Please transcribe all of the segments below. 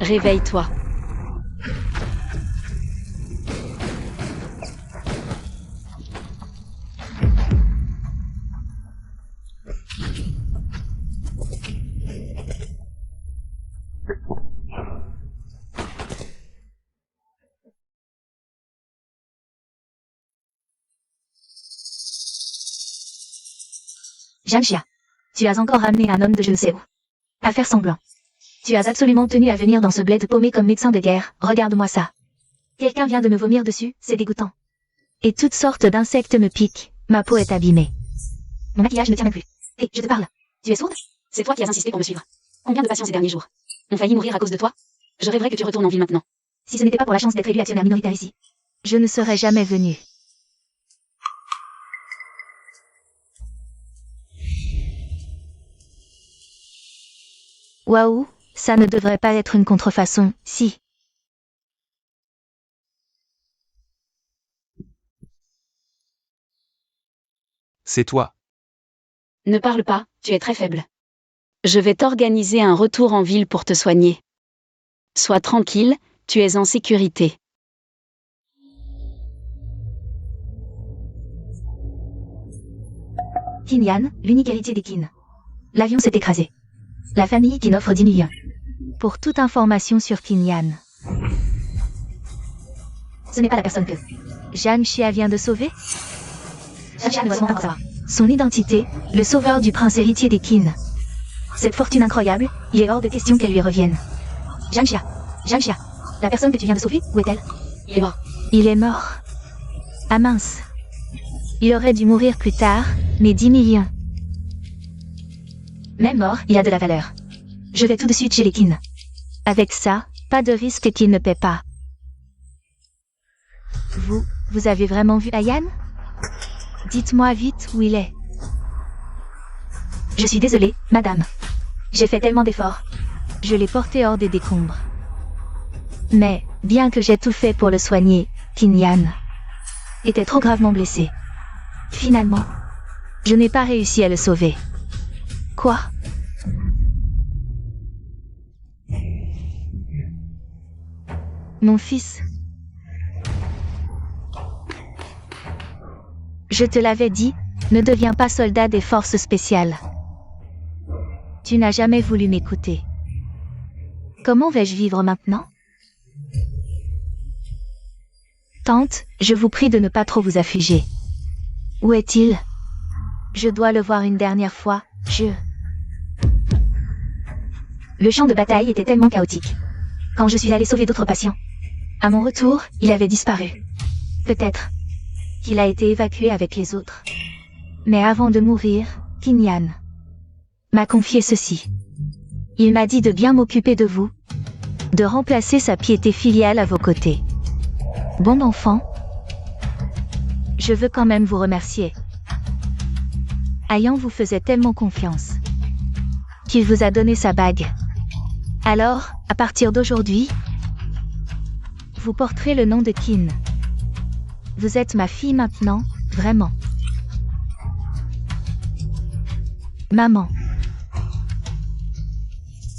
Réveille-toi. Jamshia, tu as encore ramené un homme de je ne sais où. À faire semblant. Tu as absolument tenu à venir dans ce bled paumé comme médecin de guerre, regarde-moi ça. Quelqu'un vient de me vomir dessus, c'est dégoûtant. Et toutes sortes d'insectes me piquent, ma peau est abîmée. Mon maquillage ne tient même plus. Hé, je te parle. Tu es sourde? C'est toi qui as insisté pour me suivre. Combien de patients ces derniers jours ont failli mourir à cause de toi? Je rêverais que tu retournes en ville maintenant. Si ce n'était pas pour la chance d'être élu actionnaire minoritaire ici, je ne serais jamais venu. Waouh, ça ne devrait pas être une contrefaçon, si. C'est toi. Ne parle pas, tu es très faible. Je vais t'organiser un retour en ville pour te soigner. Sois tranquille, tu es en sécurité. Kinyan, l'unique héritier des Kin. L'avion s'est écrasé. La famille Kin offre 10 millions. Pour toute information sur Kinyan. Ce n'est pas la personne que Jamshia vient de sauver? Jamshia ne doit pas en savoir. Son identité, le sauveur du prince héritier des Kin. Cette fortune incroyable, il est hors de question qu'elle lui revienne. Jamshia, la personne que tu viens de sauver, où est-elle? Il est mort. Il est mort. Ah mince. Il aurait dû mourir plus tard, mais 10 millions. Même mort, il a de la valeur. Je vais tout de suite chez les Kin. Avec ça, pas de risque qu'il ne paie pas. Vous avez vraiment vu Ayan? Dites-moi vite où il est. Je suis désolée, madame. J'ai fait tellement d'efforts. Je l'ai porté hors des décombres. Mais, bien que j'ai tout fait pour le soigner, Kinyan était trop gravement blessé. Finalement, je n'ai pas réussi à le sauver. Quoi? Mon fils. Je te l'avais dit, ne deviens pas soldat des forces spéciales. Tu n'as jamais voulu m'écouter. Comment vais-je vivre maintenant? Tante, je vous prie de ne pas trop vous affliger. Où est-il? Je dois le voir une dernière fois, Le champ de bataille était tellement chaotique. Quand je suis allée sauver d'autres patients. À mon retour, il avait disparu. Peut-être qu'il a été évacué avec les autres. Mais avant de mourir, Kinyan m'a confié ceci. Il m'a dit de bien m'occuper de vous, de remplacer sa piété filiale à vos côtés. Bon enfant, je veux quand même vous remercier. Ayan vous faisait tellement confiance qu'il vous a donné sa bague. Alors, à partir d'aujourd'hui, vous porterez le nom de Kin. Vous êtes ma fille maintenant, vraiment. Maman.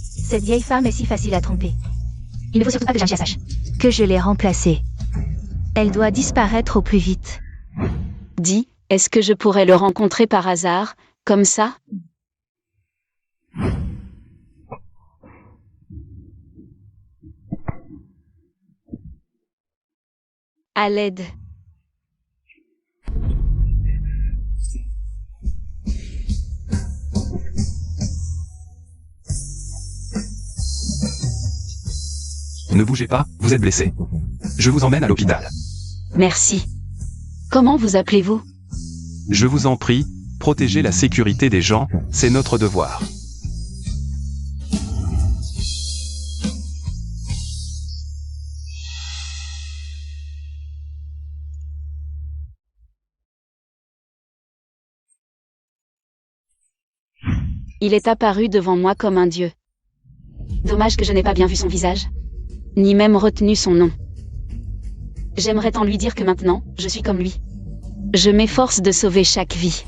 Cette vieille femme est si facile à tromper. Il ne faut surtout pas que Jamshia sache que je l'ai remplacée. Elle doit disparaître au plus vite. Dis, est-ce que je pourrais le rencontrer par hasard, comme ça? À l'aide. Ne bougez pas, vous êtes blessé. Je vous emmène à l'hôpital. Merci. Comment vous appelez-vous? Je vous en prie, protégez la sécurité des gens, c'est notre devoir. Il est apparu devant moi comme un dieu. Dommage que je n'ai pas bien vu son visage, ni même retenu son nom. J'aimerais tant lui dire que maintenant, je suis comme lui. Je m'efforce de sauver chaque vie.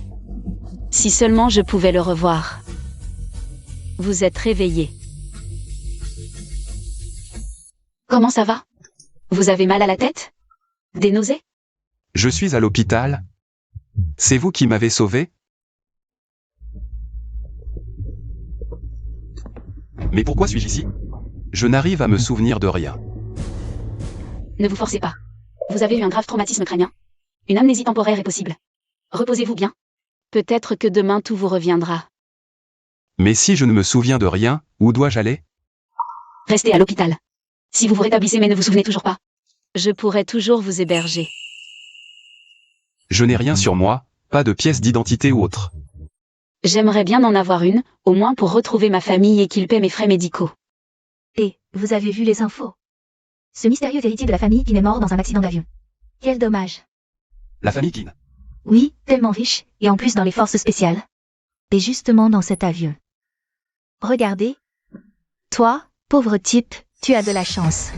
Si seulement je pouvais le revoir. Vous êtes réveillé. Comment ça va? Vous avez mal à la tête? Des nausées? Je suis à l'hôpital. C'est vous qui m'avez sauvé? Mais pourquoi suis-je ici? Je n'arrive à me souvenir de rien. Ne vous forcez pas. Vous avez eu un grave traumatisme crânien. Une amnésie temporaire est possible. Reposez-vous bien. Peut-être que demain tout vous reviendra. Mais si je ne me souviens de rien, où dois-je aller? Restez à l'hôpital. Si vous vous rétablissez mais ne vous souvenez toujours pas, je pourrai toujours vous héberger. Je n'ai rien sur moi, pas de pièce d'identité ou autre. J'aimerais bien en avoir une, au moins pour retrouver ma famille et qu'ils paient mes frais médicaux. Et, vous avez vu les infos? Ce mystérieux héritier de la famille qui est mort dans un accident d'avion. Quel dommage. La famille Kin. Oui, tellement riche, et en plus dans les forces spéciales. Et justement dans cet avion. Regardez. Toi, pauvre type, tu as de la chance.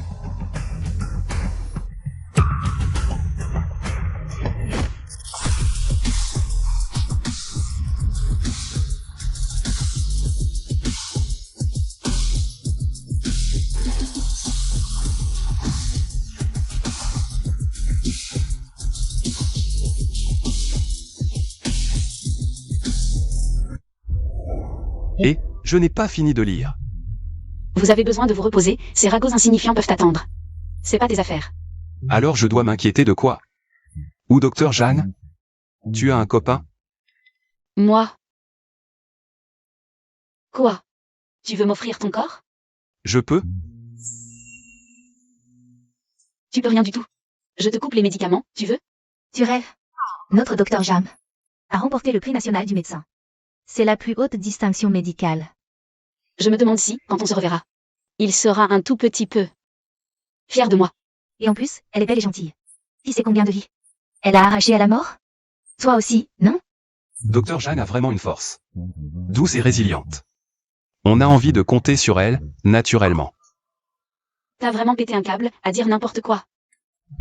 Et, je n'ai pas fini de lire. Vous avez besoin de vous reposer, ces ragots insignifiants peuvent attendre. C'est pas tes affaires. Alors je dois m'inquiéter de quoi? Ou docteur Jeanne? Tu as un copain? Moi? Quoi? Tu veux m'offrir ton corps? Je peux? Tu peux rien du tout. Je te coupe les médicaments, tu veux? Tu rêves. Notre docteur Jam a remporté le prix national du médecin. C'est la plus haute distinction médicale. Je me demande si, quand on se reverra, il sera un tout petit peu fier de moi. Et en plus, elle est belle et gentille. Qui sait combien de vies elle a arraché à la mort? Toi aussi, non? Docteur Jeanne a vraiment une force. Douce et résiliente. On a envie de compter sur elle, naturellement. T'as vraiment pété un câble, à dire n'importe quoi.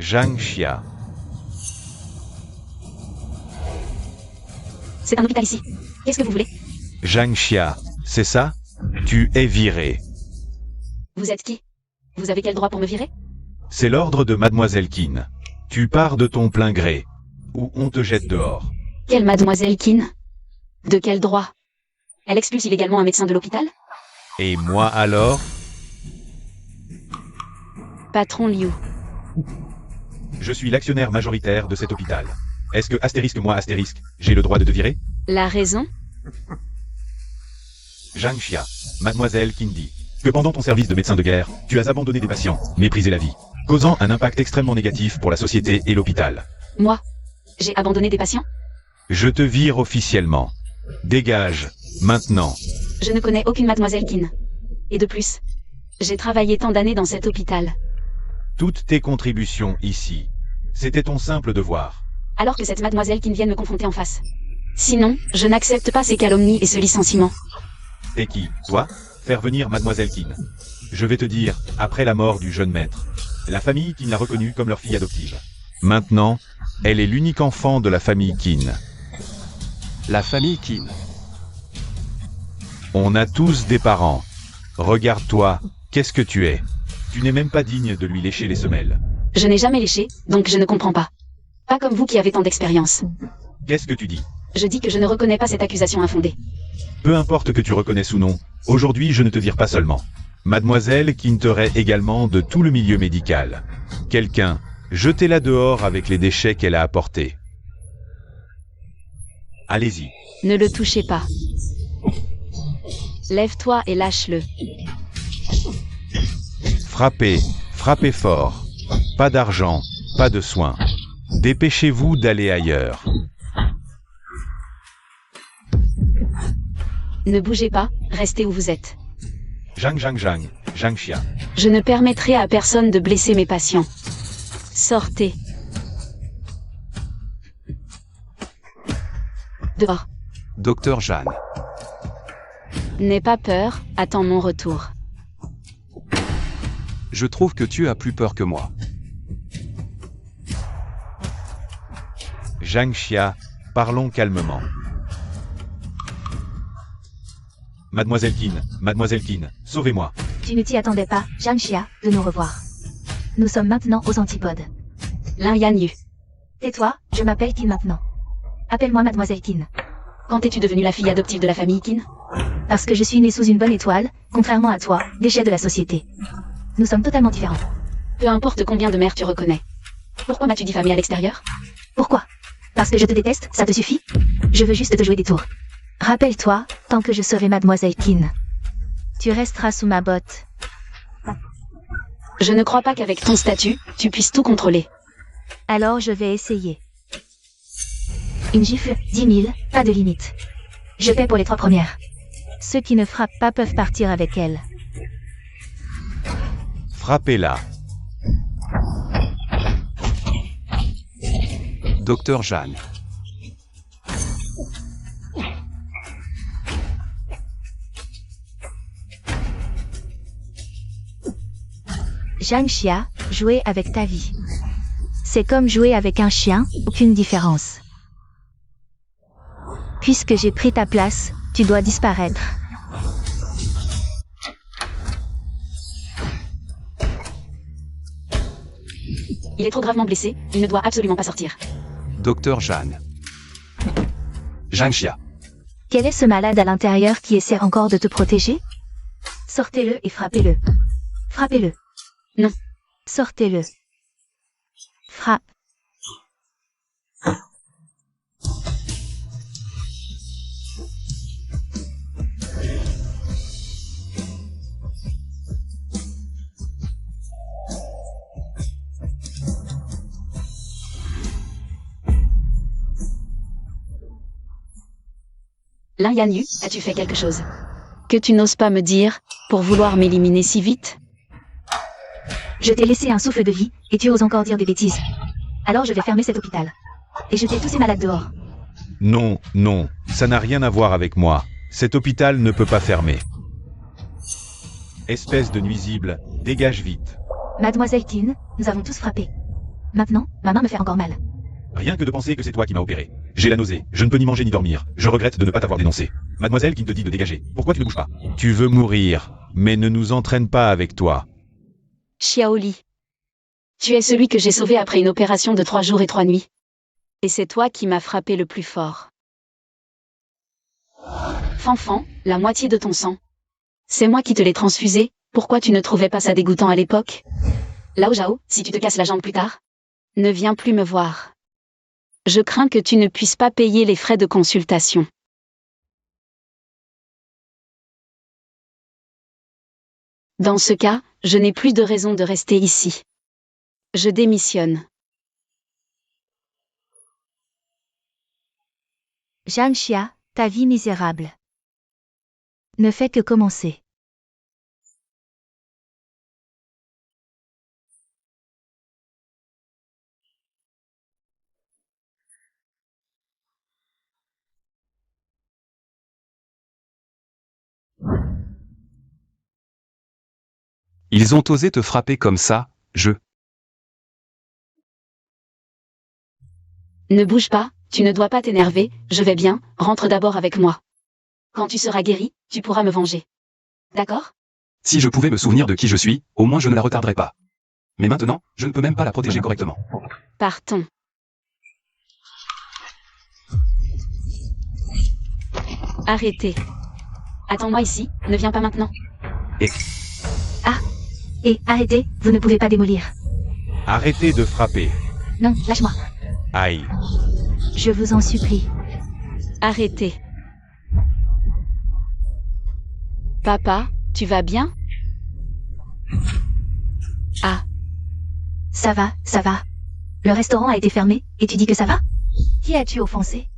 Zhang Xia. C'est un hôpital ici. Qu'est-ce que vous voulez? Zhang Xia, c'est ça? Tu es viré. Vous êtes qui? Vous avez quel droit pour me virer? C'est l'ordre de Mademoiselle Kin. Tu pars de ton plein gré. Ou on te jette dehors. Quelle mademoiselle Kin? De quel droit? Elle expulse illégalement un médecin de l'hôpital? Et moi alors? Patron Liu. Je suis l'actionnaire majoritaire de cet hôpital. Est-ce que moi j'ai le droit de te virer? La raison? Zhang Xia, Mademoiselle Kin dit que pendant ton service de médecin de guerre, tu as abandonné des patients, méprisé la vie, causant un impact extrêmement négatif pour la société et l'hôpital. Moi? J'ai abandonné des patients? Je te vire officiellement. Dégage, maintenant. Je ne connais aucune mademoiselle Kin. Et de plus, j'ai travaillé tant d'années dans cet hôpital. Toutes tes contributions ici, c'était ton simple devoir. Alors que cette mademoiselle Kin vienne me confronter en face. Sinon, je n'accepte pas ces calomnies et ce licenciement. T'es qui, toi? Faire venir Mademoiselle Kin. Je vais te dire, après la mort du jeune maître, la famille Kin l'a reconnue comme leur fille adoptive. Maintenant, elle est l'unique enfant de la famille Kin. La famille Kin. On a tous des parents. Regarde-toi, qu'est-ce que tu es? Tu n'es même pas digne de lui lécher les semelles. Je n'ai jamais léché, donc je ne comprends pas. Pas comme vous qui avez tant d'expérience. Qu'est-ce que tu dis? Je dis que je ne reconnais pas cette accusation infondée. Peu importe que tu reconnaisses ou non, aujourd'hui je ne te vire pas seulement. Mademoiselle Kin terait également de tout le milieu médical. Quelqu'un, jetez-la dehors avec les déchets qu'elle a apportés. Allez-y. Ne le touchez pas. Lève-toi et lâche-le. Frappez, frappez fort. Pas d'argent, pas de soins. Dépêchez-vous d'aller ailleurs. Ne bougez pas, restez où vous êtes. Zhang Xia. Je ne permettrai à personne de blesser mes patients. Sortez. Dehors. Docteur Jeanne. N'aie pas peur, attends mon retour. Je trouve que tu as plus peur que moi. Zhang Xia, parlons calmement. Mademoiselle Kin, sauvez-moi. Tu ne t'y attendais pas, Zhang Xia, de nous revoir. Nous sommes maintenant aux antipodes. Lin Yan Yu. Tais-toi, je m'appelle Qin maintenant. Appelle-moi Mademoiselle Qin. Quand es-tu devenue la fille adoptive de la famille Qin? Parce que je suis née sous une bonne étoile, contrairement à toi, déchet de la société. Nous sommes totalement différents. Peu importe combien de mères tu reconnais. Pourquoi m'as-tu diffamée à l'extérieur? Pourquoi? Parce que je te déteste, ça te suffit? Je veux juste te jouer des tours. Rappelle-toi, tant que je serai Mademoiselle Qin, tu resteras sous ma botte. Je ne crois pas qu'avec ton statut, tu puisses tout contrôler. Alors je vais essayer. Une gifle, 10 000, pas de limite. Je paie pour les 3 premières. Ceux qui ne frappent pas peuvent partir avec elle. Frappez-la. Docteur Jeanne. Zhang Xia, jouer avec ta vie. C'est comme jouer avec un chien, aucune différence. Puisque j'ai pris ta place, tu dois disparaître. Il est trop gravement blessé, il ne doit absolument pas sortir. Docteur Jeanne. Zhang Xia. Quel est ce malade à l'intérieur qui essaie encore de te protéger? Sortez-le et frappez-le. Frappez-le. Non. Sortez-le. Frappe. Lin Yan Yu, as-tu fait quelque chose que tu n'oses pas me dire, pour vouloir m'éliminer si vite? Je t'ai laissé un souffle de vie, et tu oses encore dire des bêtises. Alors je vais fermer cet hôpital. Et jeter tous ces malades dehors. Non, non, ça n'a rien à voir avec moi. Cet hôpital ne peut pas fermer. Espèce de nuisible, dégage vite. Mademoiselle Qin, nous avons tous frappé. Maintenant, ma main me fait encore mal. Rien que de penser que c'est toi qui m'as opéré. J'ai la nausée, je ne peux ni manger ni dormir. Je regrette de ne pas t'avoir dénoncé. Mademoiselle qui te dit de dégager. Pourquoi tu ne bouges pas? Tu veux mourir, mais ne nous entraîne pas avec toi. Xiaoli. Tu es celui que j'ai sauvé après une opération de 3 jours et 3 nuits. Et c'est toi qui m'as frappé le plus fort. Fanfan, la moitié de ton sang. C'est moi qui te l'ai transfusé, pourquoi tu ne trouvais pas ça dégoûtant à l'époque? Lao Zhao, si tu te casses la jambe plus tard, ne viens plus me voir. Je crains que tu ne puisses pas payer les frais de consultation. Dans ce cas, je n'ai plus de raison de rester ici. Je démissionne. Zhang Xia, ta vie misérable ne fait que commencer. Ils ont osé te frapper comme ça, Ne bouge pas, tu ne dois pas t'énerver, je vais bien, rentre d'abord avec moi. Quand tu seras guéri, tu pourras me venger. D'accord? Si je pouvais me souvenir de qui je suis, au moins je ne la retarderais pas. Mais maintenant, je ne peux même pas la protéger correctement. Partons. Arrêtez. Attends-moi ici, ne viens pas maintenant. Et arrêtez, vous ne pouvez pas démolir. Arrêtez de frapper. Non, lâche-moi. Aïe. Je vous en supplie. Arrêtez. Papa, tu vas bien? Ah, Ça va, ça va. Le restaurant a été fermé, et tu dis que ça va? Qui as-tu offensé?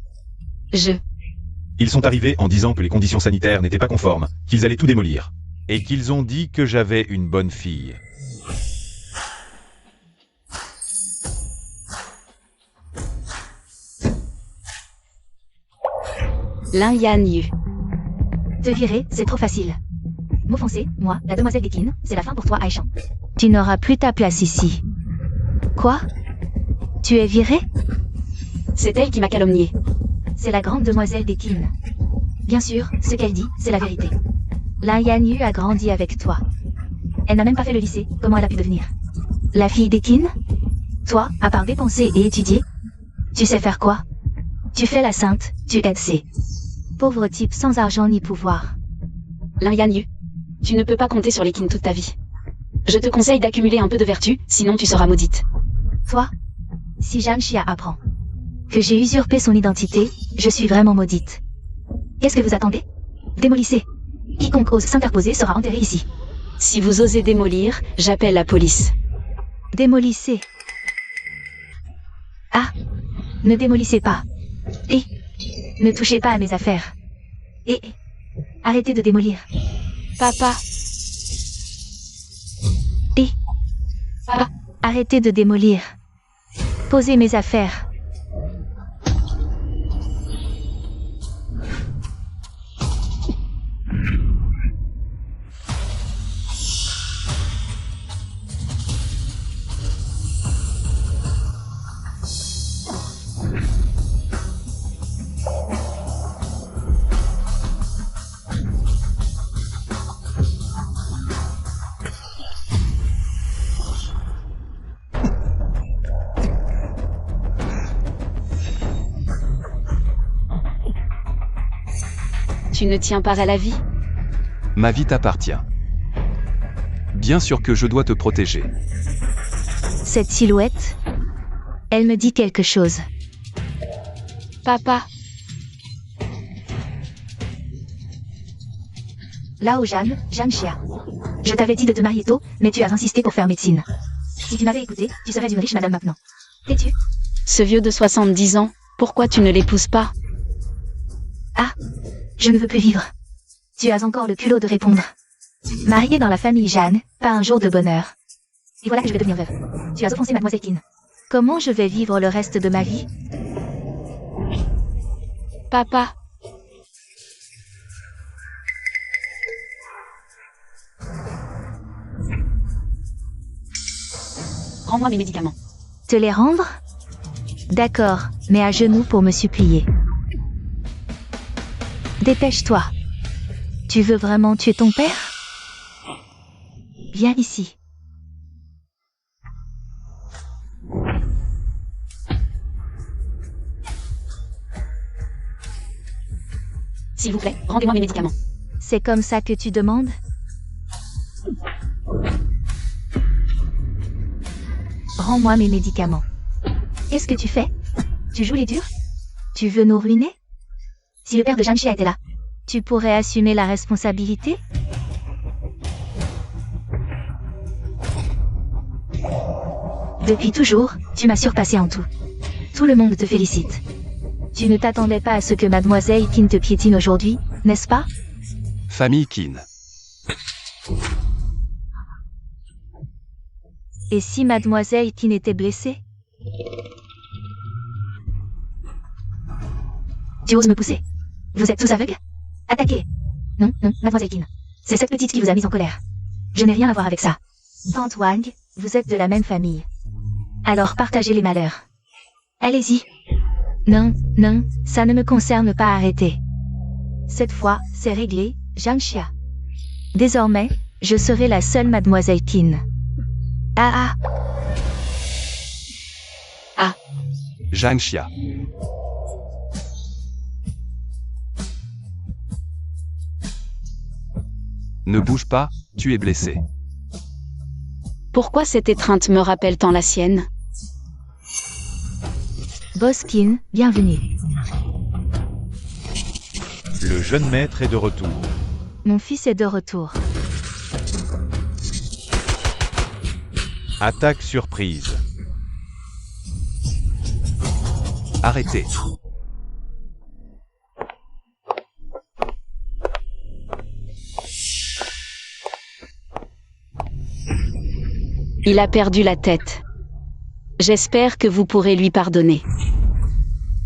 Ils sont arrivés en disant que les conditions sanitaires n'étaient pas conformes, qu'ils allaient tout démolir. Et qu'ils ont dit que j'avais une bonne fille. Lin Yan Yu. Te virer, c'est trop facile. M'offenser, moi, la demoiselle des Qin, c'est la fin pour toi, Aishan. Tu n'auras plus ta place ici. Quoi? Tu es viré? C'est elle qui m'a calomnié. C'est la grande demoiselle des Qin. Bien sûr, ce qu'elle dit, c'est la vérité. Lin Yan Yu a grandi avec toi. Elle n'a même pas fait le lycée, comment elle a pu devenir? La fille des Qin? Toi, à part dépenser et étudier, tu sais faire quoi? Tu fais la sainte, tu aides ces pauvres types sans argent ni pouvoir. Lin Yanyu. Tu ne peux pas compter sur les Qin toute ta vie. Je te conseille d'accumuler un peu de vertu, sinon tu seras maudite. Toi, si Zhang Xia apprend que j'ai usurpé son identité, je suis vraiment maudite. Qu'est-ce que vous attendez? Démolissez. Quiconque ose s'interposer sera enterré ici. Si vous osez démolir, j'appelle la police. Démolissez. Ah, ne démolissez pas. Et ne touchez pas à mes affaires. Et arrêtez de démolir. Papa. Et arrêtez de démolir. Posez mes affaires. Tu ne tiens pas à la vie? Ma vie t'appartient. Bien sûr que je dois te protéger. Cette silhouette, elle me dit quelque chose. Papa. Lao Zhan, Zhang Xia. Je t'avais dit de te marier tôt, mais tu as insisté pour faire médecine. Si tu m'avais écouté, tu serais une riche madame maintenant. T'es-tu? Ce vieux de 70 ans, pourquoi tu ne l'épouses pas? Ah, je ne veux plus vivre. Tu as encore le culot de répondre. Mariée dans la famille Jeanne, pas un jour de bonheur. Et voilà que je vais devenir veuve. Tu as offensé mademoiselle Qin. Comment je vais vivre le reste de ma vie? Papa. Rends-moi mes médicaments. Te les rendre? D'accord, mais à genoux pour me supplier. Dépêche-toi. Tu veux vraiment tuer ton père? Viens ici. S'il vous plaît, rendez-moi mes médicaments. C'est comme ça que tu demandes? Rends-moi mes médicaments. Qu'est-ce que tu fais? Tu joues les durs? Tu veux nous ruiner? Si le père de Zhang Xia était là, tu pourrais assumer la responsabilité? Depuis toujours, tu m'as surpassé en tout. Tout le monde te félicite. Tu ne t'attendais pas à ce que mademoiselle Qin te piétine aujourd'hui, n'est-ce pas? Famille Qin. Et si mademoiselle Qin était blessée? Tu oses me pousser? Vous êtes tous aveugles? Attaquez! Non, non, mademoiselle Qin. C'est cette petite qui vous a mise en colère. Je n'ai rien à voir avec ça. Tante Wang, vous êtes de la même famille. Alors partagez les malheurs. Allez-y. Non, non, ça ne me concerne pas, arrêtez. Cette fois, c'est réglé, Zhang Xia. Désormais, je serai la seule mademoiselle Qin. Ah ah. Ah. Zhang Xia. Ne bouge pas, tu es blessé. Pourquoi cette étreinte me rappelle tant la sienne? Boss Qin, bienvenue. Le jeune maître est de retour. Mon fils est de retour. Attaque surprise. Arrêtez. Il a perdu la tête. J'espère que vous pourrez lui pardonner.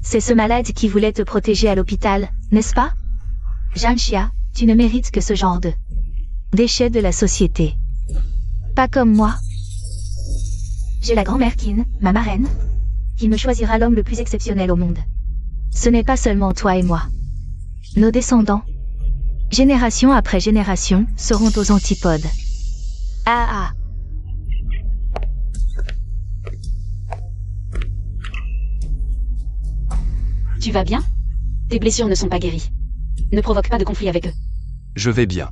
C'est ce malade qui voulait te protéger à l'hôpital, n'est-ce pas? Zhang Xia, tu ne mérites que ce genre de déchet de la société. Pas comme moi. J'ai la grand-mère Qin, ma marraine, qui me choisira l'homme le plus exceptionnel au monde. Ce n'est pas seulement toi et moi. Nos descendants, génération après génération, seront aux antipodes. Ah ah. Tu vas bien? Tes blessures ne sont pas guéries. Ne provoque pas de conflit avec eux. Je vais bien.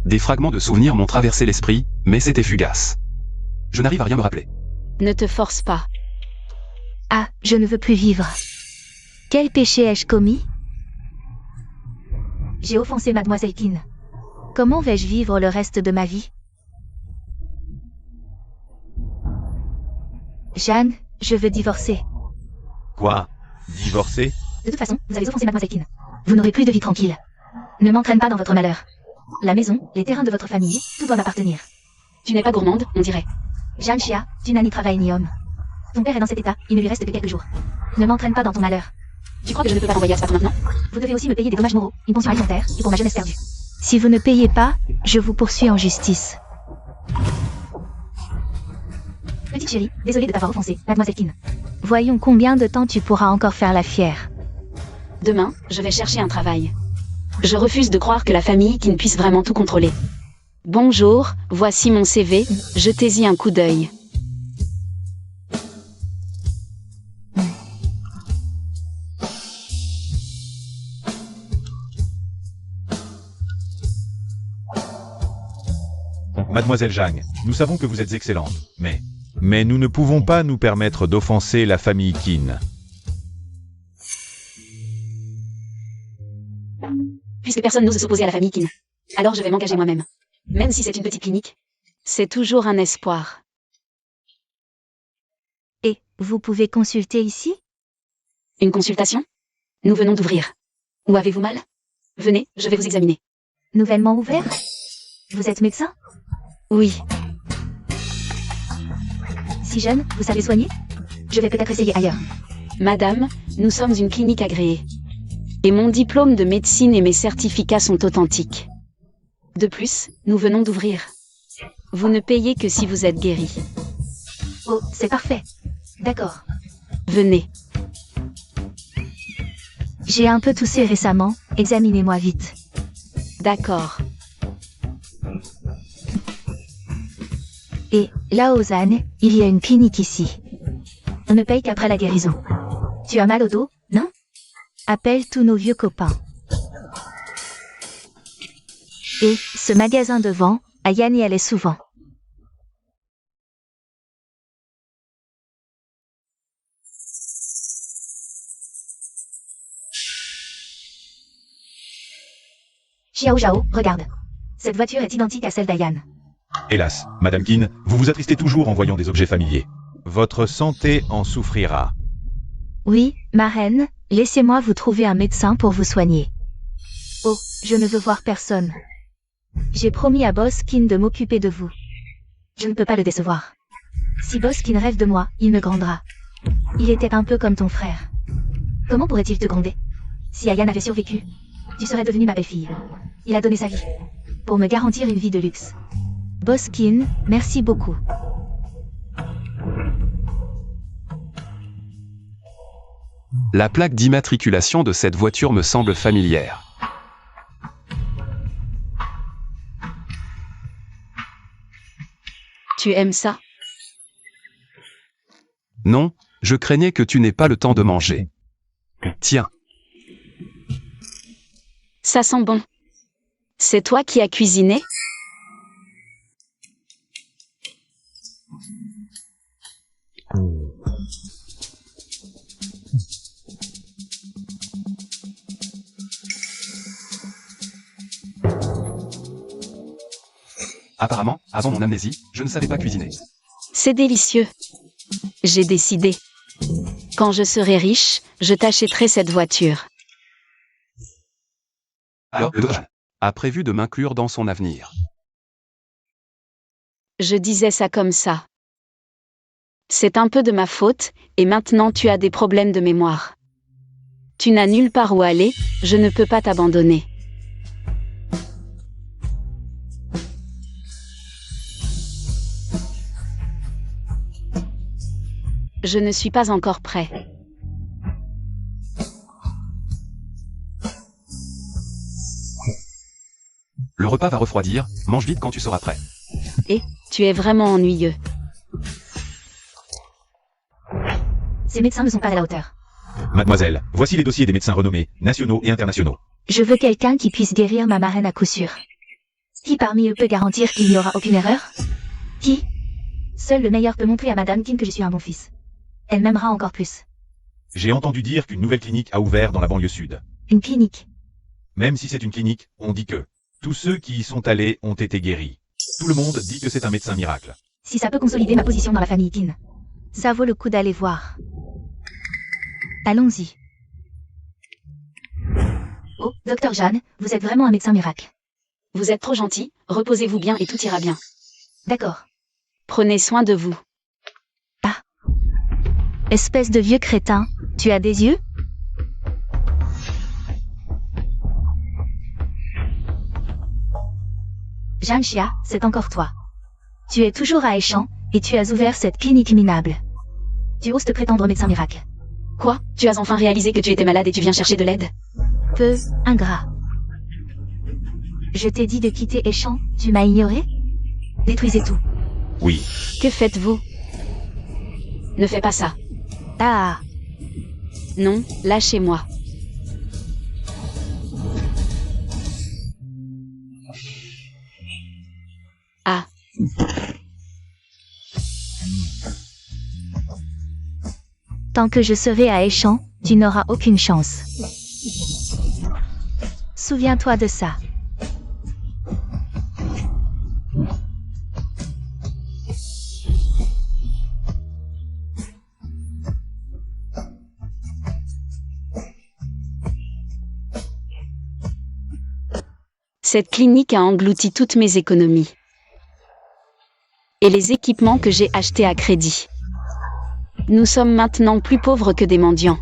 Des fragments de souvenirs m'ont traversé l'esprit, mais c'était fugace. Je n'arrive à rien me rappeler. Ne te force pas. Ah, je ne veux plus vivre. Quel péché ai-je commis? J'ai offensé Mademoiselle Keane. Comment vais-je vivre le reste de ma vie? Jeanne, je veux divorcer. Quoi? Divorcer? De toute façon, vous avez offensé Mademoiselle Keane. Vous n'aurez plus de vie tranquille. Ne m'entraîne pas dans votre malheur. La maison, les terrains de votre famille, tout doit m'appartenir. Tu n'es pas gourmande, on dirait. Jeanne Chia, tu n'as ni travail ni homme. Ton père est dans cet état, il ne lui reste que quelques jours. Ne m'entraîne pas dans ton malheur. Tu crois que je ne peux pas t'envoyer à Spartan maintenant? Vous devez aussi me payer des dommages moraux, une pension alimentaire, et pour ma jeunesse perdue. Si vous ne payez pas, je vous poursuis en justice. Petite chérie, désolée de t'avoir offensé, Mademoiselle Keane. Voyons combien de temps tu pourras encore faire la fière. Demain, je vais chercher un travail. Je refuse de croire que la famille Keane puisse vraiment tout contrôler. Bonjour, voici mon CV, jetez-y un coup d'œil. Mademoiselle Zhang, nous savons que vous êtes excellente, mais nous ne pouvons pas nous permettre d'offenser la famille Keane. Puisque personne n'ose s'opposer à la famille Keane, alors je vais m'engager moi-même. Même si c'est une petite clinique. C'est toujours un espoir. Et, vous pouvez consulter ici? Une consultation? Nous venons d'ouvrir. Où avez-vous mal? Venez, je vais vous examiner. Nouvellement ouvert? Vous êtes médecin? Oui. Si jeune, vous savez soigner? Je vais peut-être essayer ailleurs. Madame, nous sommes une clinique agréée. Et mon diplôme de médecine et mes certificats sont authentiques. De plus, nous venons d'ouvrir. Vous ne payez que si vous êtes guéri. Oh, c'est parfait. D'accord. Venez. J'ai un peu toussé récemment, examinez-moi vite. D'accord. Et, là Lausanne, il y a une clinique ici. On ne paye qu'après la guérison. Tu as mal au dos, non? Appelle tous nos vieux copains. Et, ce magasin devant, Ayane y allait souvent. Xiao Zhao, regarde. Cette voiture est identique à celle d'Ayane. Hélas, Madame Keane, vous vous attristez toujours en voyant des objets familiers. Votre santé en souffrira. Oui, ma reine, laissez-moi vous trouver un médecin pour vous soigner. Oh, je ne veux voir personne. J'ai promis à Boskin de m'occuper de vous. Je ne peux pas le décevoir. Si Boskin rêve de moi, il me grondera. Il était un peu comme ton frère. Comment pourrait-il te gronder? Si Ayane avait survécu, tu serais devenue ma belle-fille. Il a donné sa vie pour me garantir une vie de luxe. Boskin, merci beaucoup. La plaque d'immatriculation de cette voiture me semble familière. Tu aimes ça? Non, je craignais que tu n'aies pas le temps de manger. Tiens. Ça sent bon. C'est toi qui as cuisiné? Apparemment, avant mon amnésie, je ne savais pas cuisiner. C'est délicieux. J'ai décidé. Quand je serai riche, je t'achèterai cette voiture. Alors, le Doge a prévu de m'inclure dans son avenir. Je disais ça comme ça. C'est un peu de ma faute, et maintenant tu as des problèmes de mémoire. Tu n'as nulle part où aller, je ne peux pas t'abandonner. Je ne suis pas encore prêt. Le repas va refroidir, mange vite quand tu seras prêt. Et, tu es vraiment ennuyeux. Ces médecins ne sont pas à la hauteur. Mademoiselle, voici les dossiers des médecins renommés, nationaux et internationaux. Je veux quelqu'un qui puisse guérir ma marraine à coup sûr. Qui parmi eux peut garantir qu'il n'y aura aucune erreur? Qui? Seul le meilleur peut montrer à Madame King que je suis un bon fils. Elle m'aimera encore plus. J'ai entendu dire qu'une nouvelle clinique a ouvert dans la banlieue sud. Une clinique. Même si c'est une clinique, on dit que tous ceux qui y sont allés ont été guéris. Tout le monde dit que c'est un médecin miracle. Si ça peut consolider ma position dans la famille Kin, ça vaut le coup d'aller voir. Allons-y. Oh, Docteur Jeanne, vous êtes vraiment un médecin miracle. Vous êtes trop gentil, reposez-vous bien et tout ira bien. D'accord. Prenez soin de vous. Espèce de vieux crétin, tu as des yeux? Jeanne Chia, c'est encore toi. Tu es toujours à Échamps, et tu as ouvert cette clinique minable. Tu oses te prétendre médecin miracle. Quoi? Tu as enfin réalisé que tu étais malade et tu viens chercher de l'aide? Peu ingrat. Je t'ai dit de quitter Échamps, tu m'as ignoré? Détruisez tout. Oui. Que faites-vous? Ne fais pas ça. Ah, Non, lâchez-moi. Ah. tant que je serai à Échamps, tu n'auras aucune chance. Souviens-toi de ça. Cette clinique a englouti toutes mes économies. Et les équipements que j'ai achetés à crédit. Nous sommes maintenant plus pauvres que des mendiants.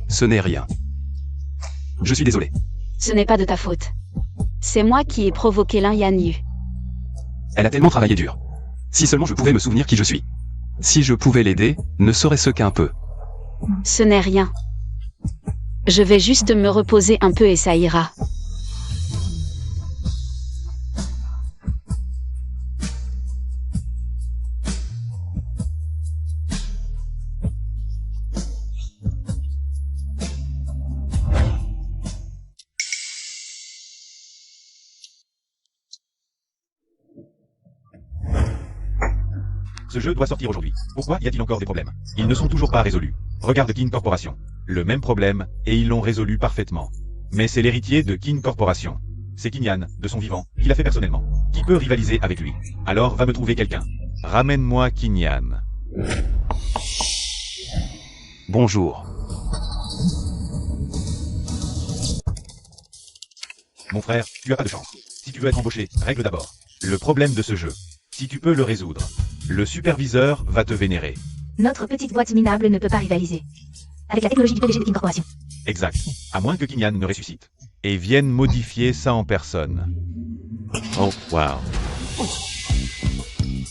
Ce n'est rien. Je suis désolé. Ce n'est pas de ta faute. C'est moi qui ai provoqué Lin Yanyu. Elle a tellement travaillé dur. Si seulement je pouvais me souvenir qui je suis. Si je pouvais l'aider, ne serait-ce qu'un peu. Ce n'est rien. Je vais juste me reposer un peu et ça ira. Ce jeu doit sortir aujourd'hui. Pourquoi y a-t-il encore des problèmes? Ils ne sont toujours pas résolus. Regarde Kin Corporation. Le même problème, et ils l'ont résolu parfaitement. Mais c'est l'héritier de Kin Corporation. C'est Kinyan, de son vivant, qui l'a fait personnellement. Qui peut rivaliser avec lui? Alors va me trouver quelqu'un. Ramène-moi Kinyan. Bonjour. Mon frère, tu as pas de chance. Si tu veux être embauché, règle d'abord le problème de ce jeu. Si tu peux le résoudre, le superviseur va te vénérer. Notre petite boîte minable ne peut pas rivaliser avec la technologie du PDG de King Corporation. Exact. À moins que Kinyan ne ressuscite. Et vienne modifier ça en personne. Oh, wow.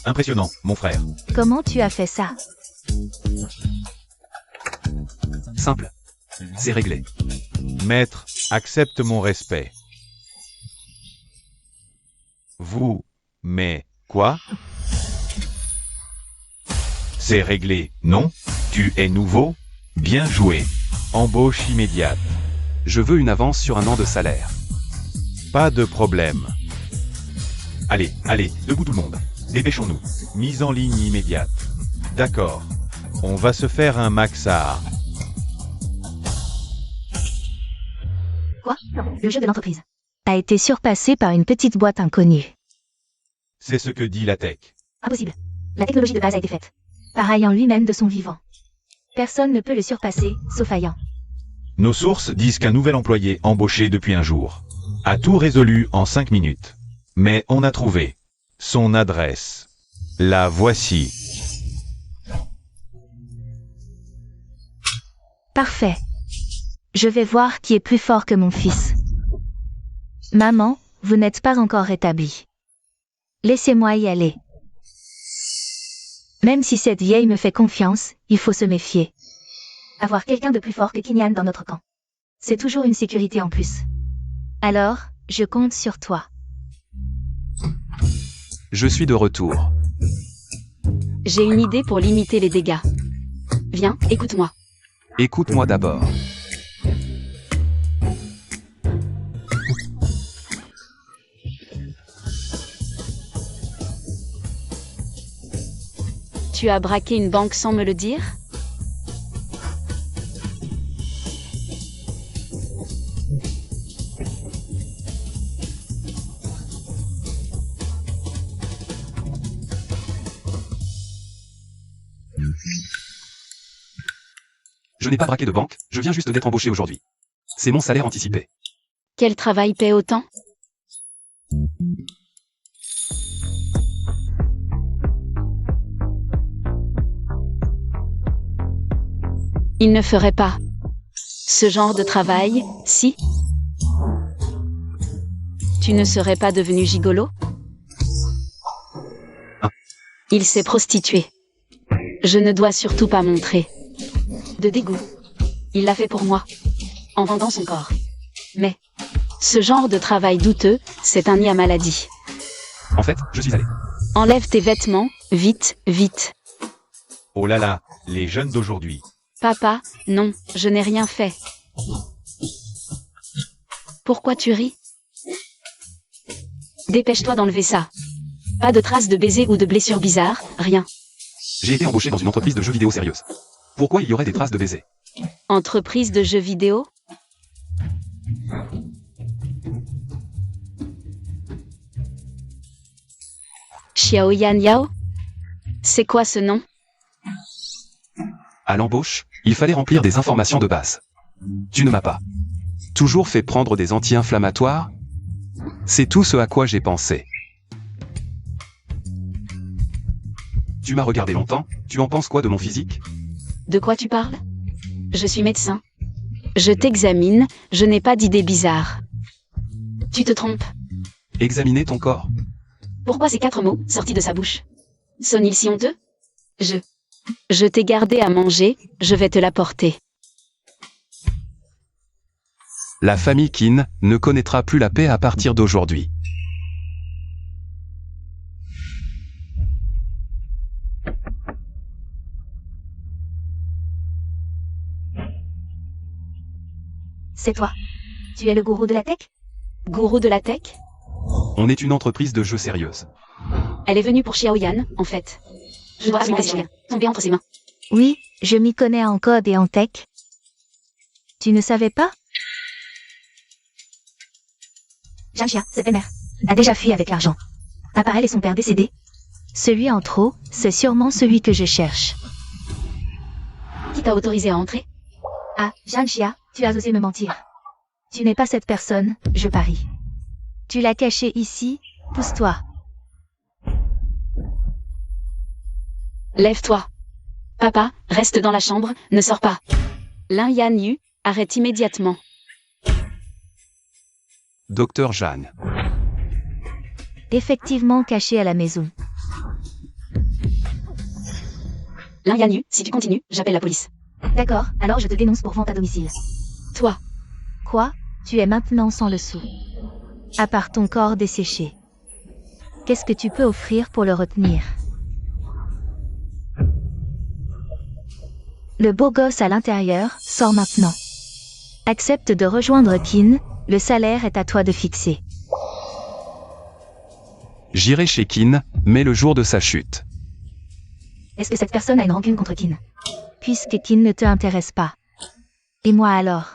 Impressionnant, mon frère. Comment tu as fait ça? Simple. C'est réglé. Maître, accepte mon respect. Vous, mais quoi? C'est réglé, non? Tu es nouveau? Bien joué. Embauche immédiate. Je veux une avance sur 1 an de salaire. Pas de problème. Allez, allez, debout tout le monde. Dépêchons-nous. Mise en ligne immédiate. D'accord. On va se faire un maxa. Quoi? Non, le jeu de l'entreprise a été surpassé par une petite boîte inconnue. C'est ce que dit la tech. Impossible. La technologie de base a été faite par Ayan lui-même de son vivant. Personne ne peut le surpasser, sauf Ayan. Nos sources disent qu'un nouvel employé embauché depuis un jour a tout résolu en 5 minutes. Mais on a trouvé son adresse. La voici. Parfait. Je vais voir qui est plus fort que mon fils. Maman, vous n'êtes pas encore rétablie. Laissez-moi y aller. Même si cette vieille me fait confiance, il faut se méfier. Avoir quelqu'un de plus fort que Kinyan dans notre camp, c'est toujours une sécurité en plus. Alors, je compte sur toi. Je suis de retour. J'ai une idée pour limiter les dégâts. Viens, écoute-moi. Écoute-moi d'abord. Tu as braqué une banque sans me le dire? Je n'ai pas braqué de banque, je viens juste d'être embauché aujourd'hui. C'est mon salaire anticipé. Quel travail paie autant? Il ne ferait pas ce genre de travail, si? Tu ne serais pas devenu gigolo? Il s'est prostitué. Je ne dois surtout pas montrer de dégoût. Il l'a fait pour moi, en vendant son corps. Mais ce genre de travail douteux, c'est un nid à maladie. En fait, je suis allé. Enlève tes vêtements, vite, vite. Oh là là, les jeunes d'aujourd'hui. Papa, non, je n'ai rien fait. Pourquoi tu ris? Dépêche-toi d'enlever ça. Pas de traces de baiser ou de blessures bizarres, rien. J'ai été embauché dans une entreprise de jeux vidéo sérieuse. Pourquoi il y aurait des traces de baiser? Entreprise de jeux vidéo? Xiaoyan Yao? C'est quoi ce nom? À l'embauche, il fallait remplir des informations de base. Tu ne m'as pas toujours fait prendre des anti-inflammatoires? C'est tout ce à quoi j'ai pensé. Tu m'as regardé longtemps, tu en penses quoi de mon physique? De quoi tu parles? Je suis médecin. Je t'examine, je n'ai pas d'idées bizarres. Tu te trompes. Examiner ton corps. Pourquoi ces 4 mots sortis de sa bouche? Sonne-il si honteux? Je t'ai gardé à manger, je vais te l'apporter. La famille Qin ne connaîtra plus la paix à partir d'aujourd'hui. C'est toi. Tu es le gourou de la tech? Gourou de la tech? On est une entreprise de jeux sérieuse. Elle est venue pour Xiaoyan, en fait. Je dois absolument laisser tomber entre ses mains. Oui, je m'y connais en code et en tech. Tu ne savais pas? Jianxia, cette belle-mère, a déjà fui avec l'argent. À part elle et son père décédé. Celui en trop, c'est sûrement celui que je cherche. Qui t'a autorisé à entrer? Ah, Jianxia, tu as osé me mentir. Tu n'es pas cette personne, je parie. Tu l'as caché ici, pousse-toi. Lève-toi. Papa, reste dans la chambre, ne sors pas. Lin Yan Yu, arrête immédiatement. Docteur Jeanne. Effectivement caché à la maison. Lin Yan Yu, si tu continues, j'appelle la police. D'accord, alors je te dénonce pour vente à domicile. Toi. Quoi? Tu es maintenant sans le sou. À part ton corps desséché. Qu'est-ce que tu peux offrir pour le retenir? Le beau gosse à l'intérieur sort maintenant. Accepte de rejoindre Qin, le salaire est à toi de fixer. J'irai chez Qin, mais le jour de sa chute. Est-ce que cette personne a une rancune contre Qin? Puisque Qin ne te intéresse pas. Et moi alors?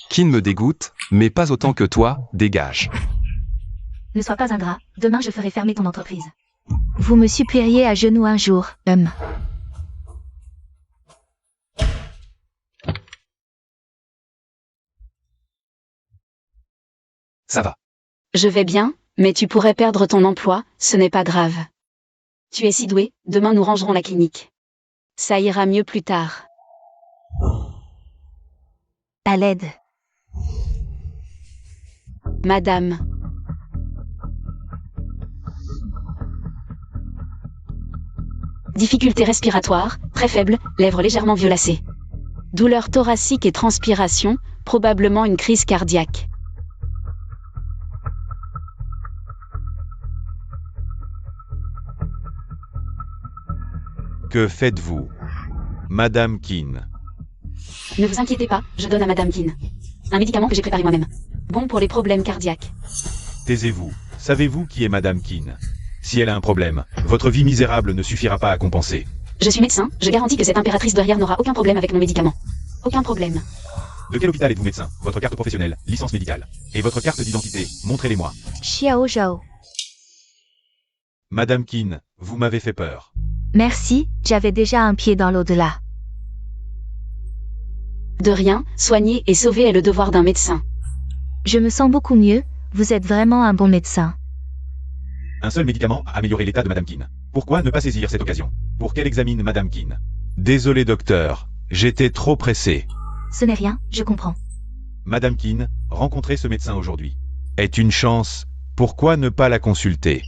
Qin me dégoûte, mais pas autant que toi, dégage. Ne sois pas ingrat, demain je ferai fermer ton entreprise. Vous me supplieriez à genoux un jour, Ça va. Je vais bien, mais tu pourrais perdre ton emploi, ce n'est pas grave. Tu es si doué, demain nous rangerons la clinique. Ça ira mieux plus tard. À l'aide. Madame. Difficulté respiratoire, très faible, lèvres légèrement violacées. Douleur thoracique et transpiration, probablement une crise cardiaque. Que faites-vous, Madame Keane? Ne vous inquiétez pas, je donne à Madame Keane un médicament que j'ai préparé moi-même. Bon pour les problèmes cardiaques. Taisez-vous. Savez-vous qui est Madame Keane? Si elle a un problème, votre vie misérable ne suffira pas à compenser. Je suis médecin, je garantis que cette impératrice derrière n'aura aucun problème avec mon médicament. Aucun problème. De quel hôpital êtes-vous médecin? Votre carte professionnelle, licence médicale. Et votre carte d'identité, montrez-les-moi. Xiao Zhao. Madame Keane, vous m'avez fait peur. Merci, j'avais déjà un pied dans l'au-delà. De rien, soigner et sauver est le devoir d'un médecin. Je me sens beaucoup mieux, vous êtes vraiment un bon médecin. Un seul médicament a amélioré l'état de Madame Keane. Pourquoi ne pas saisir cette occasion? Pour qu'elle examine Madame Keane. Désolé docteur, j'étais trop pressé. Ce n'est rien, je comprends. Madame Keane, rencontrer ce médecin aujourd'hui est une chance, pourquoi ne pas la consulter?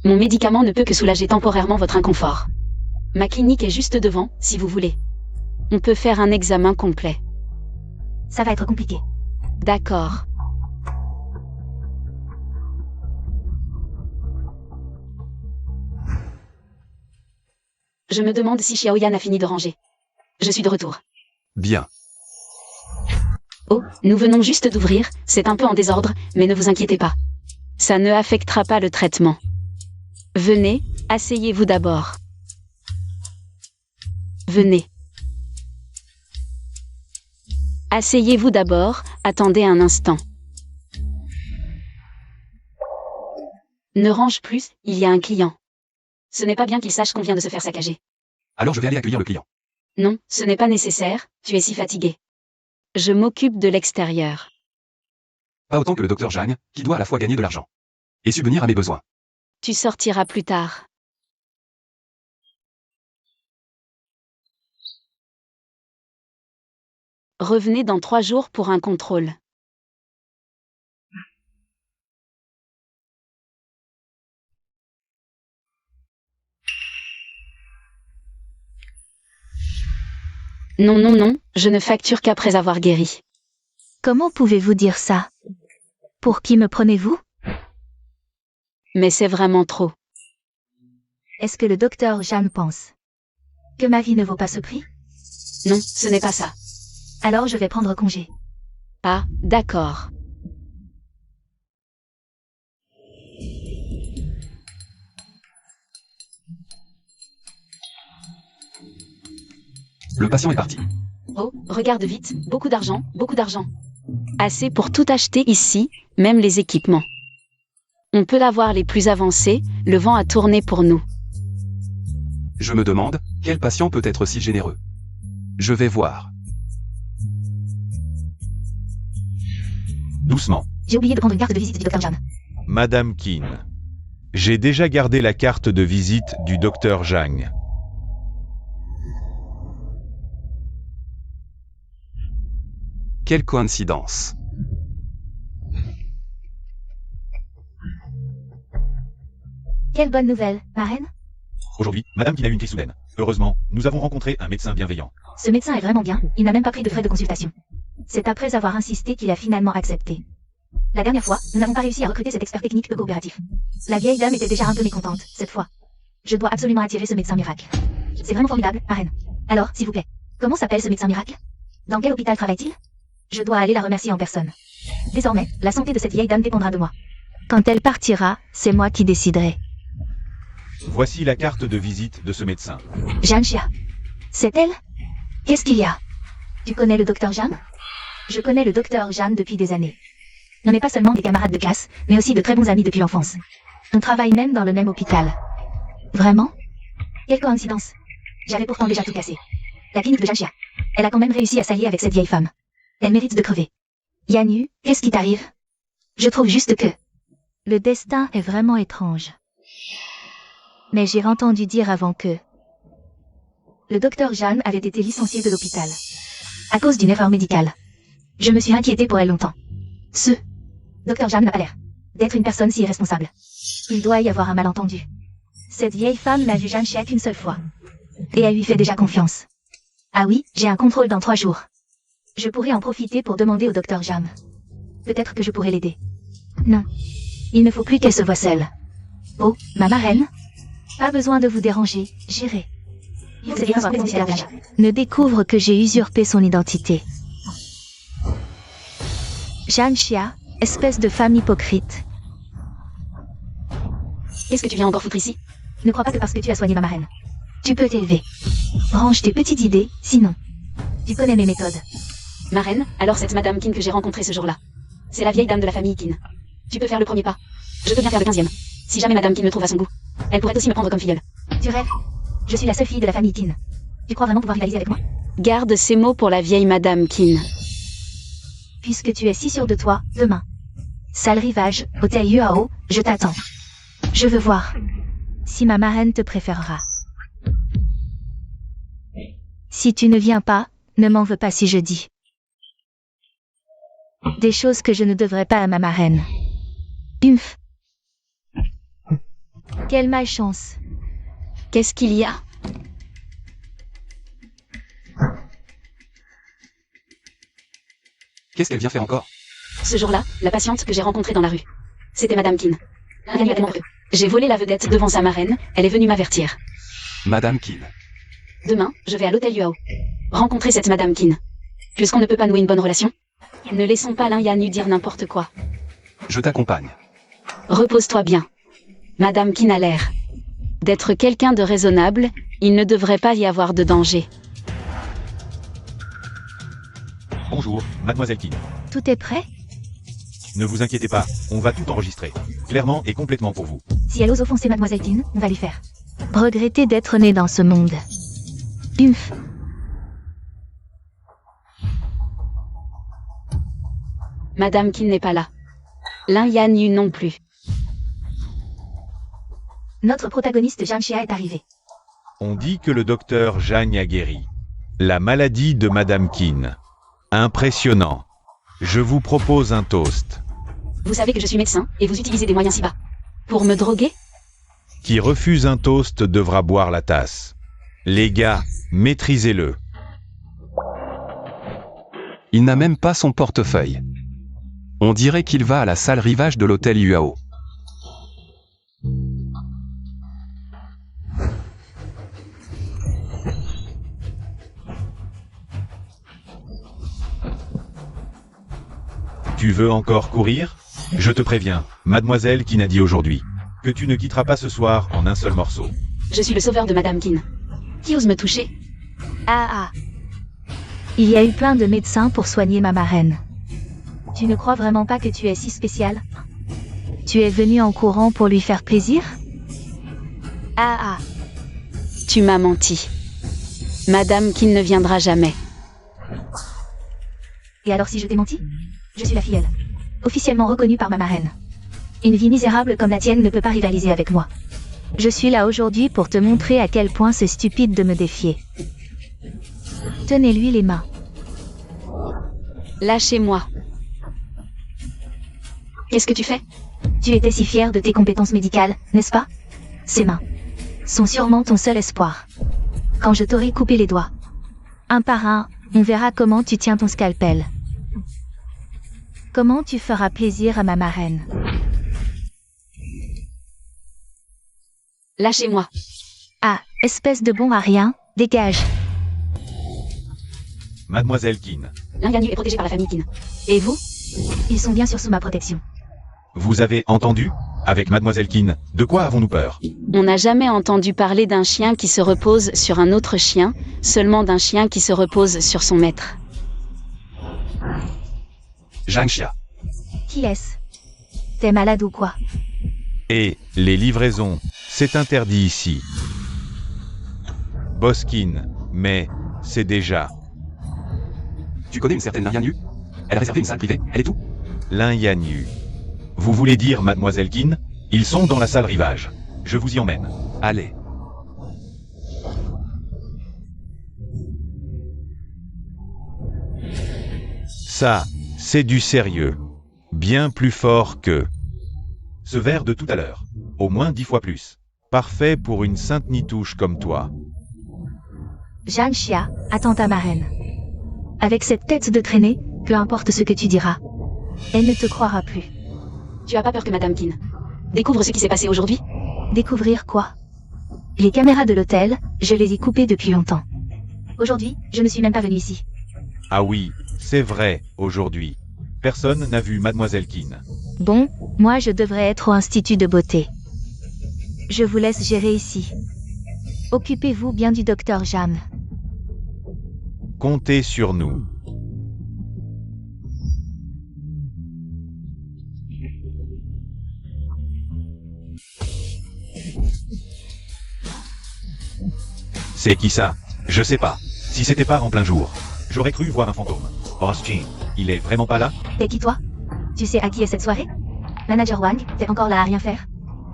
Mon médicament ne peut que soulager temporairement votre inconfort. Ma clinique est juste devant, si vous voulez. On peut faire un examen complet. Ça va être compliqué. D'accord. Je me demande si Xiaoyan a fini de ranger. Je suis de retour. Bien. Oh, nous venons juste d'ouvrir, c'est un peu en désordre, mais ne vous inquiétez pas. Ça ne affectera pas le traitement. Venez, asseyez-vous d'abord. Venez. Asseyez-vous d'abord, attendez un instant. Ne range plus, il y a un client. Ce n'est pas bien qu'il sache qu'on vient de se faire saccager. Alors je vais aller accueillir le client. Non, ce n'est pas nécessaire, tu es si fatigué. Je m'occupe de l'extérieur. Pas autant que le docteur Zhang, qui doit à la fois gagner de l'argent et subvenir à mes besoins. Tu sortiras plus tard. Revenez dans 3 jours pour un contrôle. Non, non, non, je ne facture qu'après avoir guéri. Comment pouvez-vous dire ça? Pour qui me prenez-vous? Mais c'est vraiment trop. Est-ce que le docteur Zhang pense que ma vie ne vaut pas ce prix? Non, ce n'est pas ça. Alors je vais prendre congé. Ah, d'accord. Le patient est parti. Oh, regarde vite, beaucoup d'argent, beaucoup d'argent. Assez pour tout acheter ici, même les équipements. On peut avoir les plus avancés, le vent a tourné pour nous. Je me demande, quel patient peut être si généreux? Je vais voir. Doucement. J'ai oublié de prendre une carte de visite du docteur Zhang. Madame Keane. J'ai déjà gardé la carte de visite du docteur Zhang. Quelle coïncidence. Quelle bonne nouvelle, ma reine. Aujourd'hui, Madame Keane a eu une crise soudaine. Heureusement, nous avons rencontré un médecin bienveillant. Ce médecin est vraiment bien, il n'a même pas pris de frais de consultation. C'est après avoir insisté qu'il a finalement accepté. La dernière fois, nous n'avons pas réussi à recruter cet expert technique peu coopératif. La vieille dame était déjà un peu mécontente, cette fois. Je dois absolument attirer ce médecin miracle. C'est vraiment formidable, ma reine. Alors, s'il vous plaît, comment s'appelle ce médecin miracle? Dans quel hôpital travaille-t-il? Je dois aller la remercier en personne. Désormais, la santé de cette vieille dame dépendra de moi. Quand elle partira, c'est moi qui déciderai. Voici la carte de visite de ce médecin. Jeanne Chia. C'est elle? Qu'est-ce qu'il y a? Tu connais le docteur Jeanne? Je connais le docteur Jeanne depuis des années. On n'est pas seulement des camarades de classe, mais aussi de très bons amis depuis l'enfance. On travaille même dans le même hôpital. Vraiment? Quelle coïncidence. J'avais pourtant déjà tout cassé. La clinique de Jeanne Chia. Elle a quand même réussi à s'allier avec cette vieille femme. Elle mérite de crever. Yannu, qu'est-ce qui t'arrive? Je trouve juste que... Le destin est vraiment étrange. Mais j'ai entendu dire avant que... Le docteur Jeanne avait été licencié de l'hôpital. À cause d'une erreur médicale. Je me suis inquiétée pour elle longtemps. Docteur Jeanne n'a pas l'air d'être une personne si irresponsable. Il doit y avoir un malentendu. Cette vieille femme n'a vu Jeanne Chia qu'une seule fois. Et elle lui fait déjà confiance. Ah oui, j'ai un contrôle dans 3 jours. Je pourrais en profiter pour demander au docteur Jeanne. Peut-être que je pourrais l'aider. Non. Il ne faut plus qu'elle se voie seule. Oh, ma marraine. Pas besoin de vous déranger, j'irai. Ne découvre que j'ai usurpé son identité. Zhang Xia, espèce de femme hypocrite. Qu'est-ce que tu viens encore foutre ici? Ne crois pas que parce que tu as soigné ma marraine, tu peux t'élever. Range tes petites idées, sinon. Tu connais mes méthodes. Ma reine, alors cette Madame Qin que j'ai rencontrée ce jour-là. C'est la vieille dame de la famille Qin. Tu peux faire le premier pas. Je peux bien faire le 15e. Si jamais Madame Qin me trouve à son goût, elle pourrait aussi me prendre comme filleule. Tu rêves? Je suis la seule fille de la famille Qin. Tu crois vraiment pouvoir rivaliser avec moi? Garde ces mots pour la vieille Madame Qin. Puisque tu es si sûr de toi, demain. Salle Rivage, hôtel Yuao, je t'attends. Je veux voir si ma marraine te préférera. Si tu ne viens pas, ne m'en veux pas si je dis des choses que je ne devrais pas à ma marraine. Humph. Quelle malchance. Qu'est-ce qu'il y a? Qu'est-ce qu'elle vient faire encore? Ce jour-là, la patiente que j'ai rencontrée dans la rue. C'était Madame Qin. Rien à demander. J'ai volé la vedette devant sa marraine, elle est venue m'avertir. Madame Qin. Demain, je vais à l'hôtel Yuao. Rencontrer cette Madame Qin. Puisqu'on ne peut pas nouer une bonne relation, ne laissons pas l'un Yannu dire n'importe quoi. Je t'accompagne. Repose-toi bien. Madame Qin a l'air d'être quelqu'un de raisonnable, il ne devrait pas y avoir de danger. Bonjour, mademoiselle Qin. Tout est prêt? Ne vous inquiétez pas, on va tout enregistrer. Clairement et complètement pour vous. Si elle ose offenser Mademoiselle Qin, on va lui faire regretter d'être née dans ce monde. Humph. Madame Qin n'est pas là. L'un Yannu non plus. Notre protagoniste Zhang Xia est arrivé. On dit que le docteur Zhang a guéri. La maladie de Madame Qin. Impressionnant. Je vous propose un toast. Vous savez que je suis médecin, et vous utilisez des moyens si bas. Pour me droguer? Qui refuse un toast devra boire la tasse. Les gars, maîtrisez-le. Il n'a même pas son portefeuille. On dirait qu'il va à la salle Rivage de l'hôtel Yuao. Tu veux encore courir? Je te préviens, mademoiselle Qin a dit aujourd'hui que tu ne quitteras pas ce soir en un seul morceau. Je suis le sauveur de Madame Qin. Qui ose me toucher? Ah. Il y a eu plein de médecins pour soigner ma marraine. Tu ne crois vraiment pas que tu es si spécial? Tu es venu en courant pour lui faire plaisir? Ah. Tu m'as menti. Madame Qin ne viendra jamais. Et alors si je t'ai menti? Je suis la filleule, officiellement reconnue par ma marraine. Une vie misérable comme la tienne ne peut pas rivaliser avec moi. Je suis là aujourd'hui pour te montrer à quel point c'est stupide de me défier. Tenez-lui les mains. Lâchez-moi. Qu'est-ce que tu fais? Tu étais si fière de tes compétences médicales, n'est-ce pas? Ces mains sont sûrement ton seul espoir. Quand je t'aurai coupé les doigts, un par un, on verra comment tu tiens ton scalpel. Comment tu feras plaisir à ma marraine? Lâchez-moi. Ah, espèce de bon à rien, dégage. Mademoiselle Qin, L'un Yannu est protégé par la famille Qin. Et vous? Ils sont bien sûr sous ma protection. vous avez entendu? Avec mademoiselle Qin, de quoi avons-nous peur? On n'a jamais entendu parler d'un chien qui se repose sur un autre chien, seulement d'un chien qui se repose sur son maître. Zhang Xia. Qui est-ce? T'es malade ou quoi? Et les livraisons, c'est interdit ici. Boskin, mais c'est déjà. Tu connais une certaine Lin Yanyu? Elle a réservé une salle privée, elle est où? Lin Yanyu. Vous voulez dire mademoiselle Qin? Ils sont dans la salle Rivage. Je vous y emmène. Allez. Ça, c'est du sérieux. Bien plus fort que ce verre de tout à l'heure. Au moins 10 fois plus. Parfait pour une sainte nitouche comme toi. Zhang Xia, attends ta marraine. Avec cette tête de traînée, peu importe ce que tu diras, elle ne te croira plus. Tu as pas peur que Madame Qin découvre ce qui s'est passé aujourd'hui? Découvrir quoi? Les caméras de l'hôtel, je les ai coupées depuis longtemps. Aujourd'hui, je ne suis même pas venue ici. Ah oui, c'est vrai, aujourd'hui. Personne n'a vu Mademoiselle Keane. Bon, moi je devrais être au institut de beauté. Je vous laisse gérer ici. Occupez-vous bien du docteur Jam. Comptez sur nous. C'est qui ça? Je sais pas. Si c'était pas en plein jour, j'aurais cru voir un fantôme. Austin, il est vraiment pas là? T'es qui toi? Tu sais à qui est cette soirée? Manager Wang, t'es encore là à rien faire?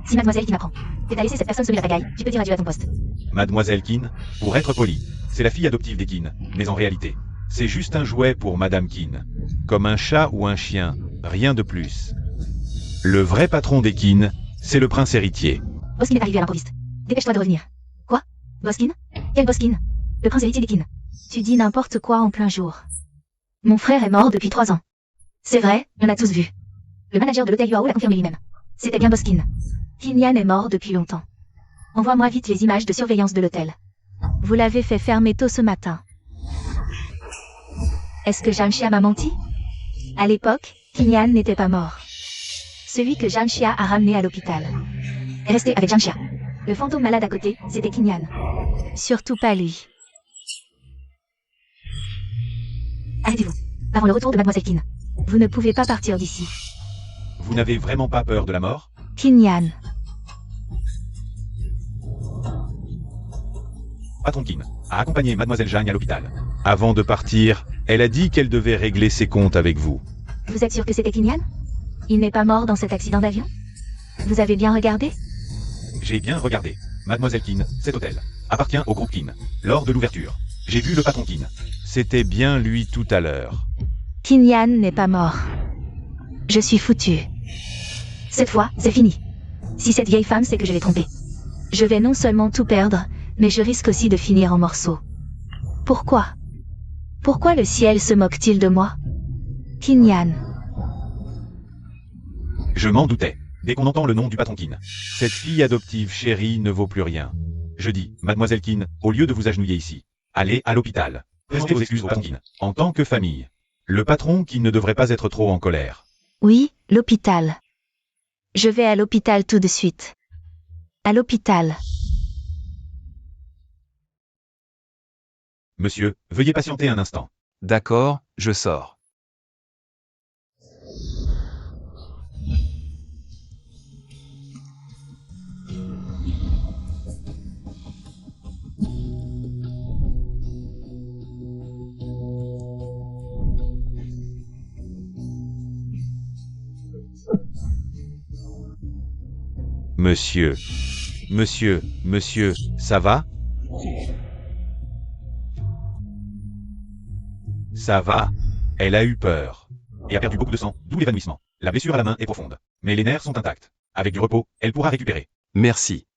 Si mademoiselle qui m'apprend. T'as laissé cette personne semer la pagaille, tu peux dire adieu à ton poste. Mademoiselle Keane, pour être poli, c'est la fille adoptive des Keane, mais en réalité, c'est juste un jouet pour Madame Keane. Comme un chat ou un chien, rien de plus. Le vrai patron des Keane, c'est le prince héritier. Boskin est arrivé à l'improviste. Dépêche-toi de revenir. Quoi? Boskin? Quel Boskin? Le prince héritier des Keane. Tu dis n'importe quoi en plein jour. Mon frère est mort depuis 3 ans. C'est vrai, on a tous vu. Le manager de l'hôtel Yuao l'a confirmé lui-même. C'était bien Boskin. Kinyan est mort depuis longtemps. Envoie-moi vite les images de surveillance de l'hôtel. Vous l'avez fait fermer tôt ce matin. Est-ce que Jamshia m'a menti? À l'époque, Kinyan n'était pas mort. Celui que Jamshia a ramené à l'hôpital est resté avec Jamshia. Le fantôme malade à côté, c'était Kinyan. Surtout pas lui. Arrêtez-vous. Avant le retour de Mademoiselle Keane. Vous ne pouvez pas partir d'ici. Vous n'avez vraiment pas peur de la mort? Kinyan. Patron Keane a accompagné Mademoiselle Jang à l'hôpital. Avant de partir, elle a dit qu'elle devait régler ses comptes avec vous. Vous êtes sûr que c'était Kinyan? Il n'est pas mort dans cet accident d'avion? Vous avez bien regardé? J'ai bien regardé. Mademoiselle Keane, cet hôtel, appartient au groupe Keane. Lors de l'ouverture, j'ai vu le patron Keane. C'était bien lui tout à l'heure. Kinyan n'est pas mort. Je suis foutu. Cette fois, c'est fini. Si cette vieille femme sait que je l'ai trompée, je vais non seulement tout perdre, mais je risque aussi de finir en morceaux. Pourquoi? Pourquoi le ciel se moque-t-il de moi? Kinyan. Je m'en doutais. Dès qu'on entend le nom du patron Keane, cette fille adoptive chérie ne vaut plus rien. Je dis, Mademoiselle Keane, au lieu de vous agenouiller ici, allez à l'hôpital. Présentez vos excuses au patron Keane, en tant que famille. Le patron qui ne devrait pas être trop en colère. Oui, l'hôpital. Je vais à l'hôpital tout de suite. À l'hôpital. Monsieur, veuillez patienter un instant. D'accord, je sors. Monsieur, ça va? Ça va? Elle a eu peur. Et a perdu beaucoup de sang, d'où l'évanouissement. La blessure à la main est profonde. Mais les nerfs sont intacts. Avec du repos, elle pourra récupérer. Merci.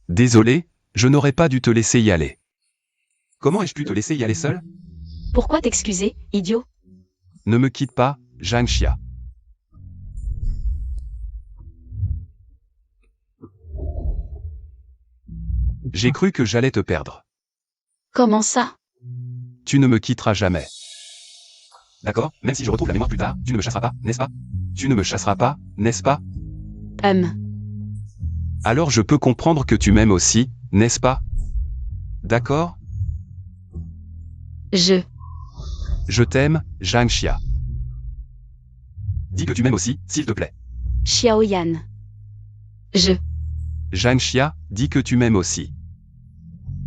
Désolé, je n'aurais pas dû te laisser y aller. Comment ai-je pu te laisser y aller seul? Pourquoi t'excuser, idiot? Ne me quitte pas, Zhang Xia. J'ai cru que j'allais te perdre. Comment ça? Tu ne me quitteras jamais. D'accord, même si je retrouve la mémoire plus tard, tu ne me chasseras pas, n'est-ce pas? Tu ne me chasseras pas, n'est-ce pas? Alors je peux comprendre que tu m'aimes aussi, n'est-ce pas? D'accord? Je t'aime, Zhang Xia. Dis que tu m'aimes aussi, s'il te plaît. Xiaoyan. Zhang Xia, dis que tu m'aimes aussi.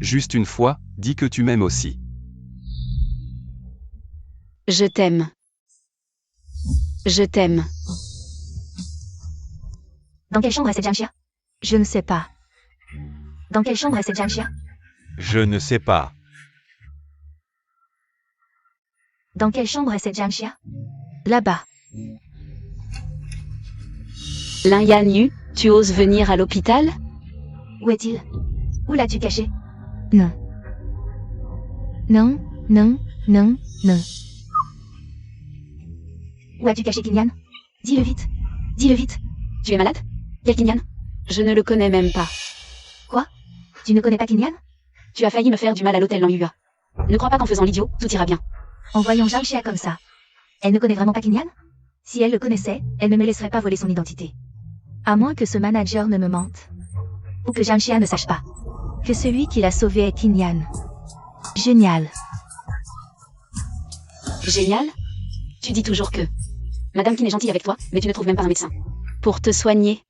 Juste une fois, dis que tu m'aimes aussi. Je t'aime. Je t'aime. Dans quelle chambre est cette Jamshia? Je ne sais pas. Dans quelle chambre est cette Jamshia? Je ne sais pas. Dans quelle chambre est cette Jamshia? Là-bas. Lin Yan Yu, tu oses venir à l'hôpital? Où est-il? Où l'as-tu caché? Non. Non, non, non, non. Où as-tu caché Kinyan? Dis-le vite. Dis-le vite. Tu es malade? Quel Kinyan? Je ne le connais même pas. Quoi? Tu ne connais pas Kinyan? Tu as failli me faire du mal à l'hôtel Langyua. Ne crois pas qu'en faisant l'idiot, tout ira bien. En voyant Zhangxia comme ça, elle ne connaît vraiment pas Kinyan? Si elle le connaissait, elle ne me laisserait pas voler son identité. À moins que ce manager ne me mente. Ou que Zhangxia ne sache pas. Que celui qui l'a sauvé est Kinyan. Génial. Génial? Tu dis toujours que... Madame Qin est gentille avec toi, mais tu ne trouves même pas un médecin. Pour te soigner.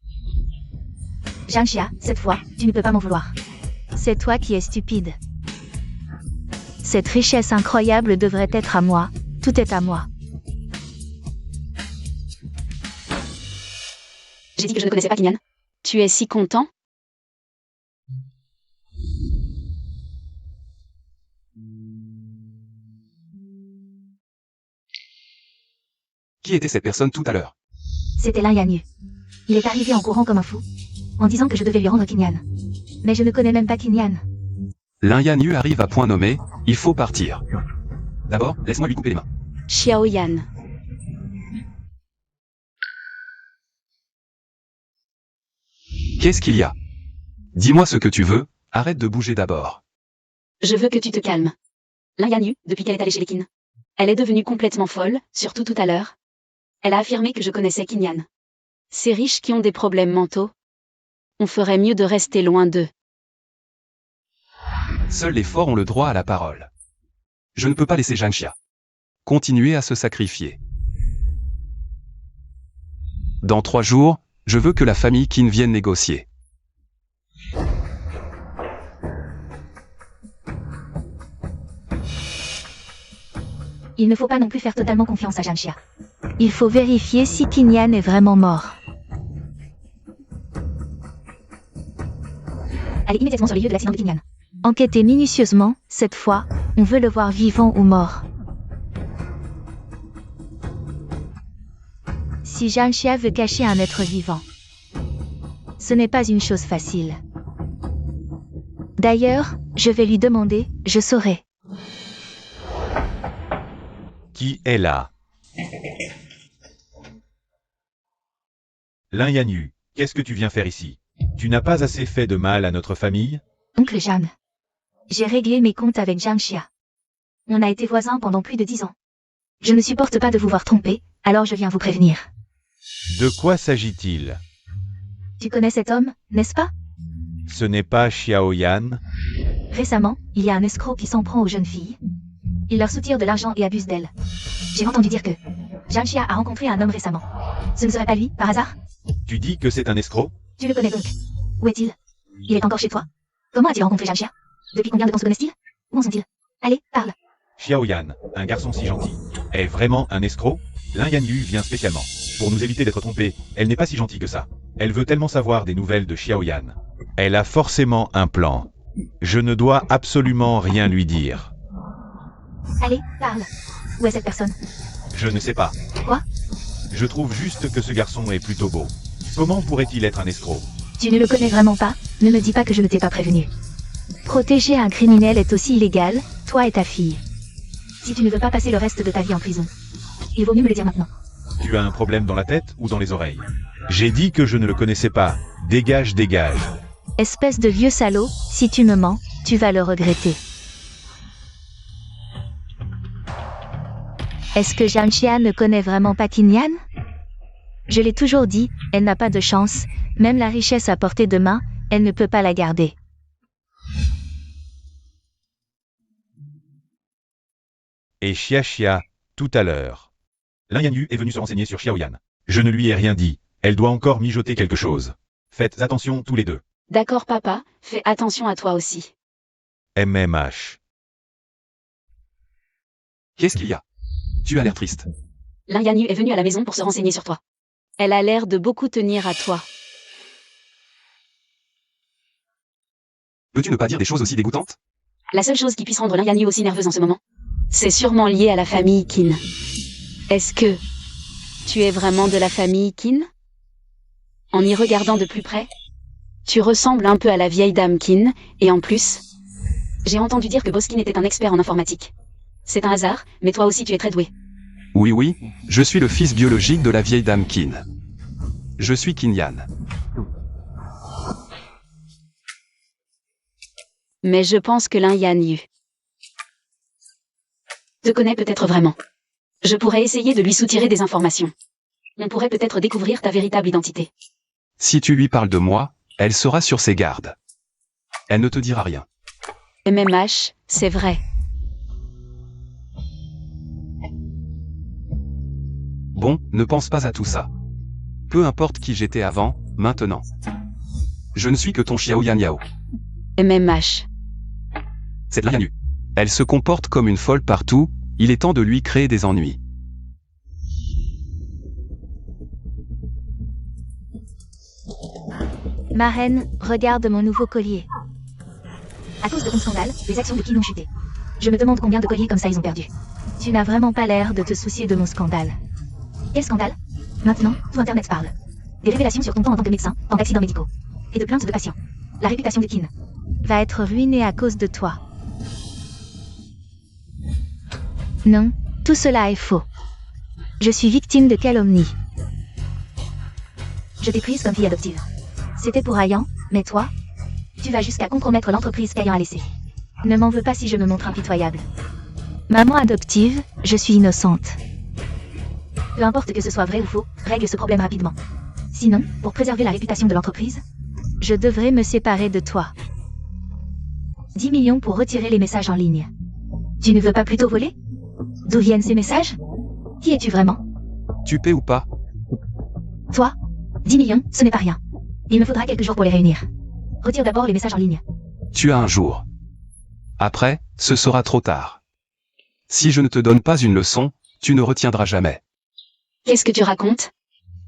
Zhangxia, cette fois, tu ne peux pas m'en vouloir. C'est toi qui es stupide. Cette richesse incroyable devrait être à moi. Tout est à moi. J'ai dit que je ne connaissais pas Kinyan. Tu es si content? Qui était cette personne tout à l'heure? C'était Lin Yanyu. Il est arrivé en courant comme un fou, en disant que je devais lui rendre Kinyan. Mais je ne connais même pas Kinyan. Lin Yanyu arrive à point nommé, il faut partir. D'abord, laisse-moi lui couper les mains. Xiaoyan. Qu'est-ce qu'il y a? Dis-moi ce que tu veux, arrête de bouger d'abord. Je veux que tu te calmes. Lin Yanyu, depuis qu'elle est allée chez les Qin. Elle est devenue complètement folle, surtout tout à l'heure. Elle a affirmé que je connaissais Kinyan. Ces riches qui ont des problèmes mentaux. On ferait mieux de rester loin d'eux. Seuls les forts ont le droit à la parole. Je ne peux pas laisser Zhangxia continuer à se sacrifier. Dans 3 jours, je veux que la famille Qin vienne négocier. Il ne faut pas non plus faire totalement confiance à Zhangxia. Il faut vérifier si Kinyan est vraiment mort. Allez immédiatement sur les lieux de l'accident de Kinyan. Enquêtez minutieusement, cette fois, on veut le voir vivant ou mort. Si Zhangxia veut cacher un être vivant, ce n'est pas une chose facile. D'ailleurs, je vais lui demander, je saurai. Qui est là? Lin Yanyu, qu'est-ce que tu viens faire ici? Tu n'as pas assez fait de mal à notre famille? Oncle Jeanne, j'ai réglé mes comptes avec Zhangxia. On a été voisins pendant plus de 10 ans. Je ne supporte pas de vous voir tromper, alors je viens vous prévenir. De quoi s'agit-il? Tu connais cet homme, n'est-ce pas? Ce n'est pas Xiaoyan? Récemment, il y a un escroc qui s'en prend aux jeunes filles. Il leur soutire de l'argent et abuse d'elles. J'ai entendu dire que Zhangxia a rencontré un homme récemment. Ce ne serait pas lui, par hasard? Tu dis que c'est un escroc? Tu le connais donc. Où est-il? Il est encore chez toi? Comment as-tu rencontré Zhangxia? Depuis combien de temps se connaissent-ils? Où en sont-ils? Allez, parle. Xiaoyan, un garçon si gentil, est vraiment un escroc? Lin Yanyu vient spécialement. Pour nous éviter d'être trompés, elle n'est pas si gentille que ça. Elle veut tellement savoir des nouvelles de Xiaoyan. Elle a forcément un plan. Je ne dois absolument rien lui dire. Allez, parle. Où est cette personne? Je ne sais pas. Quoi? Je trouve juste que ce garçon est plutôt beau. Comment pourrait-il être un escroc? Tu ne le connais vraiment pas? Ne me dis pas que je ne t'ai pas prévenu. Protéger un criminel est aussi illégal, toi et ta fille. Si tu ne veux pas passer le reste de ta vie en prison, il vaut mieux me le dire maintenant. Tu as un problème dans la tête ou dans les oreilles? J'ai dit que je ne le connaissais pas. Dégage, dégage. Espèce de vieux salaud, si tu me mens, tu vas le regretter. Est-ce que Zhangxia ne connaît vraiment pas Kinyan? Je l'ai toujours dit, elle n'a pas de chance, même la richesse à portée de main, elle ne peut pas la garder. Et Xia, tout à l'heure. Lin Yanyu est venu se renseigner sur Xiaoyan. Je ne lui ai rien dit, elle doit encore mijoter quelque chose. Faites attention tous les deux. D'accord papa, fais attention à toi aussi. MMH. Qu'est-ce qu'il y a? Tu as l'air triste. Lin Yanyu est venue à la maison pour se renseigner sur toi. Elle a l'air de beaucoup tenir à toi. Peux-tu ne pas dire des choses aussi dégoûtantes? La seule chose qui puisse rendre Lin Yanyu aussi nerveuse en ce moment, c'est sûrement lié à la famille Qin. Est-ce que tu es vraiment de la famille Qin? En y regardant de plus près, tu ressembles un peu à la vieille dame Qin, et en plus, j'ai entendu dire que Boss Qin était un expert en informatique. C'est un hasard, mais toi aussi tu es très doué. Oui, je suis le fils biologique de la vieille dame Qin. Je suis Qin Yan. Mais je pense que l'un Yan Yu te connaît peut-être vraiment. Je pourrais essayer de lui soutirer des informations. On pourrait peut-être découvrir ta véritable identité. Si tu lui parles de moi, elle sera sur ses gardes. Elle ne te dira rien. MMH, c'est vrai. Bon, ne pense pas à tout ça. Peu importe qui j'étais avant, maintenant. Je ne suis que ton Xiao Yan Yao. MMH. C'est de la Yan Yu. Elle se comporte comme une folle partout, il est temps de lui créer des ennuis. Ma reine, regarde mon nouveau collier. À cause de ton scandale, les actions de Qin ont chuté. Je me demande combien de colliers comme ça ils ont perdu. Tu n'as vraiment pas l'air de te soucier de mon scandale. Quel scandale? Maintenant, tout Internet parle. Des révélations sur ton temps en tant que médecin, en accidents médicaux. Et de plaintes de patients. La réputation de Qin va être ruinée à cause de toi. Non, tout cela est faux. Je suis victime de calomnie. Je t'ai prise comme fille adoptive. C'était pour Ayan, mais toi, tu vas jusqu'à compromettre l'entreprise qu'Ayan a laissée. Ne m'en veux pas si je me montre impitoyable. Maman adoptive, je suis innocente. Peu importe que ce soit vrai ou faux, règle ce problème rapidement. Sinon, pour préserver la réputation de l'entreprise, je devrais me séparer de toi. 10 millions pour retirer les messages en ligne. Tu ne veux pas plutôt voler? D'où viennent ces messages? Qui es-tu vraiment? Tu paies ou pas? Toi? 10 millions, ce n'est pas rien. Il me faudra quelques jours pour les réunir. Retire d'abord les messages en ligne. Tu as un jour. Après, ce sera trop tard. Si je ne te donne pas une leçon, tu ne retiendras jamais. Qu'est-ce que tu racontes?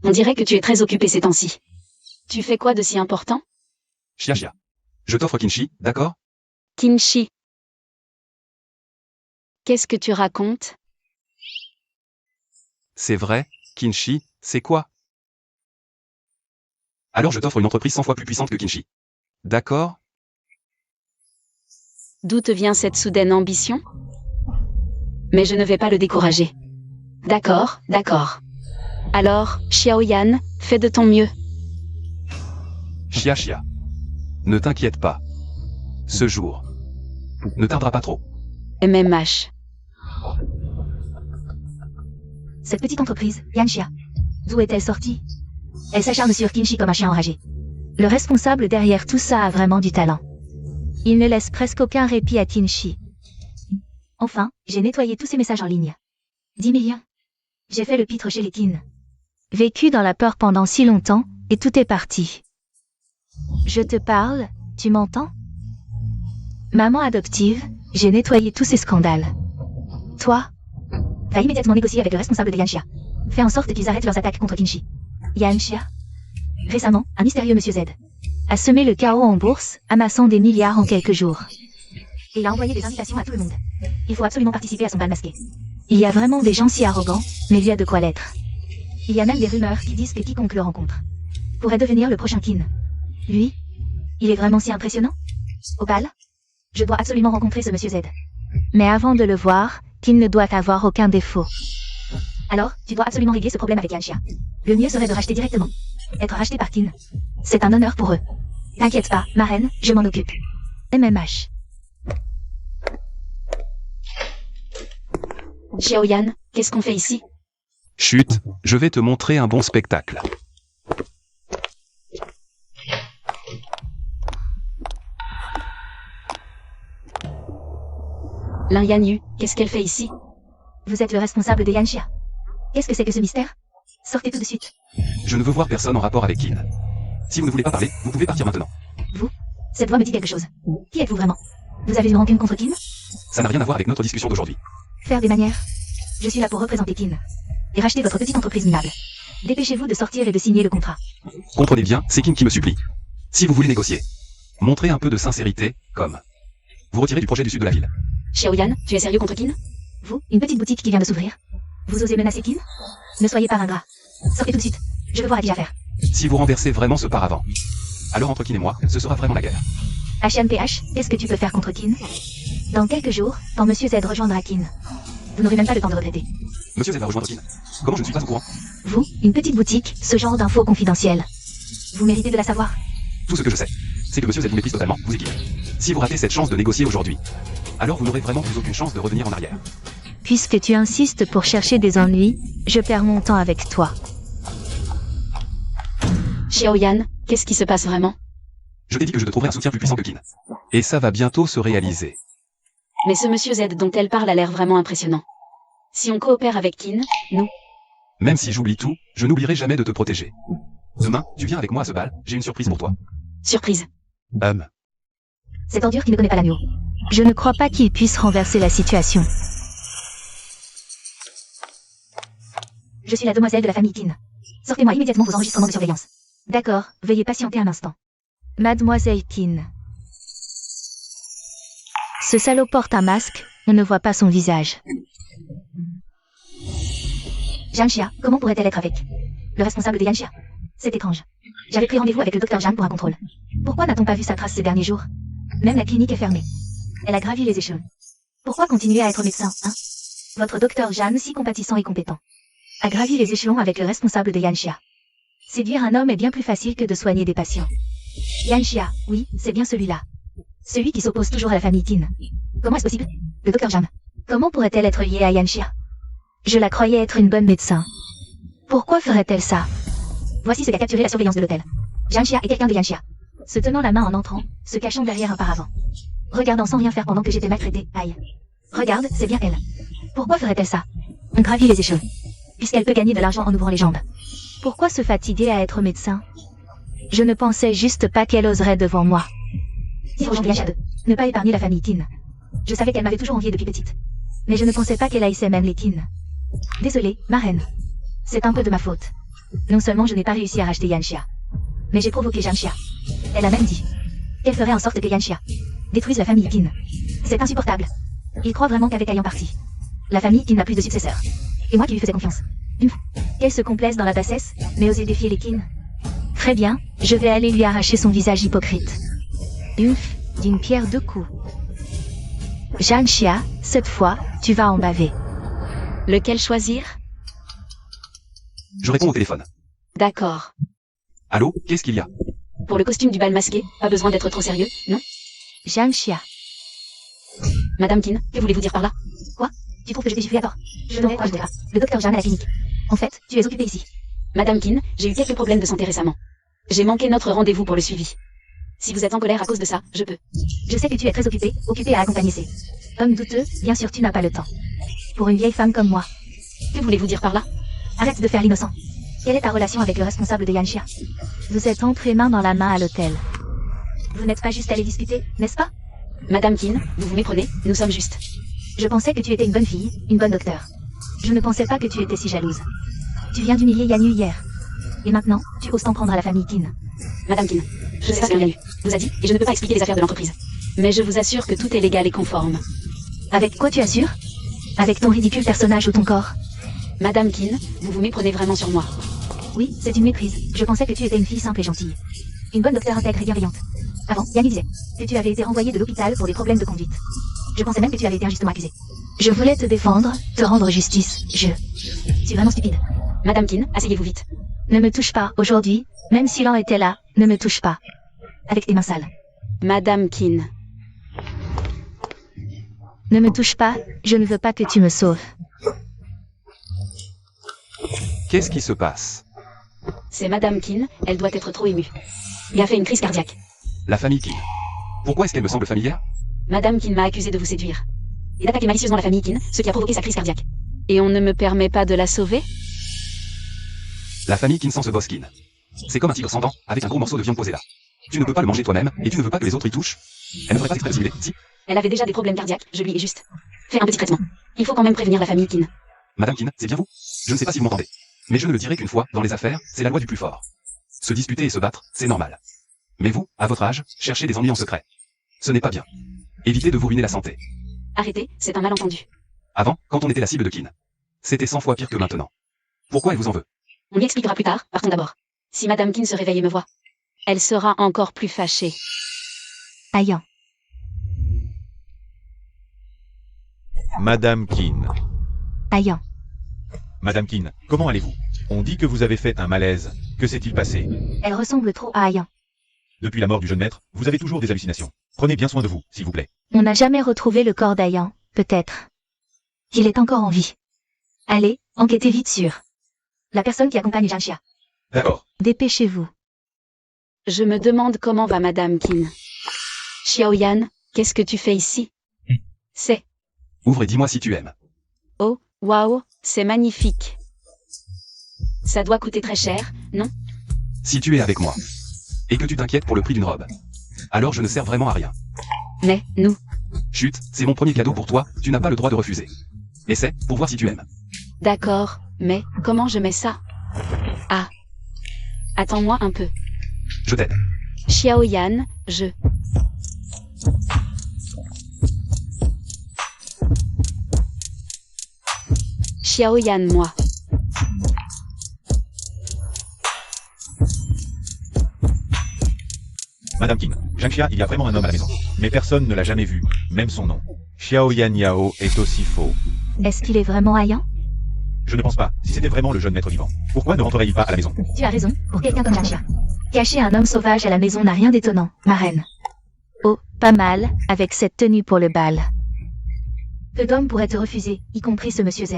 On dirait que tu es très occupé ces temps-ci. Tu fais quoi de si important? Chia. Je t'offre Kinshi, d'accord? Kinshi. Qu'est-ce que tu racontes? C'est vrai, Kinshi, c'est quoi? Alors je t'offre une entreprise 100 fois plus puissante que Kinshi. D'accord? D'où te vient cette soudaine ambition? Mais je ne vais pas le décourager. D'accord. Alors, Xiaoyan, fais de ton mieux. Chia. Ne t'inquiète pas. Ce jour ne tardera pas trop. MMH. Cette petite entreprise, Yanxia, d'où est-elle sortie? Elle s'acharne sur Kinshi comme un chien enragé. Le responsable derrière tout ça a vraiment du talent. Il ne laisse presque aucun répit à Kinshi. Enfin, j'ai nettoyé tous ces messages en ligne. 10 millions. J'ai fait le pitre chez les Qin. Vécu dans la peur pendant si longtemps, et tout est parti. Je te parle, tu m'entends? Maman adoptive, j'ai nettoyé tous ces scandales. Toi, va immédiatement négocier avec le responsable de Yanxia. Fais en sorte qu'ils arrêtent leurs attaques contre Kinshi. Yanxia. Récemment, un mystérieux Monsieur Z a semé le chaos en bourse, amassant des milliards en quelques jours. Il a envoyé des invitations à tout le monde. Il faut absolument participer à son bal masqué. Il y a vraiment des gens si arrogants, mais il y a de quoi l'être. Il y a même des rumeurs qui disent que quiconque le rencontre pourrait devenir le prochain Qin. Lui, il est vraiment si impressionnant? Au bal? Je dois absolument rencontrer ce Monsieur Z. Mais avant de le voir, Qin ne doit avoir aucun défaut. Alors, tu dois absolument régler ce problème avec Yanxia. Le mieux serait de racheter directement. Être racheté par Qin. C'est un honneur pour eux. T'inquiète pas, ma reine, je m'en occupe. MMH. Xiaoyan, qu'est-ce qu'on fait ici? Chut, je vais te montrer un bon spectacle. Lin Yanyu, qu'est-ce qu'elle fait ici? Vous êtes le responsable de Yanxia. Qu'est-ce que c'est que ce mystère? Sortez tout de suite. Je ne veux voir personne en rapport avec Qin. Si vous ne voulez pas parler, vous pouvez partir maintenant. Vous? Cette voix me dit quelque chose. Qui êtes-vous vraiment? Vous avez une rancune contre Qin? Ça n'a rien à voir avec notre discussion d'aujourd'hui. Faire des manières. Je suis là pour représenter Qin. Et racheter votre petite entreprise minable. Dépêchez-vous de sortir et de signer le contrat. Comprenez bien, c'est Qin qui me supplie. Si vous voulez négocier, montrez un peu de sincérité, comme vous retirez du projet du sud de la ville. Xiaoyan, tu es sérieux contre Qin? Vous, une petite boutique qui vient de s'ouvrir. Vous osez menacer Qin? Ne soyez pas ingrat. Sortez tout de suite. Je veux voir à qui affaire. Si vous renversez vraiment ce paravent, alors entre Qin et moi, ce sera vraiment la guerre. HMPH, qu'est-ce que tu peux faire contre Qin? Dans quelques jours, quand Monsieur Z rejoindra Qin. Vous n'aurez même pas le temps de regretter. Monsieur Z va rejoindre Kin. Comment je ne suis pas au courant? Vous, une petite boutique, ce genre d'infos confidentielles. Vous méritez de la savoir. Tout ce que je sais, c'est que Monsieur Z vous méprise totalement, vous et Kin. Si vous ratez cette chance de négocier aujourd'hui, alors vous n'aurez vraiment plus aucune chance de revenir en arrière. Puisque tu insistes pour chercher des ennuis, je perds mon temps avec toi. Xiaoyan, qu'est-ce qui se passe vraiment? Je t'ai dit que je te trouverai un soutien plus puissant que Kin. Et ça va bientôt se réaliser. Mais ce monsieur Z dont elle parle a l'air vraiment impressionnant. Si on coopère avec Kin, nous... Même si j'oublie tout, je n'oublierai jamais de te protéger. Demain, tu viens avec moi à ce bal, j'ai une surprise pour toi. Surprise. Cette ordure qui ne connaît pas l'agneau. Je ne crois pas qu'il puisse renverser la situation. Je suis la demoiselle de la famille Kin. Sortez-moi immédiatement vos enregistrements de surveillance. D'accord, veuillez patienter un instant. Mademoiselle Kin. Ce salaud porte un masque, on ne voit pas son visage. Yanxia, comment pourrait-elle être avec le responsable de Yanxia? C'est étrange. J'avais pris rendez-vous avec le docteur Zhang pour un contrôle. Pourquoi n'a-t-on pas vu sa trace ces derniers jours? Même la clinique est fermée. Elle a gravi les échelons. Pourquoi continuer à être médecin, hein? Votre docteur Zhang, si compatissant et compétent, a gravi les échelons avec le responsable de Yanxia. Séduire un homme est bien plus facile que de soigner des patients. Yanxia, oui, c'est bien celui-là. Celui qui s'oppose toujours à la famille Kin. Comment est-ce possible? Le docteur Zhang. Comment pourrait-elle être liée à Yanxia? Je la croyais être une bonne médecin. Pourquoi ferait-elle ça? Voici ce qu'a capturé la surveillance de l'hôtel. Yanxia est quelqu'un de Yanxia. Se tenant la main en entrant, se cachant derrière un paravent. Regardant sans rien faire pendant que j'étais maltraitée, aïe. Regarde, c'est bien elle. Pourquoi ferait-elle ça? On gravit les échelons. Puisqu'elle peut gagner de l'argent en ouvrant les jambes. Pourquoi se fatiguer à être médecin? Je ne pensais juste pas qu'elle oserait devant moi. Si rejoindre Yanxia 2, ne pas épargner la famille Kin. Je savais qu'elle m'avait toujours enviée depuis petite. Mais je ne pensais pas qu'elle haïssait même les Kin. Désolée, ma reine. C'est un peu de ma faute. Non seulement je n'ai pas réussi à racheter Yanxia, mais j'ai provoqué Yanxia. Elle a même dit qu'elle ferait en sorte que Yanxia détruise la famille Kin. C'est insupportable. Il croit vraiment qu'avec ayant parti, la famille Kin n'a plus de successeur. Et moi qui lui faisais confiance. Qu'elle se complaise dans la bassesse, mais oser défier les Kin. Très bien, je vais aller lui arracher son visage hypocrite. D'une pierre deux coups. Yanxia, cette fois, tu vas en baver. Lequel choisir? Je réponds au téléphone. D'accord. Allô, qu'est-ce qu'il y a? Pour le costume du bal masqué, pas besoin d'être trop sérieux, non? Yanxia. Madame Kin, que voulez-vous dire par là? Quoi? Tu trouves que je t'ai suivi à tort? Je ne crois pas. Le docteur Zhang à la clinique. En fait, tu es occupée ici. Madame Kin, j'ai eu quelques problèmes de santé récemment. J'ai manqué notre rendez-vous pour le suivi. Si vous êtes en colère à cause de ça, je peux. Je sais que tu es très occupée à accompagner ces hommes douteux, bien sûr tu n'as pas le temps. Pour une vieille femme comme moi. Que voulez-vous dire par là? Arrête de faire l'innocent. Quelle est ta relation avec le responsable de Yanxia? Vous êtes entrés main dans la main à l'hôtel. Vous n'êtes pas juste allés discuter, n'est-ce pas? Madame Kin, vous vous méprenez, nous sommes justes. Je pensais que tu étais une bonne fille, une bonne docteure. Je ne pensais pas que tu étais si jalouse. Tu viens d'humilier Yanyu hier. Et maintenant, tu oses t'en prendre à la famille Kin. Madame Kin, je sais pas ce que Yanyu vous a dit, et je ne peux pas expliquer les affaires de l'entreprise. Mais je vous assure que tout est légal et conforme. Avec quoi tu assures? Avec ton ridicule personnage ou ton corps? Madame Kin, vous vous méprenez vraiment sur moi. Oui, c'est une méprise. Je pensais que tu étais une fille simple et gentille. Une bonne docteure intègre et bienveillante. Avant, Yanyu disait que tu avais été renvoyée de l'hôpital pour des problèmes de conduite. Je pensais même que tu avais été injustement accusée. Je voulais te défendre, te rendre justice, Tu es vraiment stupide. Madame Kin, asseyez-vous vite. Ne me touche pas, aujourd'hui, même si l'an était là, ne me touche pas. Avec tes mains sales. Madame Kin. Ne me touche pas, je ne veux pas que tu me sauves. Qu'est-ce qui se passe? C'est Madame Kin, elle doit être trop émue. Il a fait une crise cardiaque. La famille Kin. Pourquoi est-ce qu'elle me semble familière? Madame Kin m'a accusé de vous séduire. Et d'attaquer malicieusement la famille Kin, ce qui a provoqué sa crise cardiaque. Et on ne me permet pas de la sauver? La famille Kin sans ce boss Kin. C'est comme un tigre sans dents, avec un gros morceau de viande posé là. Tu ne peux pas le manger toi-même, et tu ne veux pas que les autres y touchent. Elle ne ferait pas exprès de simuler, si? Elle avait déjà des problèmes cardiaques, je lui ai juste fait un petit traitement. Il faut quand même prévenir la famille Kin. Madame Kin, c'est bien vous? Je ne sais pas si vous m'entendez. Mais je ne le dirai qu'une fois, dans les affaires, c'est la loi du plus fort. Se disputer et se battre, c'est normal. Mais vous, à votre âge, cherchez des ennuis en secret. Ce n'est pas bien. Évitez de vous ruiner la santé. Arrêtez, c'est un malentendu. Avant, quand on était la cible de Kin, c'était 100 fois pire que maintenant. Pourquoi elle vous en veut? On y expliquera plus tard, partons d'abord. Si Madame Kin se réveille et me voit, elle sera encore plus fâchée. Aïe. Madame Kin. Aïe. Madame Qin, comment allez-vous? On dit que vous avez fait un malaise. Que s'est-il passé? Elle ressemble trop à Ayan. Depuis la mort du jeune maître, vous avez toujours des hallucinations. Prenez bien soin de vous, s'il vous plaît. On n'a jamais retrouvé le corps d'Ayan, peut-être. Il est encore en vie. Allez, enquêtez vite sur la personne qui accompagne Janxia. D'accord. Dépêchez-vous. Je me demande comment va Madame Qin. Xiaoyan, qu'est-ce que tu fais ici? C'est... Ouvre et dis-moi si tu aimes. Oh, waouh, c'est magnifique. Ça doit coûter très cher, non? Si tu es avec moi, et que tu t'inquiètes pour le prix d'une robe, alors je ne sers vraiment à rien. Mais, nous... Chut, c'est mon premier cadeau pour toi, tu n'as pas le droit de refuser. Essaie, pour voir si tu aimes. D'accord, mais comment je mets ça? Ah. Attends-moi un peu. Je t'aide. Xiaoyan, je... Xiaoyan, moi. Madame Qin, Janxia, il y a vraiment un homme à la maison. Mais personne ne l'a jamais vu, même son nom. Xiaoyan Yao est aussi faux. Est-ce qu'il est vraiment Ayan? Je ne pense pas, si c'était vraiment le jeune maître vivant. Pourquoi ne rentrerait-il pas à la maison? Tu as raison, pour quelqu'un comme Janxia. Cacher un homme sauvage à la maison n'a rien d'étonnant, ma reine. Oh, pas mal, avec cette tenue pour le bal. Peu d'hommes pourraient te refuser, y compris ce monsieur Z.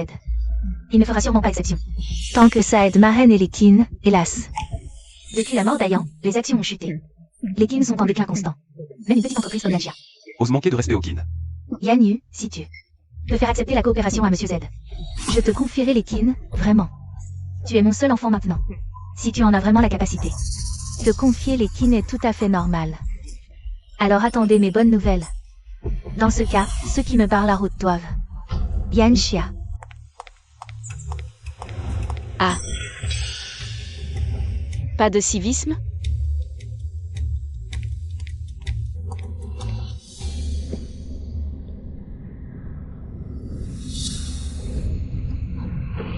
Il ne fera sûrement pas exception. Tant que ça aide ma reine et les Qin, hélas. Depuis la mort d'Ayan, les actions ont chuté. Les Qin sont en déclin constant. Même une petite entreprise comme Janxia. Ose manquer de respect au Qin. Yan Yu, si tu peux faire accepter la coopération à monsieur Z. Je te confierai les Qin, vraiment. Tu es mon seul enfant maintenant. Si tu en as vraiment la capacité. Te confier les Qin est tout à fait normal. Alors attendez mes bonnes nouvelles. Dans ce cas, ceux qui me barrent la route doivent. Janxia. Ah. Pas de civisme?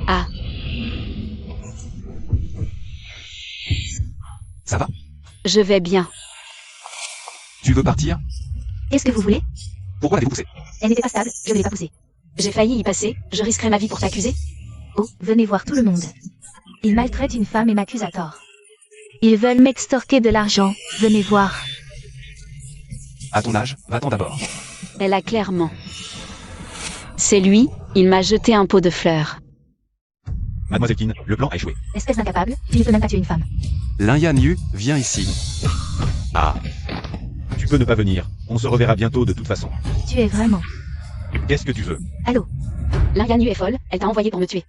Ah. Ça va? Je vais bien. Tu veux partir? Qu'est-ce que vous voulez? Pourquoi l'avez-vous poussé? Elle n'était pas stable, je ne l'ai pas poussée. J'ai failli y passer, je risquerais ma vie pour t'accuser? Oh, venez voir tout le monde. Ils maltraitent une femme et m'accusent à tort. Ils veulent m'extorquer de l'argent, venez voir. À ton âge, va-t'en d'abord. Elle a clairement. C'est lui, il m'a jeté un pot de fleurs. Mademoiselle Qin, le plan a échoué. Espèce d'incapable, tu ne peux même pas tuer une femme. Lin Yan Yu, viens ici. Ah. Tu peux ne pas venir, on se reverra bientôt de toute façon. Tu es vraiment... Qu'est-ce que tu veux? Allô? Lin Yu est folle, elle t'a envoyé pour me tuer.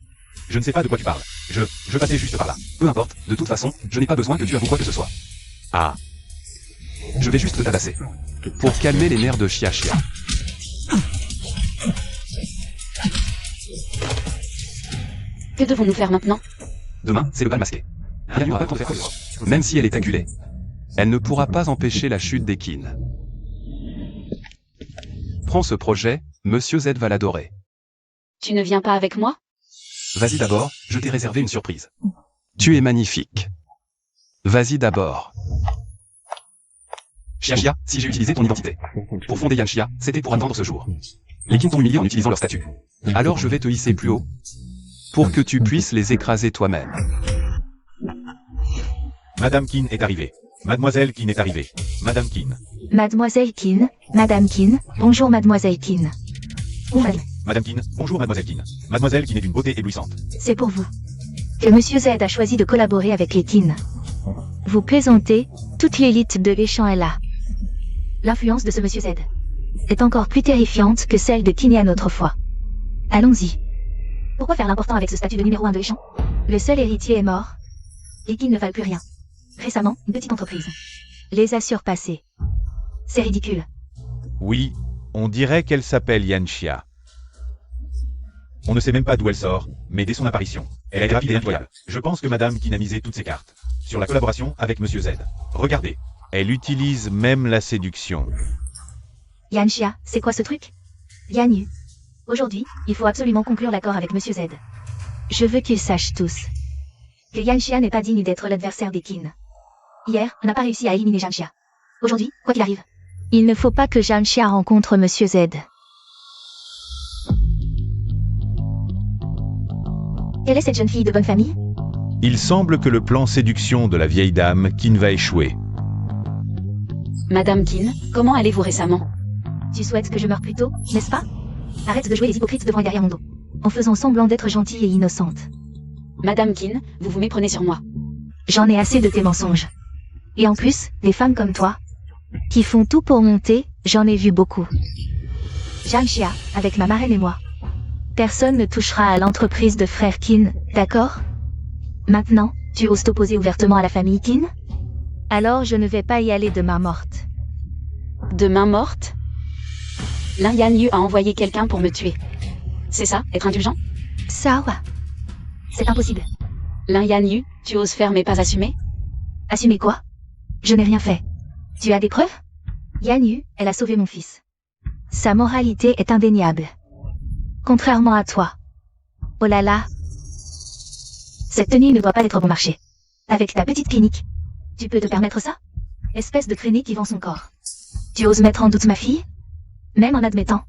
Je ne sais pas de quoi tu parles. Je passais juste par là. Peu importe, de toute façon, je n'ai pas besoin que tu avoues quoi que ce soit. Ah. Je vais juste te tabasser. Pour calmer les nerfs de Xia. Que devons-nous faire maintenant? Demain, c'est le bal masqué. Rien n'aura pas pour faire peur. Même si elle est acculée. Elle ne pourra pas empêcher la chute des Qin. Prends ce projet, Monsieur Z va l'adorer. Tu ne viens pas avec moi? Vas-y d'abord, je t'ai réservé une surprise. Tu es magnifique. Vas-y d'abord. Xia, si j'ai utilisé ton identité. Pour fonder Janxia, c'était pour attendre ce jour. Les Qin t'ont humilié en utilisant leur statut. Alors je vais te hisser plus haut. Pour que tu puisses les écraser toi-même. Madame Qin est arrivée. Mademoiselle Qin est arrivée. Madame Qin. Mademoiselle Qin, Madame Qin, bonjour Mademoiselle Qin. Ouvrez. Madame Qin, bonjour Mademoiselle Qin. Mademoiselle Qin est d'une beauté éblouissante. C'est pour vous que Monsieur Z a choisi de collaborer avec les Qin. Vous plaisantez, toute l'élite de l'échange est là. L'influence de ce Monsieur Z est encore plus terrifiante que celle de Qinian autrefois. Allons-y. Pourquoi faire l'important avec ce statut de numéro 1 de l'échange? Le seul héritier est mort. Les Qin ne valent plus rien. Récemment, une petite entreprise les a surpassés. C'est ridicule. Oui, on dirait qu'elle s'appelle Janxia. On ne sait même pas d'où elle sort, mais dès son apparition, elle est rapide et impitoyable. Je pense que Madame Qin a misé toutes ses cartes sur la collaboration avec Monsieur Z. Regardez, elle utilise même la séduction. Janxia, c'est quoi ce truc? Yan Yu. Aujourd'hui, il faut absolument conclure l'accord avec Monsieur Z. Je veux qu'ils sachent tous que Janxia n'est pas digne d'être l'adversaire des Qin. Hier, on n'a pas réussi à éliminer Janxia. Aujourd'hui, quoi qu'il arrive, il ne faut pas que Janxia rencontre Monsieur Z. Quelle est cette jeune fille de bonne famille? Il semble que le plan séduction de la vieille dame Qin va échouer. Madame Qin, comment allez-vous récemment? Tu souhaites que je meure plus tôt, n'est-ce pas? Arrête de jouer les hypocrites devant et derrière mon dos, en faisant semblant d'être gentille et innocente. Madame Qin, vous vous méprenez sur moi. J'en ai assez de tes mensonges. Et en plus, des femmes comme toi, qui font tout pour monter, j'en ai vu beaucoup. Zhangxia, avec ma marraine et moi. Personne ne touchera à l'entreprise de frère Qin, d'accord? Maintenant, tu oses t'opposer ouvertement à la famille Qin? Alors je ne vais pas y aller de main morte. De main morte? Lin Yanyu a envoyé quelqu'un pour me tuer. C'est ça, être indulgent? Ça, ouais. C'est impossible. Lin Yanyu, tu oses faire mais pas assumer? Assumer quoi? Je n'ai rien fait. Tu as des preuves? Yanyu, elle a sauvé mon fils. Sa moralité est indéniable. Contrairement à toi. Oh là là. Cette tenue ne doit pas être bon marché. Avec ta petite clinique. Tu peux te permettre ça? Espèce de traînée qui vend son corps. Tu oses mettre en doute ma fille? Même en admettant.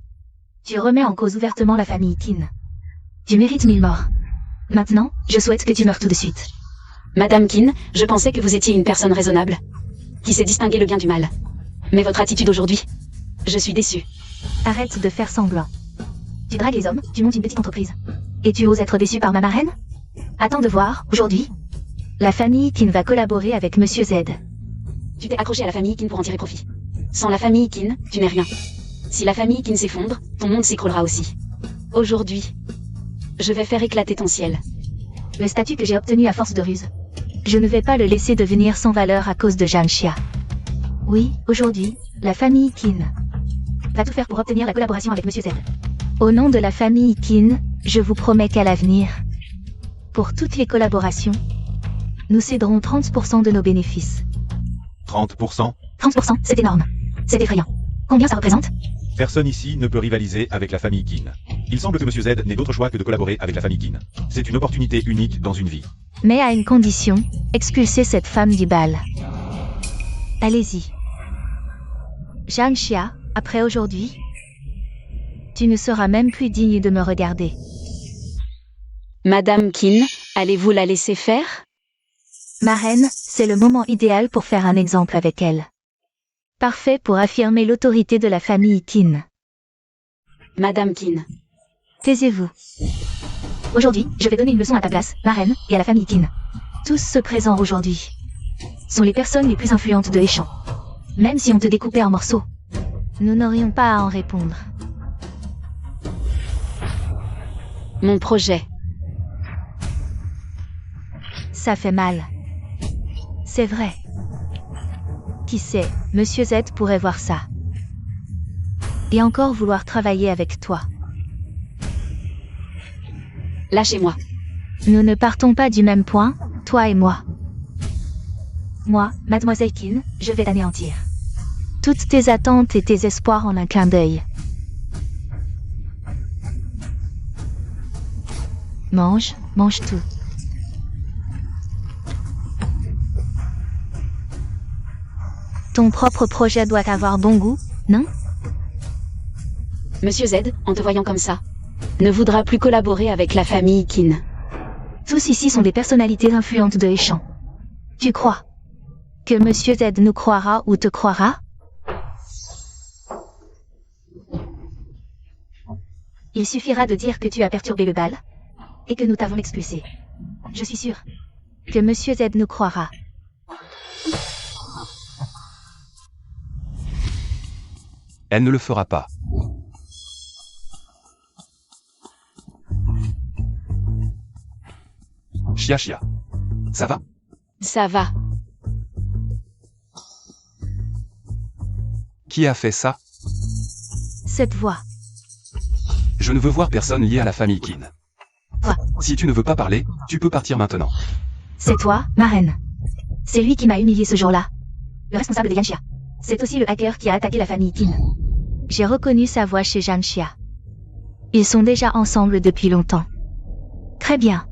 Tu remets en cause ouvertement la famille Qin. Tu mérites 1000 morts. Maintenant, je souhaite que tu meurs tout de suite. Madame Qin, je pensais que vous étiez une personne raisonnable, qui sait distinguer le bien du mal. Mais votre attitude aujourd'hui, je suis déçue. Arrête de faire semblant. Tu dragues les hommes, tu montes une petite entreprise. Et tu oses être déçu par ma marraine? Attends de voir, aujourd'hui, la famille Qin va collaborer avec Monsieur Z. Tu t'es accroché à la famille Qin pour en tirer profit. Sans la famille Qin, tu n'es rien. Si la famille Qin s'effondre, ton monde s'écroulera aussi. Aujourd'hui, je vais faire éclater ton ciel. Le statut que j'ai obtenu à force de ruse. Je ne vais pas le laisser devenir sans valeur à cause de Zhangxia. Oui, aujourd'hui, la famille Qin va tout faire pour obtenir la collaboration avec Monsieur Z. Au nom de la famille Qin, je vous promets qu'à l'avenir, pour toutes les collaborations, nous céderons 30% de nos bénéfices. 30%? 30%, c'est énorme. C'est effrayant. Combien ça représente? Personne ici ne peut rivaliser avec la famille Qin. Il semble que Monsieur Z n'ait d'autre choix que de collaborer avec la famille Qin. C'est une opportunité unique dans une vie. Mais à une condition, expulser cette femme du bal. Allez-y. Zhangxia, après aujourd'hui, tu ne seras même plus digne de me regarder. Madame Qin, allez-vous la laisser faire? Ma reine, c'est le moment idéal pour faire un exemple avec elle. Parfait pour affirmer l'autorité de la famille Qin. Madame Qin. Taisez-vous. Aujourd'hui, je vais donner une leçon à ta place, ma reine, et à la famille Qin. Tous ceux présents aujourd'hui sont les personnes les plus influentes de Héchamp. Même si on te découpait en morceaux, nous n'aurions pas à en répondre. Mon projet. Ça fait mal. C'est vrai. Qui sait, Monsieur Z pourrait voir ça. Et encore vouloir travailler avec toi. Lâchez-moi. Nous ne partons pas du même point, toi et moi. Moi, Mademoiselle Qin, je vais t'anéantir. Toutes tes attentes et tes espoirs en un clin d'œil. Mange, mange tout. Ton propre projet doit avoir bon goût, non? Monsieur Z, en te voyant comme ça, ne voudra plus collaborer avec la famille Qin. Tous ici sont des personnalités influentes de Héchamp. Tu crois que Monsieur Z nous croira ou te croira? Il suffira de dire que tu as perturbé le bal et que nous t'avons expulsé. Je suis sûre que Monsieur Z nous croira. Elle ne le fera pas. Chia Chia. Ça va? Ça va. Qui a fait ça? Cette voix. Je ne veux voir personne lié à la famille Qin. Toi. Si tu ne veux pas parler, tu peux partir maintenant. C'est toi, ma reine. C'est lui qui m'a humilié ce jour-là. Le responsable de Zhangxia. C'est aussi le hacker qui a attaqué la famille Qin. J'ai reconnu sa voix chez Zhangxia. Ils sont déjà ensemble depuis longtemps. Très bien.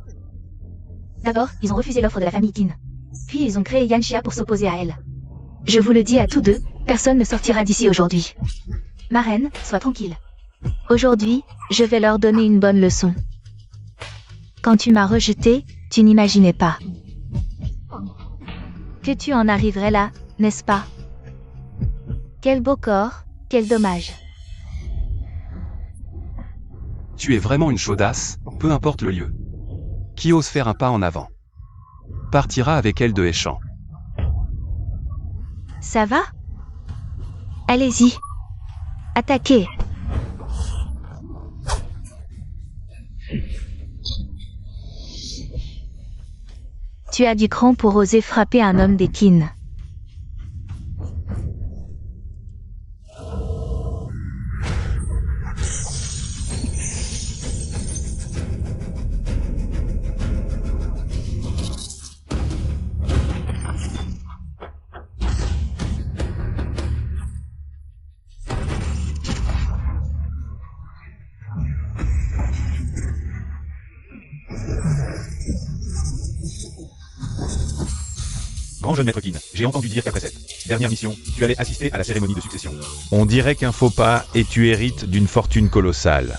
D'abord, ils ont refusé l'offre de la famille Qin. Puis ils ont créé Zhangxia pour s'opposer à elle. Je vous le dis à tous deux, personne ne sortira d'ici aujourd'hui. Ma reine, sois tranquille. Aujourd'hui, je vais leur donner une bonne leçon. Quand tu m'as rejeté, tu n'imaginais pas que tu en arriverais là, n'est-ce pas? Quel beau corps, quel dommage. Tu es vraiment une chaudasse, peu importe le lieu. Qui ose faire un pas en avant partira avec elle de Échamps. Ça va? Allez-y. Attaquez. Tu as du cran pour oser frapper un homme d'Équine. Grand jeune maître Kin, j'ai entendu dire qu'après cette dernière mission, tu allais assister à la cérémonie de succession. On dirait qu'un faux pas et tu hérites d'une fortune colossale.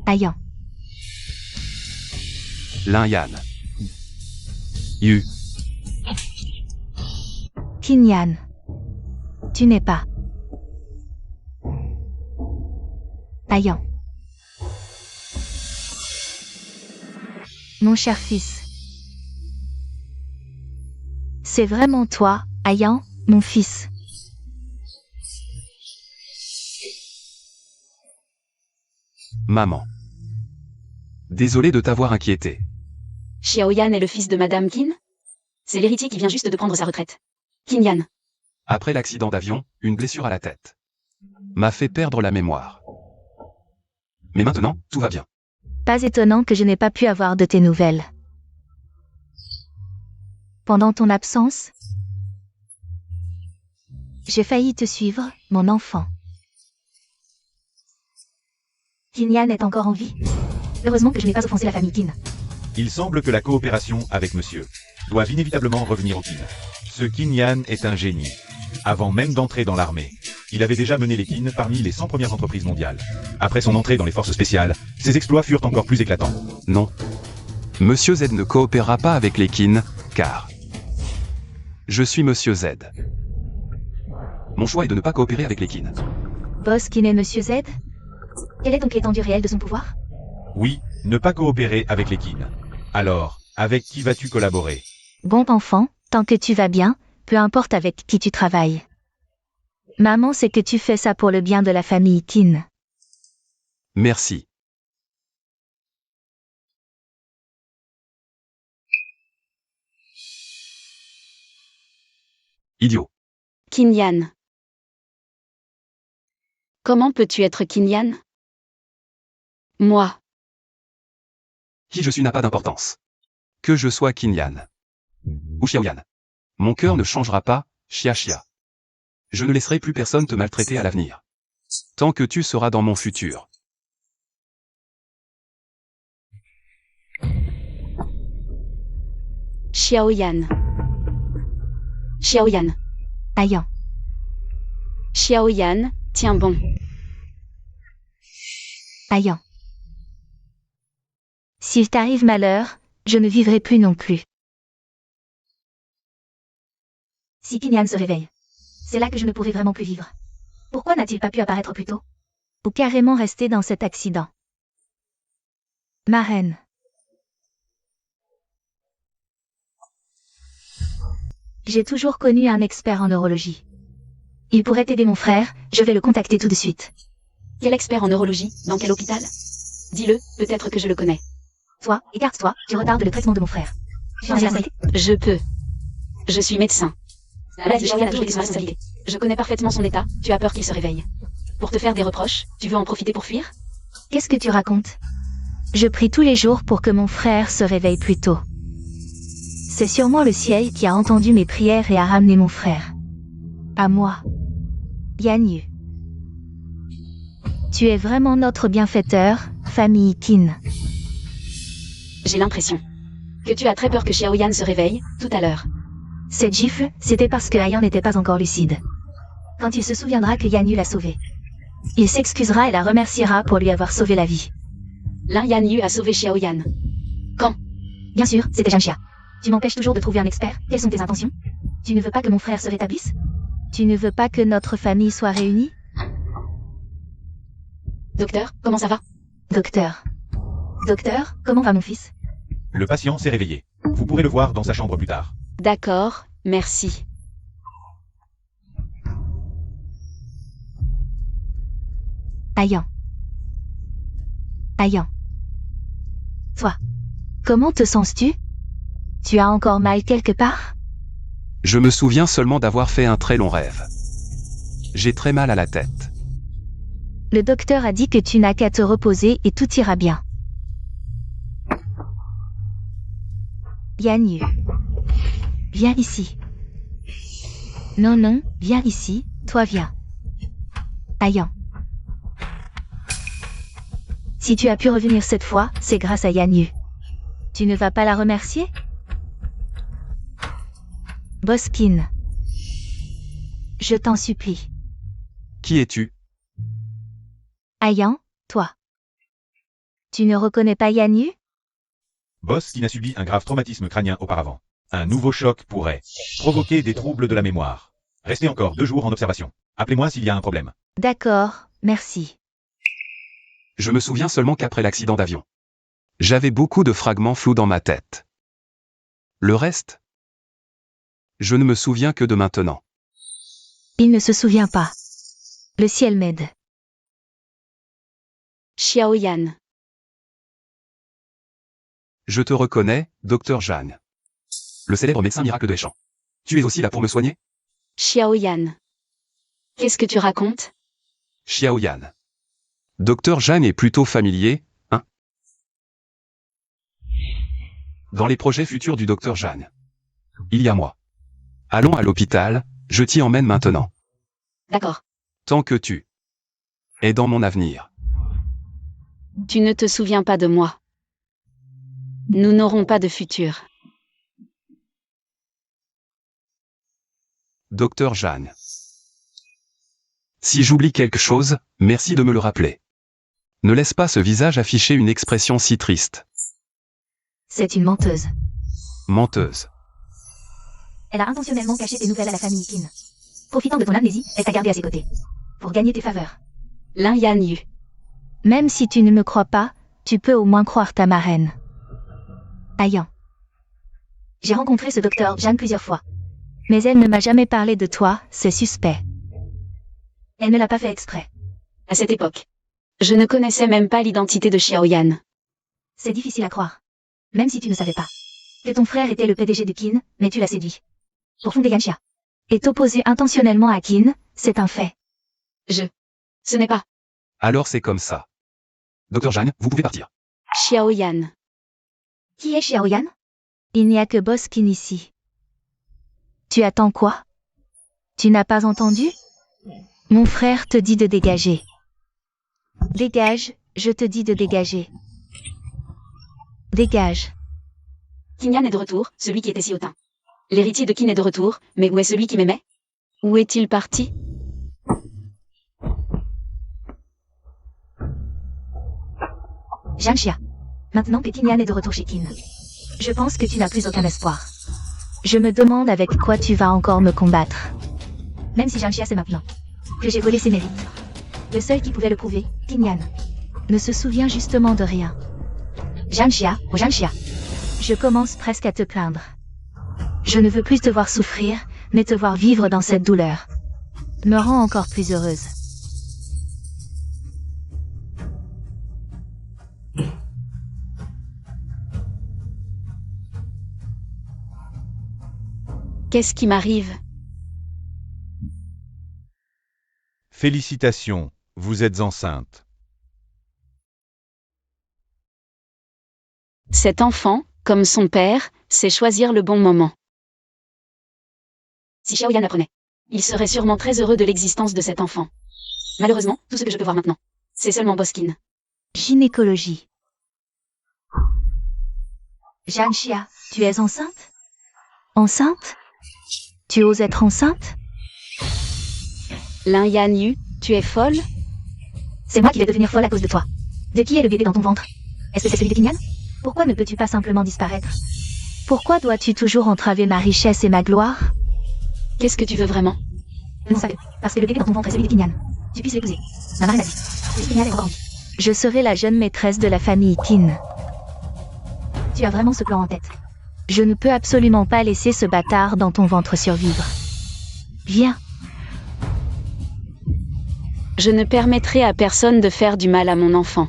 Ayan. Lin-Yan. Yu. Kinyan. Tu n'es pas. Ayan. Mon cher fils. C'est vraiment toi, Ayan, mon fils. Maman. Désolé de t'avoir inquiété. Xiaoyan est le fils de Madame Qin? C'est l'héritier qui vient juste de prendre sa retraite. Qinyan. Après l'accident d'avion, une blessure à la tête m'a fait perdre la mémoire. Mais maintenant, tout va bien. Pas étonnant que je n'ai pas pu avoir de tes nouvelles. Pendant ton absence, j'ai failli te suivre, mon enfant. Qinyan est encore en vie. Heureusement que je n'ai pas offensé la famille Qin. Il semble que la coopération avec monsieur doive inévitablement revenir au Qin. Ce Qinyan est un génie. Avant même d'entrer dans l'armée, il avait déjà mené les Qin parmi les 100 premières entreprises mondiales. Après son entrée dans les forces spéciales, ses exploits furent encore plus éclatants. Non. Monsieur Z ne coopérera pas avec les Qin, car je suis Monsieur Z. Mon choix est de ne pas coopérer avec les Qin. Boss Qin est Monsieur Z? Quelle est donc l'étendue réelle de son pouvoir? Oui, ne pas coopérer avec les Qin. Alors, avec qui vas-tu collaborer? Bon enfant, tant que tu vas bien, peu importe avec qui tu travailles. Maman sait que tu fais ça pour le bien de la famille Qin. Merci. Idiot. Qinyan. Comment peux-tu être Qinyan? Moi. Qui je suis n'a pas d'importance. Que je sois Qinyan ou Xiaoyan. Mon cœur ne changera pas, Xia. Je ne laisserai plus personne te maltraiter à l'avenir. Tant que tu seras dans mon futur. Xiaoyan. Xiaoyan. Ayan. Xiaoyan, tiens bon. Ayan. S'il t'arrive malheur, je ne vivrai plus non plus. Si Qinyan se réveille, c'est là que je ne pourrai vraiment plus vivre. Pourquoi n'a-t-il pas pu apparaître plus tôt? Ou carrément rester dans cet accident? Ma reine. J'ai toujours connu un expert en neurologie. Il pourrait aider mon frère, je vais le contacter tout de suite. Quel expert en neurologie? Dans quel hôpital? Dis-le, peut-être que je le connais. Toi, écarte-toi, tu retardes le traitement de mon frère. Je peux. Je suis médecin. La maladie de Xiaoyan a toujours été sur ma responsabilité. Je connais parfaitement son état, tu as peur qu'il se réveille. Pour te faire des reproches, tu veux en profiter pour fuir? Qu'est-ce que tu racontes? Je prie tous les jours pour que mon frère se réveille plus tôt. C'est sûrement le ciel qui a entendu mes prières et a ramené mon frère. À moi. Yan Yu. Tu es vraiment notre bienfaiteur, famille Qin. J'ai l'impression que tu as très peur que Xiaoyan se réveille, tout à l'heure. Cette gifle, c'était parce que Ayan n'était pas encore lucide. Quand il se souviendra que Yan Yu l'a sauvé, il s'excusera et la remerciera pour lui avoir sauvé la vie. Lin Yan Yu a sauvé Xiaoyan. Quand? Bien sûr, c'était Zhanxia. Tu m'empêches toujours de trouver un expert. Quelles sont tes intentions? Tu ne veux pas que mon frère se rétablisse? Tu ne veux pas que notre famille soit réunie? Docteur, comment ça va? Docteur. Docteur, comment va mon fils? Le patient s'est réveillé. Vous pourrez le voir dans sa chambre plus tard. D'accord, merci. Ayan. Ayan. Toi. Comment te sens-tu? Tu as encore mal quelque part? Je me souviens seulement d'avoir fait un très long rêve. J'ai très mal à la tête. Le docteur a dit que tu n'as qu'à te reposer et tout ira bien. Yan Yu. Viens ici. Non, non, viens ici, toi viens. Ayan. Si tu as pu revenir cette fois, c'est grâce à Yan Yu. Tu ne vas pas la remercier? Boss Qin. Je t'en supplie. Qui es-tu? Ayan, toi. Tu ne reconnais pas Yan Yu? Boss qui n'a subi un grave traumatisme crânien auparavant. Un nouveau choc pourrait provoquer des troubles de la mémoire. Restez encore 2 jours en observation. Appelez-moi s'il y a un problème. D'accord, merci. Je me souviens seulement qu'après l'accident d'avion. J'avais beaucoup de fragments flous dans ma tête. Le reste? Je ne me souviens que de maintenant. Il ne se souvient pas. Le ciel m'aide. Xiaoyan. Je te reconnais, docteur Zhang. Le célèbre médecin miracle de Heishan. Tu es aussi là pour me soigner? Xiaoyan. Qu'est-ce que tu racontes? Xiaoyan. Docteur Zhang est plutôt familier, hein? Dans les projets futurs du docteur Zhang. Il y a moi. Allons à l'hôpital, je t'y emmène maintenant. D'accord. Tant que tu es dans mon avenir. Tu ne te souviens pas de moi. Nous n'aurons pas de futur. Docteur Zhang. Si j'oublie quelque chose, merci de me le rappeler. Ne laisse pas ce visage afficher une expression si triste. C'est une menteuse. Menteuse. Elle a intentionnellement caché tes nouvelles à la famille Qin. Profitant de ton amnésie, elle t'a gardé à ses côtés. Pour gagner tes faveurs. Lin Yan Yu. Même si tu ne me crois pas, tu peux au moins croire ta marraine. Ayan. J'ai rencontré ce docteur Zhang plusieurs fois. Mais elle ne m'a jamais parlé de toi, c'est suspect. Elle ne l'a pas fait exprès. À cette époque, je ne connaissais même pas l'identité de Xiaoyan. C'est difficile à croire. Même si tu ne savais pas. Que ton frère était le PDG de Qin, mais tu l'as séduit. Pour fonder Yanxia. Et t'opposer intentionnellement à Qin, c'est un fait. Ce n'est pas Alors c'est comme ça. Docteur Zhang, vous pouvez partir. Xiaoyan. Qui est Xiaoyan? Il n'y a que Boss Qin ici. Tu attends quoi? Tu n'as pas entendu? Mon frère te dit de dégager. Dégage, je te dis de dégager. Dégage. Qin Yan est de retour, celui qui était si hautain. L'héritier de Qin est de retour, mais où est celui qui m'aimait? Où est-il parti? Zhanxia. Maintenant que Qin Yan est de retour chez Qin. Je pense que tu n'as plus aucun espoir. Je me demande avec quoi tu vas encore me combattre. Même si Zhanxia sait maintenant que j'ai volé ses mérites. Le seul qui pouvait le prouver, Qin Yan, ne se souvient justement de rien. Zhanxia, oh Zhanxia. Je commence presque à te plaindre. Je ne veux plus te voir souffrir, mais te voir vivre dans cette douleur. Me rend encore plus heureuse. Qu'est-ce qui m'arrive? Félicitations, vous êtes enceinte. Cet enfant, comme son père, sait choisir le bon moment. Si Xiaoyan apprenait, il serait sûrement très heureux de l'existence de cet enfant. Malheureusement, tout ce que je peux voir maintenant, C'est seulement Boskin. Gynécologie. Jianxia, tu es enceinte? Enceinte? Tu oses être enceinte? Lin Yanyu, tu es folle? C'est moi qui vais devenir folle à cause de toi. De qui est le bébé dans ton ventre? Est-ce que c'est celui de Kinyan? Pourquoi ne peux-tu pas simplement disparaître? Pourquoi dois-tu toujours entraver ma richesse et ma gloire? Qu'est-ce que tu veux vraiment? Non, ça parce que le bébé dans ton ventre est celui de Kinyan. Tu puisses l'épouser. Ma marraine a dit. Oui, Kinyan est encore en vie. Je serai la jeune maîtresse de la famille Qin. Tu as vraiment ce plan en tête. Je ne peux absolument pas laisser ce bâtard dans ton ventre survivre. Viens. Je ne permettrai à personne de faire du mal à mon enfant.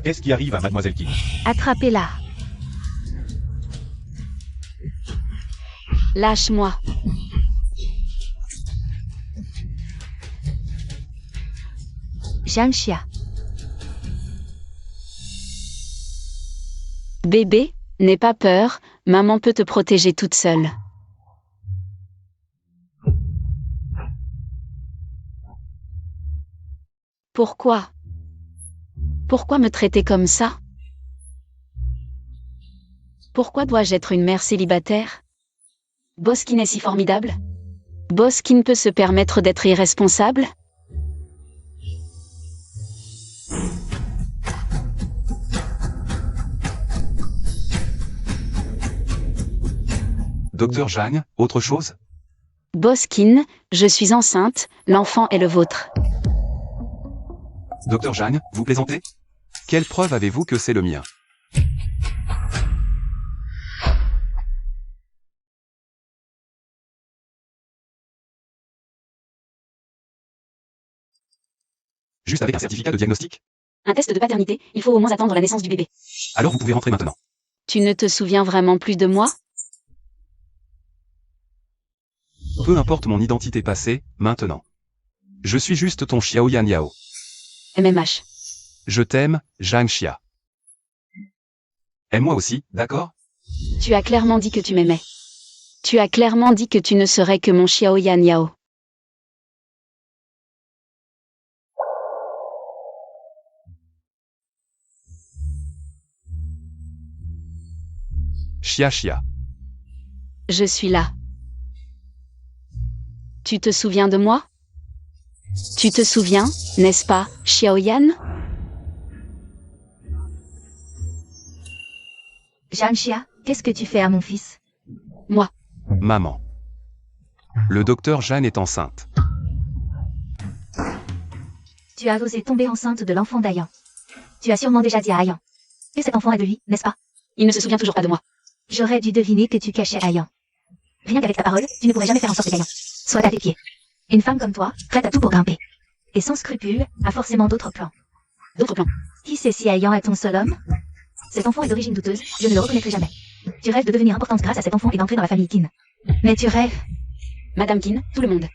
Qu'est-ce qui arrive à mademoiselle Qin? Attrapez-la. Lâche-moi. Jianxia. Bébé, n'aie pas peur, maman peut te protéger toute seule. Pourquoi? Pourquoi me traiter comme ça? Pourquoi dois-je être une mère célibataire? Boskin est si formidable? Boskin peut se permettre d'être irresponsable? Docteur Zhang, autre chose? Boskin, je suis enceinte, l'enfant est le vôtre. Docteur Zhang, vous plaisantez? Quelle preuve avez-vous que c'est le mien? Juste avec un certificat de diagnostic? Un test de paternité, il faut au moins attendre la naissance du bébé. Alors vous pouvez rentrer maintenant. Tu ne te souviens vraiment plus de moi? Peu importe mon identité passée, maintenant. Je suis juste ton Xiaoyan Yao. MMH. Je t'aime, Zhang Xia. Aime-moi aussi, d'accord? Tu as clairement dit que tu m'aimais. Tu as clairement dit que tu ne serais que mon Xiaoyan Yao. Xia Xia. Je suis là. Tu te souviens de moi? Tu te souviens, n'est-ce pas, Xiaoyan? Jianxia, qu'est-ce que tu fais à mon fils? Moi. Maman. Le docteur Jeanne est enceinte. Tu as osé tomber enceinte de l'enfant d'Ayan. Tu as sûrement déjà dit à Ayan que cet enfant est de lui, n'est-ce pas? Il ne se souvient toujours pas de moi. J'aurais dû deviner que tu cachais Ayan. Rien qu'avec ta parole, tu ne pourrais jamais faire en sorte qu'Ayan soit à tes pieds. Une femme comme toi, prête à tout pour grimper. Et sans scrupules, a forcément d'autres plans. D'autres plans. Qui sait si Ayan est ton seul homme? Cet enfant est d'origine douteuse, je ne le reconnaîtrai jamais. Tu rêves de devenir importante grâce à cet enfant et d'entrer dans la famille Qin. Mais tu rêves. Madame Qin, tout le monde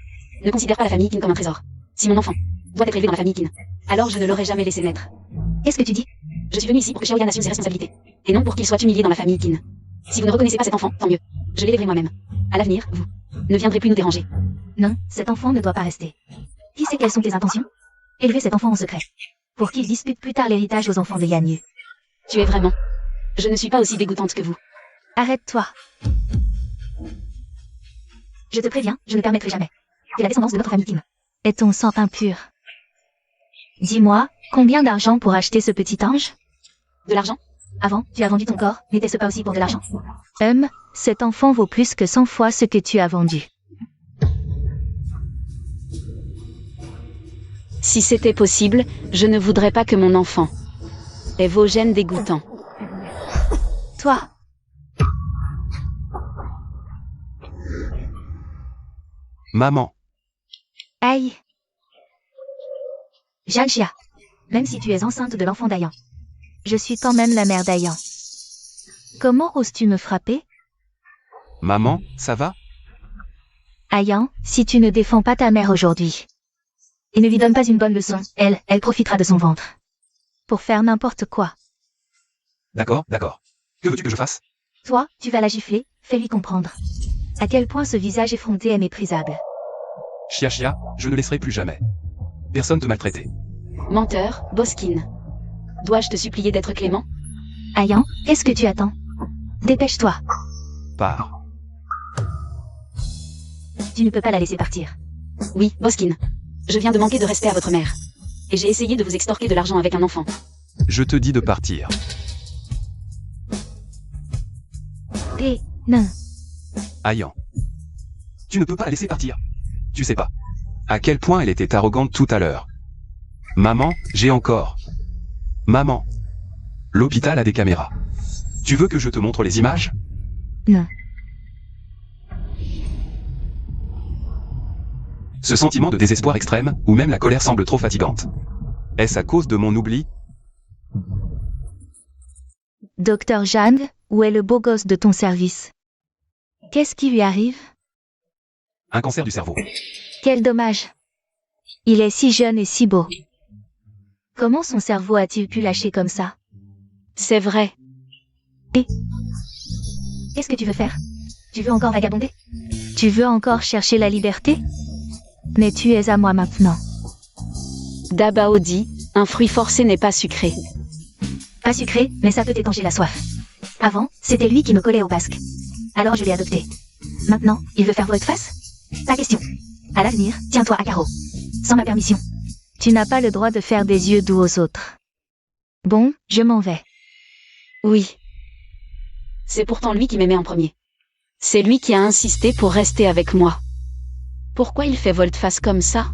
ne considère pas la famille Qin comme un trésor. Si mon enfant doit être élevé dans la famille Qin, alors je ne l'aurais jamais laissé naître. Qu'est-ce que tu dis? Je suis venu ici pour que Xiaoyan assume ses responsabilités, et non pour qu'il soit humilié dans la famille Qin. Si vous ne reconnaissez pas cet enfant, tant mieux. Je l'élèverai moi-même. À l'avenir, vous ne viendrez plus nous déranger. Non, cet enfant ne doit pas rester. Qui sait quelles sont tes intentions? Élever cet enfant en secret. Pour qu'il dispute plus tard l'héritage aux enfants de Yanyu. Tu es vraiment... Je ne suis pas aussi dégoûtante que vous. Arrête-toi. Je te préviens, je ne permettrai jamais que la descendance de notre famille Qin ait ton sang impur. Dis-moi, combien d'argent pour acheter ce petit ange? De l'argent? Avant, tu as vendu ton corps, n'était-ce pas aussi pour de l'argent? Cet enfant vaut plus que 100 fois ce que tu as vendu. Si c'était possible, je ne voudrais pas que mon enfant ait vos gènes dégoûtants. Toi. Maman. Aïe. Jianxia. Même si tu es enceinte de l'enfant d'Ayan, je suis quand même la mère d'Ayan. Comment oses-tu me frapper? Maman, ça va? Ayan, si tu ne défends pas ta mère aujourd'hui, et ne lui donne pas une bonne leçon, elle profitera de son ventre. Pour faire n'importe quoi. D'accord, d'accord. Que veux-tu que je fasse? Toi, tu vas la gifler, fais-lui comprendre. À quel point ce visage effronté est méprisable. Xia Xia, je ne laisserai plus jamais personne te maltraiter. Menteur, Boskin. Dois-je te supplier d'être clément? Ayan, qu'est-ce que tu attends? Dépêche-toi. Pars. Tu ne peux pas la laisser partir. Oui, Boskin. Je viens de manquer de respect à votre mère. Et j'ai essayé de vous extorquer de l'argent avec un enfant. Je te dis de partir. Et non. Ayan. Tu ne peux pas la laisser partir. Tu sais pas à quel point elle était arrogante tout à l'heure. Maman, j'ai encore. Maman. L'hôpital a des caméras. Tu veux que je te montre les images? Non. Ce sentiment de désespoir extrême, ou même la colère semble trop fatigante. Est-ce à cause de mon oubli? Docteur Zhang, où est le beau gosse de ton service? Qu'est-ce qui lui arrive? Un cancer du cerveau. Quel dommage. Il est si jeune et si beau. Comment son cerveau a-t-il pu lâcher comme ça? C'est vrai. Qu'est-ce que tu veux faire? Tu veux encore vagabonder? Tu veux encore chercher la liberté? Mais tu es à moi maintenant. Dabao dit, un fruit forcé n'est pas sucré. Pas sucré, mais ça peut étancher la soif. Avant, c'était lui qui me collait au basque. Alors je l'ai adopté. Maintenant, il veut faire volte-face? Pas question. À l'avenir, tiens-toi à carreau. Sans ma permission. Tu n'as pas le droit de faire des yeux doux aux autres. Bon, je m'en vais. Oui. C'est pourtant lui qui m'aimait en premier. C'est lui qui a insisté pour rester avec moi. Pourquoi il fait volte-face comme ça?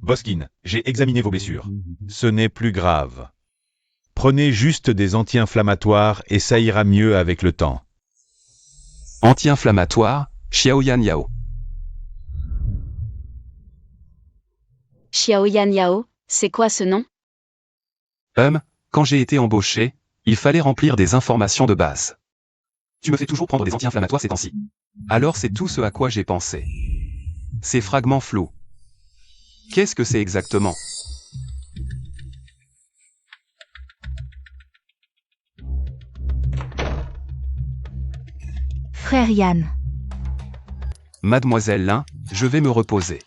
Boskin, j'ai examiné vos blessures. Ce n'est plus grave. Prenez juste des anti-inflammatoires et ça ira mieux avec le temps. Anti-inflammatoire, Xiaoyan Yao. Xiaoyan Yao, c'est quoi ce nom? Quand j'ai été embauché, il fallait remplir des informations de base. Tu me fais toujours prendre des anti-inflammatoires ces temps-ci. Alors c'est tout ce à quoi j'ai pensé. Ces fragments flous. Qu'est-ce que c'est exactement? Frère Yann. Mademoiselle Lin, je vais me reposer.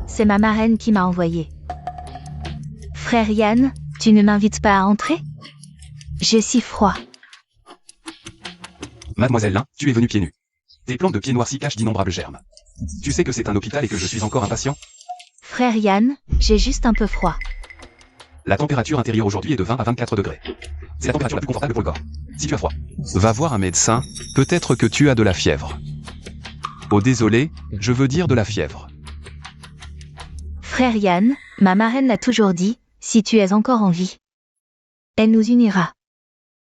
C'est ma marraine qui m'a envoyé. Frère Yann, tu ne m'invites pas à entrer? J'ai si froid. Mademoiselle Lin, tu es venue pieds nus. Tes plantes de pieds noirs s'y cachent d'innombrables germes. Tu sais que c'est un hôpital et que je suis encore impatient? Frère Yann, j'ai juste un peu froid. La température intérieure aujourd'hui est de 20 à 24 degrés. C'est la température la plus confortable pour le corps. Si tu as froid, va voir un médecin, peut-être que tu as de la fièvre. Oh désolé, je veux dire de la fièvre. Frère Yann, ma marraine l'a toujours dit, si tu es encore en vie, elle nous unira.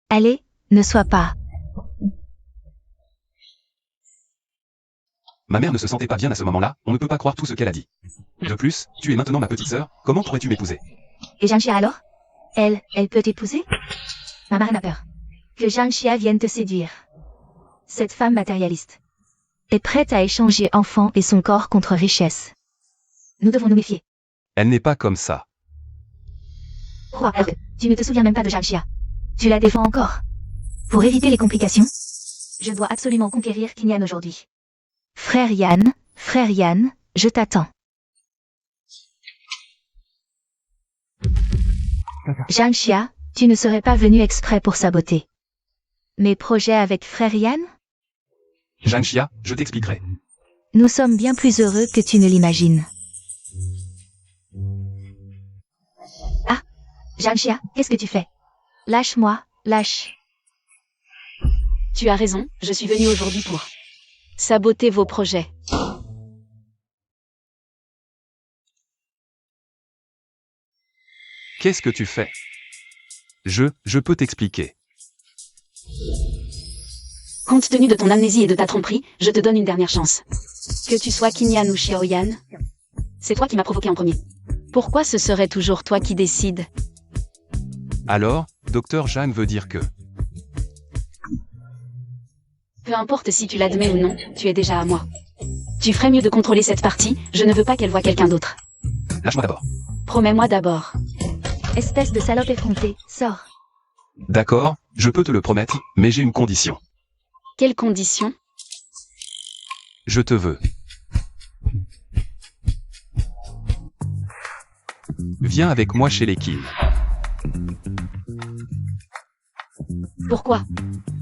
Allez, ne sois pas. Ma mère ne se sentait pas bien à ce moment-là, on ne peut pas croire tout ce qu'elle a dit. De plus, tu es maintenant ma petite sœur, comment pourrais-tu m'épouser? Et Zhang Xia alors? Elle peut t'épouser? Ma marraine a peur. Que Zhang Xia vienne te séduire. Cette femme matérialiste est prête à échanger enfant et son corps contre richesse. Nous devons nous méfier. Elle n'est pas comme ça. Roi, tu ne te souviens même pas de Zhang Xia. Tu la défends encore. Pour éviter les complications, je dois absolument conquérir Kinyan aujourd'hui. Frère Yann, je t'attends. Zhang Xia, tu ne serais pas venu exprès pour saboter mes projets avec Frère Yann? Zhang Xia, je t'expliquerai. Nous sommes bien plus heureux que tu ne l'imagines. Ah, Zhang Xia, qu'est-ce que tu fais? Lâche-moi, lâche. Tu as raison, je suis venue aujourd'hui pour saboter vos projets. Qu'est-ce que tu fais? Je peux t'expliquer. Compte tenu de ton amnésie et de ta tromperie, je te donne une dernière chance. Que tu sois Kinyan ou Xiaoyan, c'est toi qui m'as provoqué en premier. Pourquoi ce serait toujours toi qui décides? Alors, Dr Zhang veut dire que... Peu importe si tu l'admets ou non, tu es déjà à moi. Tu ferais mieux de contrôler cette partie, je ne veux pas qu'elle voie quelqu'un d'autre. Lâche-moi d'abord. Promets-moi d'abord. Espèce de salope effrontée, sors. D'accord, je peux te le promettre, mais j'ai une condition. Quelle condition? Je te veux. Viens avec moi chez les Kin. Pourquoi?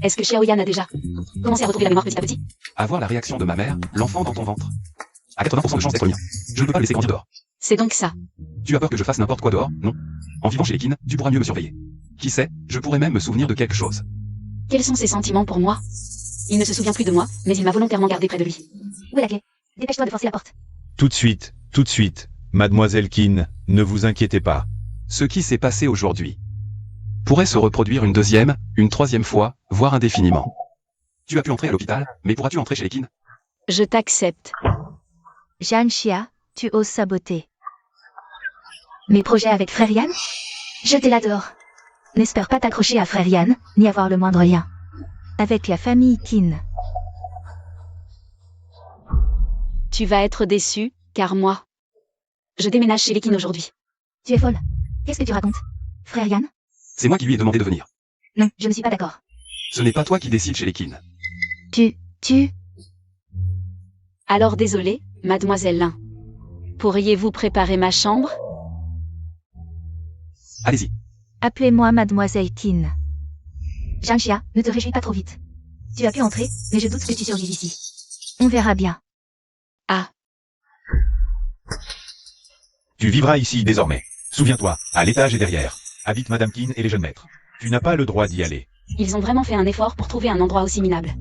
Est-ce que Xiaoyan a déjà commencé à retrouver la mémoire petit à petit? Avoir la réaction de ma mère, l'enfant dans ton ventre. À 80% de chance d'être mien. Je ne peux pas le laisser grandir dehors. C'est donc ça. Tu as peur que je fasse n'importe quoi dehors, non? En vivant chez les Kin, tu pourras mieux me surveiller. Qui sait, je pourrais même me souvenir de quelque chose. Quels sont ses sentiments pour moi? Il ne se souvient plus de moi, mais il m'a volontairement gardé près de lui. Où est la clé? Dépêche-toi de forcer la porte. Tout de suite, mademoiselle Kin, ne vous inquiétez pas. Ce qui s'est passé aujourd'hui pourrait se reproduire une deuxième, une troisième fois, voire indéfiniment. Tu as pu entrer à l'hôpital, mais pourras-tu entrer chez les Kin? Je t'accepte. Jeanne Chia, tu oses saboter mes projets avec Frère Yan? Jetez-la dehors. N'espère pas t'accrocher à Frère Yan, ni avoir le moindre lien avec la famille Kin. Tu vas être déçu, car moi, je déménage chez les Kin aujourd'hui. Tu es folle. Qu'est-ce que tu racontes? Frère Yan? C'est moi qui lui ai demandé de venir. Non, je ne suis pas d'accord. Ce n'est pas toi qui décides chez les Kin. Tu... Alors désolé, mademoiselle Lin. Pourriez-vous préparer ma chambre? Allez-y. Appelez-moi mademoiselle Kin. Jeanne Chia, ne te réjouis pas trop vite. Tu as pu entrer, mais je doute que tu survives ici. On verra bien. Ah, Tu vivras ici désormais. Souviens-toi, à l'étage et derrière, habitent Madame Kin et les jeunes maîtres. Tu n'as pas le droit d'y aller. ils ont vraiment fait un effort pour trouver un endroit aussi minable.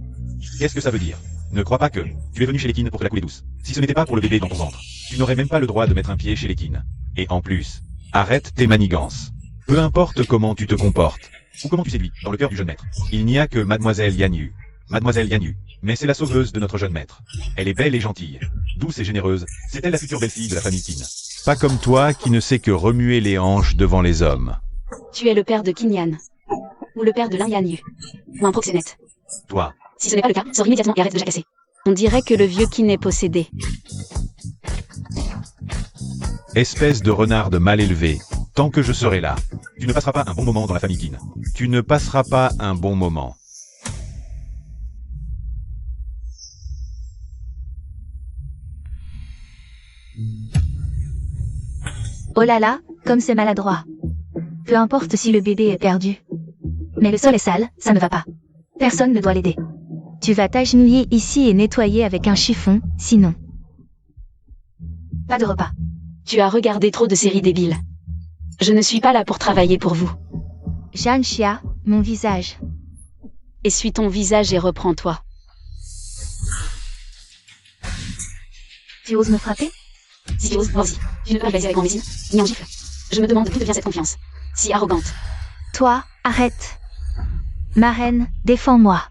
Qu'est-ce que ça veut dire? Ne crois pas que tu es venu chez les Kin pour te la couler douce. Si ce n'était pas pour le bébé dans ton ventre, tu n'aurais même pas le droit de mettre un pied chez les Kin. Et en plus, arrête tes manigances. Peu importe comment tu te comportes, ou comment tu séduis, dans le cœur du jeune maître, il n'y a que Mademoiselle Yanyu. Mademoiselle Yanyu, mais c'est la sauveuse de notre jeune maître. Elle est belle et gentille, douce et généreuse, c'est elle la future belle-fille de la famille Kin. Pas comme toi qui ne sais que remuer les hanches devant les hommes. Tu es le père de Kinyan. Ou le père de Lin Yanyu. Ou un proxénète. Toi, Si ce n'est pas le cas, sors immédiatement et arrête de jacasser. On dirait que le vieux Kin est possédé. espèce de renarde mal élevé, tant que je serai là, tu ne passeras pas un bon moment dans la famille Kin. Tu ne passeras pas un bon moment. Oh là là, comme c'est maladroit. Peu importe si le bébé est perdu. Mais le sol est sale, ça ne va pas. Personne ne doit l'aider. Tu vas t'agenouiller ici et nettoyer avec un chiffon, sinon. Pas de repas. Tu as regardé trop de séries débiles. Je ne suis pas là pour travailler pour vous. Jeanne Chia, mon visage. Essuie ton visage et reprends-toi. Tu oses me frapper? Si tu oses, vas-y. Tu ne peux pas rivaliser avec mon médecine, ni en gifle. Je me demande d'où te vient cette confiance. Si arrogante. Toi, arrête. Ma reine, défends-moi.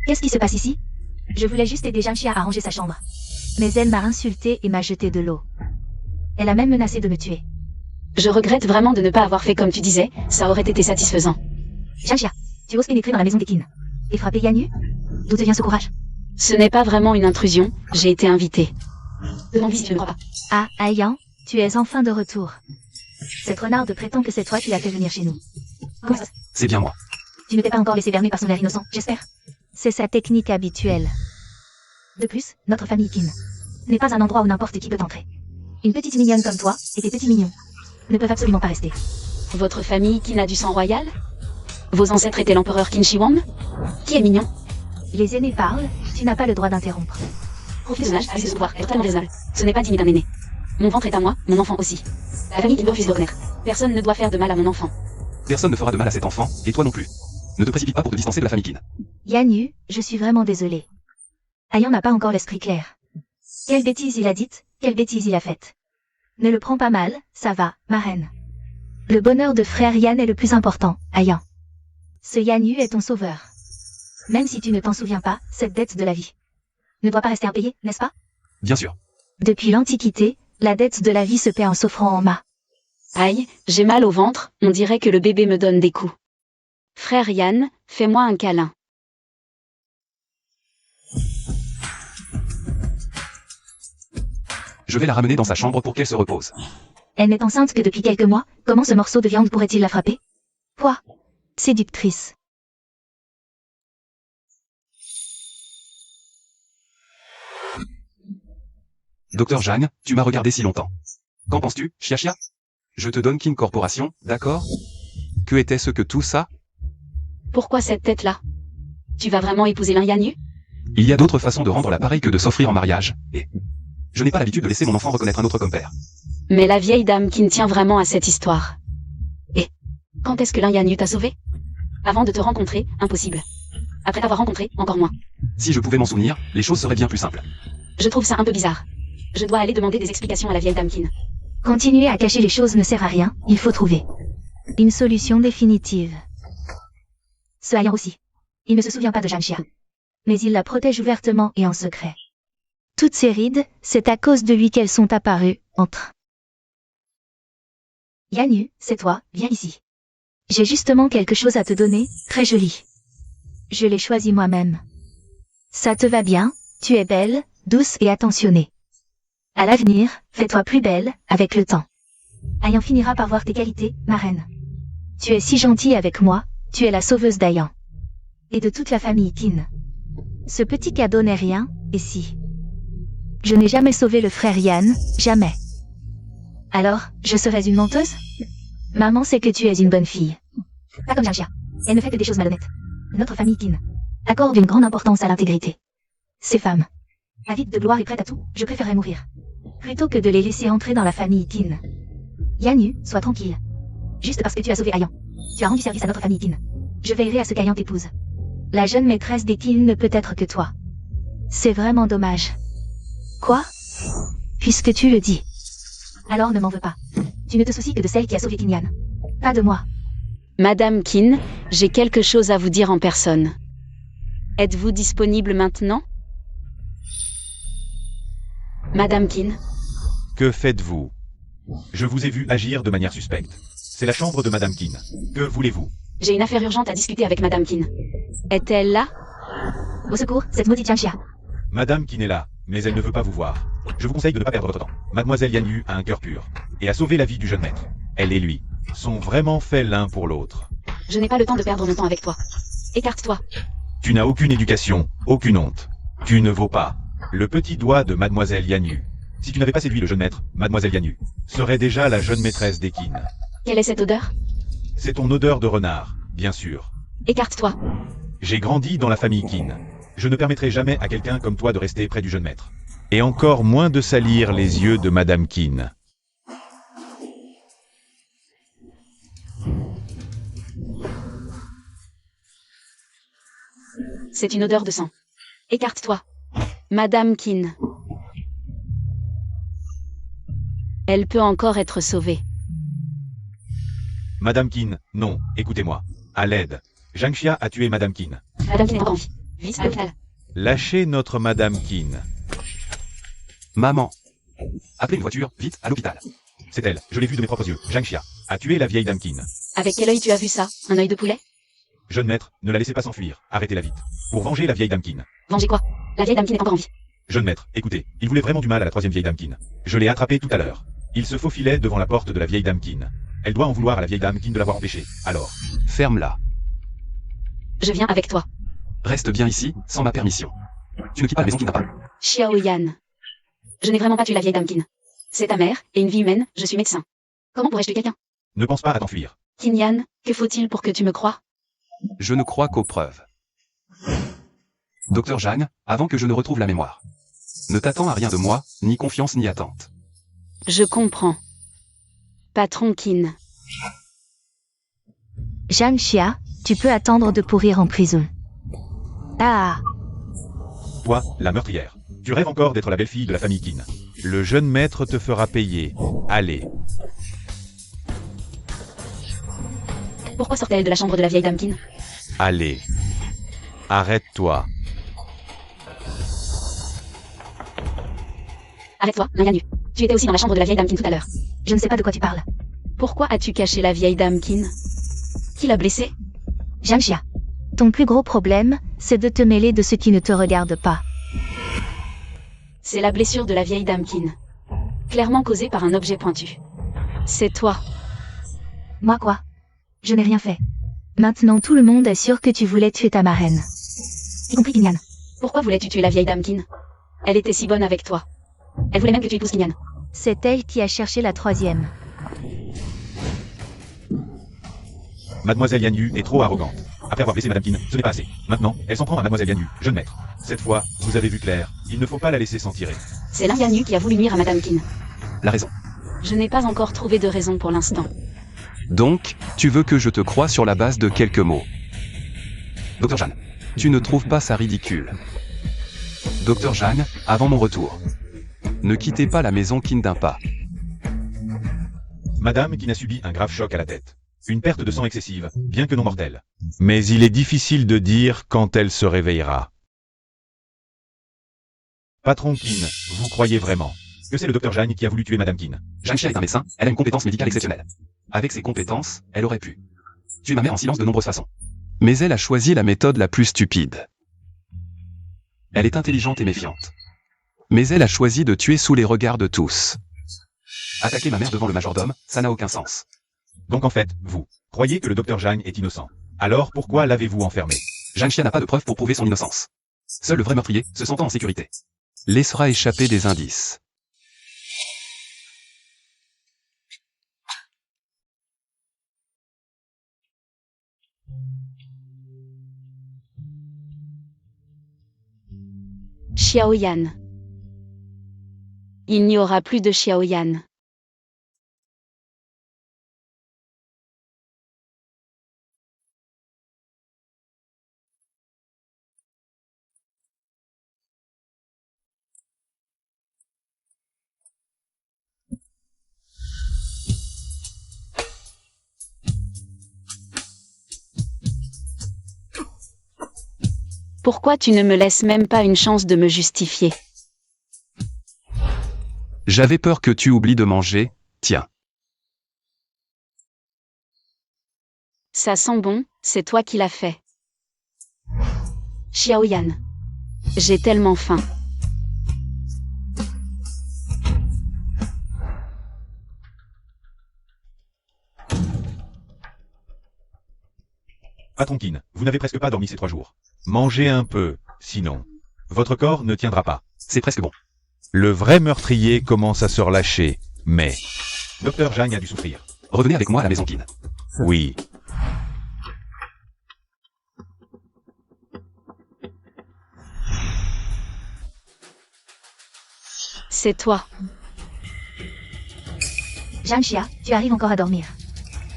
Qu'est-ce qui se passe ici? Je voulais juste aider Jeanne Chia à ranger sa chambre. Mais elle m'a insulté et m'a jeté de l'eau. Elle a même menacé de me tuer. Je regrette vraiment de ne pas avoir fait comme tu disais, ça aurait été satisfaisant. Jeanne Chia, tu oses pénétrer dans la maison des Kin et frapper Yanyu? D'où te vient ce courage? Ce n'est pas vraiment une intrusion, j'ai été invitée. Demande-lui si tu ne crois pas. Ah, Ayan, tu es enfin de retour. Cette renarde prétend que c'est toi qui l'as fait venir chez nous. Comment ça? C'est bien moi. Tu ne t'es pas encore laissé berner par son air innocent, j'espère. C'est sa technique habituelle. De plus, notre famille Kin n'est pas un endroit où n'importe qui peut entrer. Une petite mignonne comme toi et tes petits mignons ne peuvent absolument pas rester. Votre famille qui n'a du sang royal? Vos ancêtres étaient l'empereur Qin Shi Huang? Qui est mignon? Les aînés parlent, tu n'as pas le droit d'interrompre. Profiter de son âge, avec ce pouvoir, être totalement raisonnable. Ce n'est pas digne d'un aîné. Mon ventre est à moi, mon enfant aussi. La famille qui me refuse de reconnaître. Personne ne doit faire de mal à mon enfant. Personne ne fera de mal à cet enfant, et toi non plus. Ne te précipite pas pour te distancer de la famille Kin. Yanyu, je suis vraiment désolée. Ayan n'a pas encore l'esprit clair. Quelle bêtise il a dite, quelle bêtise il a faite. Ne le prends pas mal, ça va, ma reine. Le bonheur de frère Yan est le plus important, Ayan. Ce Yanyu est ton sauveur. Même si tu ne t'en souviens pas, cette dette de la vie ne doit pas rester impayée, n'est-ce pas? Bien sûr. Depuis l'Antiquité, la dette de la vie se paie en s'offrant en ma. Aïe, j'ai mal au ventre, on dirait que le bébé me donne des coups. Frère Yan, fais-moi un câlin. Je vais la ramener dans sa chambre pour qu'elle se repose. Elle n'est enceinte que depuis quelques mois, comment ce morceau de viande pourrait-il la frapper? Quoi? Séductrice. Docteur Zhang, tu m'as regardé si longtemps. Qu'en penses-tu, Chia? Je te donne Kin Corporation, d'accord? Que était-ce que tout ça? Pourquoi cette tête-là? Tu vas vraiment épouser l'un Yanyu? Il y a d'autres façons de rendre l'appareil que de s'offrir en mariage, et... Je n'ai pas l'habitude de laisser mon enfant reconnaître un autre comme père. Mais la vieille dame Kin tient vraiment à cette histoire. Et quand est-ce que l'un Yanyu t'a sauvé? Avant de te rencontrer, impossible. Après t'avoir rencontré, encore moins. Si je pouvais m'en souvenir, les choses seraient bien plus simples. Je trouve ça un peu bizarre. Je dois aller demander des explications à la vieille dame Kin. Continuer à cacher les choses ne sert à rien, il faut trouver une solution définitive. Ce Hayan aussi. Il ne se souvient pas de Zhangxia. Mais il la protège ouvertement et en secret. Toutes ces rides, c'est à cause de lui qu'elles sont apparues, entre. Yanyu, c'est toi, viens ici. J'ai justement quelque chose à te donner, très joli. Je l'ai choisi moi-même. Ça te va bien, tu es belle, douce et attentionnée. À l'avenir, fais-toi plus belle, avec le temps. Hayan finira par voir tes qualités, ma reine. Tu es si gentille avec moi, tu es la sauveuse d'Hayan. Et de toute la famille Kin. Ce petit cadeau n'est rien, et si. Je n'ai jamais sauvé le frère Yan, jamais. Alors, je serais une menteuse? Maman sait que tu es une bonne fille. Pas comme Zhangxia. Elle ne fait que des choses malhonnêtes. Notre famille Kin accorde une grande importance à l'intégrité. Ces femmes, avides de gloire et prêtes à tout, je préférerais mourir. Plutôt que de les laisser entrer dans la famille Kin. Yanyu, sois tranquille. Juste parce que tu as sauvé Hayan. Tu as rendu service à notre famille Kin. Je veillerai à ce qu'Hayan t'épouse. La jeune maîtresse des Kin ne peut être que toi. C'est vraiment dommage. Quoi? Puisque tu le dis. Alors ne m'en veux pas. Tu ne te soucies que de celle qui a sauvé Kinyan. Pas de moi. Madame Kin, j'ai quelque chose à vous dire en personne. Êtes-vous disponible maintenant? Madame Kin. Que faites-vous? Je vous ai vu agir de manière suspecte. C'est la chambre de Madame Kin. Que voulez-vous? J'ai une affaire urgente à discuter avec Madame Kin. Est-elle là? Au secours, cette maudite Zhangxia. Madame Kin est là, mais elle ne veut pas vous voir. Je vous conseille de ne pas perdre votre temps. Mademoiselle Yanyu a un cœur pur. Et a sauvé la vie du jeune maître. Elle et lui sont vraiment faits l'un pour l'autre. Je n'ai pas le temps de perdre mon temps avec toi. Écarte-toi. Tu n'as aucune éducation, aucune honte. Tu ne vaux pas. Le petit doigt de Mademoiselle Yanyu. Si tu n'avais pas séduit le jeune maître, Mademoiselle Yanyu serait déjà la jeune maîtresse des Kin. Quelle est cette odeur? C'est ton odeur de renard, bien sûr. Écarte-toi. J'ai grandi dans la famille Kin. Je ne permettrai jamais à quelqu'un comme toi de rester près du jeune maître. Et encore moins de salir les yeux de Madame Kin. C'est une odeur de sang. Écarte-toi. Madame Kin. Elle peut encore être sauvée. Madame Kin, non, écoutez-moi. À l'aide. Zhangxia a tué Madame Kin. Madame Kin est encore en vie. Vite à l'hôpital. Lâchez notre Madame Kin. Maman. Appelez une voiture, vite, à l'hôpital. C'est elle, je l'ai vue de mes propres yeux. Zhangxia a tué la vieille dame Kin. Avec quel œil tu as vu ça? Un œil de poulet? Jeune maître, ne la laissez pas s'enfuir, arrêtez-la vite. Pour venger la vieille dame Kin. Venger quoi? La vieille dame Kin est encore en vie. Jeune maître, écoutez, il voulait vraiment du mal à la troisième vieille dame Kin. Je l'ai attrapée tout à l'heure. Il se faufilait devant la porte de la vieille dame Kin. Elle doit en vouloir à la vieille dame Kin de l'avoir empêché. Alors. Ferme-la. Je viens avec toi. Reste bien ici, sans ma permission. Tu ne quittes pas la maison qui n'a pas. Xiao Yan. Je n'ai vraiment pas tué la vieille dame Kin. C'est ta mère, et une vie humaine, je suis médecin. Comment pourrais-je tuer quelqu'un? Ne pense pas à t'enfuir. Kinyan, que faut-il pour que tu me croies? Je ne crois qu'aux preuves. Docteur Zhang, avant que je ne retrouve la mémoire. Ne t'attends à rien de moi, ni confiance ni attente. Je comprends. Patron Kin. Zhangxia, tu peux attendre de pourrir en prison. Ah, Toi, la meurtrière. Tu rêves encore d'être la belle-fille de la famille Kin. Le jeune maître te fera payer. Allez. Pourquoi sort-elle de la chambre de la vieille dame Kin? Allez. Arrête-toi. Arrête-toi, Nayanu. Tu étais aussi dans la chambre de la vieille dame Kin tout à l'heure. je ne sais pas de quoi tu parles. Pourquoi as-tu caché la vieille dame Kin? Qui l'a blessée? Zhangxia, ton plus gros problème, c'est de te mêler de ce qui ne te regarde pas. C'est la blessure de la vieille dame Kin. Clairement causée par un objet pointu. C'est toi. Moi quoi? Je n'ai rien fait. Maintenant tout le monde est sûr que tu voulais tuer ta marraine. Y compris Kinyan. Pourquoi voulais-tu tuer la vieille dame Kin? Elle était si bonne avec toi. Elle voulait même que tu épouses Kinyan. C'est elle qui a cherché la troisième. Mademoiselle Yanyu est trop arrogante. Après avoir blessé Madame Qin, ce n'est pas assez. Maintenant, elle s'en prend à Mademoiselle Yanyu, jeune maître. Cette fois, vous avez vu clair, il ne faut pas la laisser s'en tirer. C'est Lin Yanyu qui a voulu nuire à Madame Qin. La raison. Je n'ai pas encore trouvé de raison pour l'instant. Donc, tu veux que je te croie sur la base de quelques mots. Docteur Jeanne, tu ne trouves pas ça ridicule? Docteur Jeanne, avant mon retour. Ne quittez pas la maison Qin d'un pas. Madame Qin a subi un grave choc à la tête. Une perte de sang excessive, bien que non mortelle. Mais il est difficile de dire quand elle se réveillera. Patron Qin, vous croyez vraiment que c'est le docteur Jeanne qui a voulu tuer Madame Qin? Jeanne Xia est un médecin, elle a une compétence médicale exceptionnelle. Avec ses compétences, elle aurait pu tuer ma mère en silence de nombreuses façons. Mais elle a choisi la méthode la plus stupide. Elle est intelligente et méfiante. Mais elle a choisi de tuer sous les regards de tous. Attaquer ma mère devant le majordome, ça n'a aucun sens. Donc en fait, vous croyez que le docteur Jeanne est innocent. Alors pourquoi l'avez-vous enfermé? Jeanne Xia n'a pas de preuves pour prouver son innocence. Seul le vrai meurtrier, se sentant en sécurité, laissera échapper des indices. Xiaoyan. Il n'y aura plus de Xiaoyan. Pourquoi tu ne me laisses même pas une chance de me justifier? J'avais peur que tu oublies de manger, tiens. Ça sent bon, c'est toi qui l'as fait. Xiaoyan. J'ai tellement faim. Patron Qin, vous n'avez presque pas dormi ces 3 jours. Mangez un peu, sinon, votre corps ne tiendra pas. C'est presque bon. Le vrai meurtrier commence à se relâcher, mais... Docteur Jeanne a dû souffrir. Revenez avec moi à la maison Qin. Oui. C'est toi. Jeanne Xia, tu arrives encore à dormir.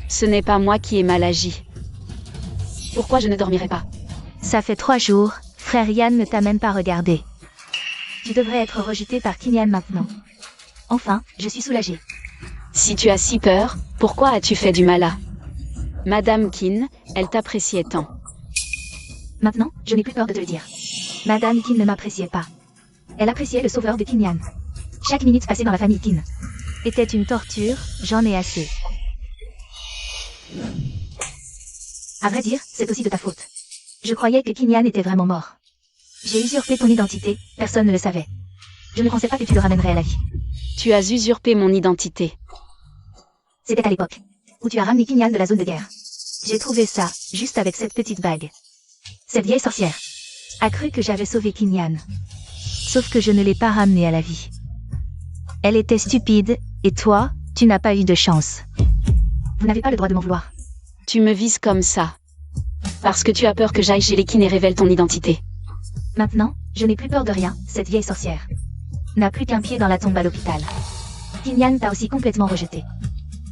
Ce n'est pas moi qui ai mal agi. Pourquoi je ne dormirai pas? Ça fait 3 jours, frère Yan ne t'a même pas regardé. Tu devrais être rejeté par Qin Yan maintenant. Enfin, je suis soulagée. Si tu as si peur, pourquoi as-tu fait du mal à Madame Qin? Elle t'appréciait tant. Maintenant, je n'ai plus peur de te le dire. Madame Qin ne m'appréciait pas. Elle appréciait le sauveur de Qin Yan. Chaque minute passée dans la famille Qin était une torture, j'en ai assez. À vrai dire, c'est aussi de ta faute. Je croyais que Qin Yan était vraiment mort. J'ai usurpé ton identité, personne ne le savait. Je ne pensais pas que tu le ramènerais à la vie. Tu as usurpé mon identité. C'était à l'époque où tu as ramené Qin Yan de la zone de guerre. J'ai trouvé ça, juste avec cette petite bague. Cette vieille sorcière a cru que j'avais sauvé Qin Yan. Sauf que je ne l'ai pas ramenée à la vie. Elle était stupide, et toi, tu n'as pas eu de chance. Vous n'avez pas le droit de m'en vouloir. Tu me vises comme ça. Parce que tu as peur que j'aille chez les Qin et révèle ton identité. Maintenant, je n'ai plus peur de rien, cette vieille sorcière n'a plus qu'un pied dans la tombe à l'hôpital. Qin Yan t'a aussi complètement rejeté.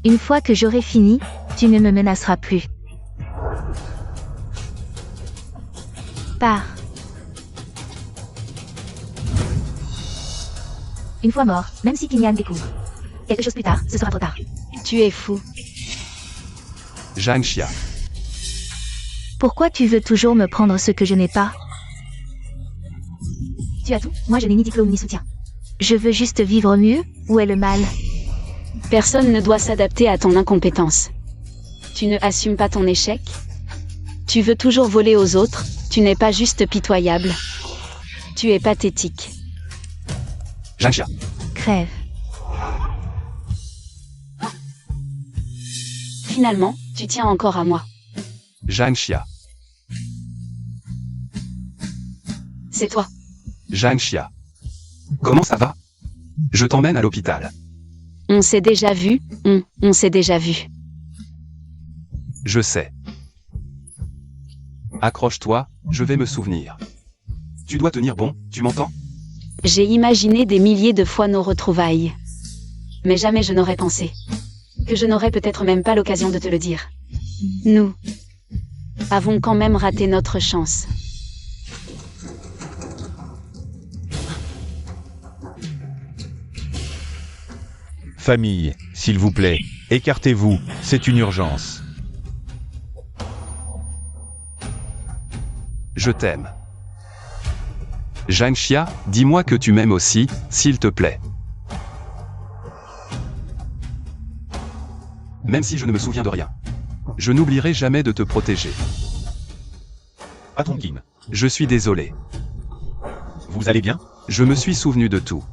Une fois que j'aurai fini, tu ne me menaceras plus. Pars. Une fois mort, même si Qin Yan découvre quelque chose plus tard, ce sera trop tard. Tu es fou. Jeanne Xia. Pourquoi tu veux toujours me prendre ce que je n'ai pas? Tu as tout, moi je n'ai ni diplôme ni soutien. Je veux juste vivre mieux, où est le mal? Personne ne doit s'adapter à ton incompétence. Tu ne assumes pas ton échec? Tu veux toujours voler aux autres, tu n'es pas juste pitoyable. Tu es pathétique. Jeanne Xia. Crève. Finalement, tu tiens encore à moi. Jeanne Xia. C'est toi. Jeanne Xia. Comment ça va? Je t'emmène à l'hôpital. On s'est déjà vu, on s'est déjà vu. Je sais. Accroche-toi, je vais me souvenir. Tu dois tenir bon, tu m'entends? J'ai imaginé des milliers de fois nos retrouvailles. Mais jamais je n'aurais pensé. Que je n'aurais peut-être même pas l'occasion de te le dire. Nous avons quand même raté notre chance. Famille, s'il vous plaît, écartez-vous, c'est une urgence. Je t'aime. Zhangxia, dis-moi que tu m'aimes aussi, s'il te plaît. Même si je ne me souviens de rien. Je n'oublierai jamais de te protéger. Patron Kim, Je suis désolé. vous allez bien? Je me suis souvenu de tout.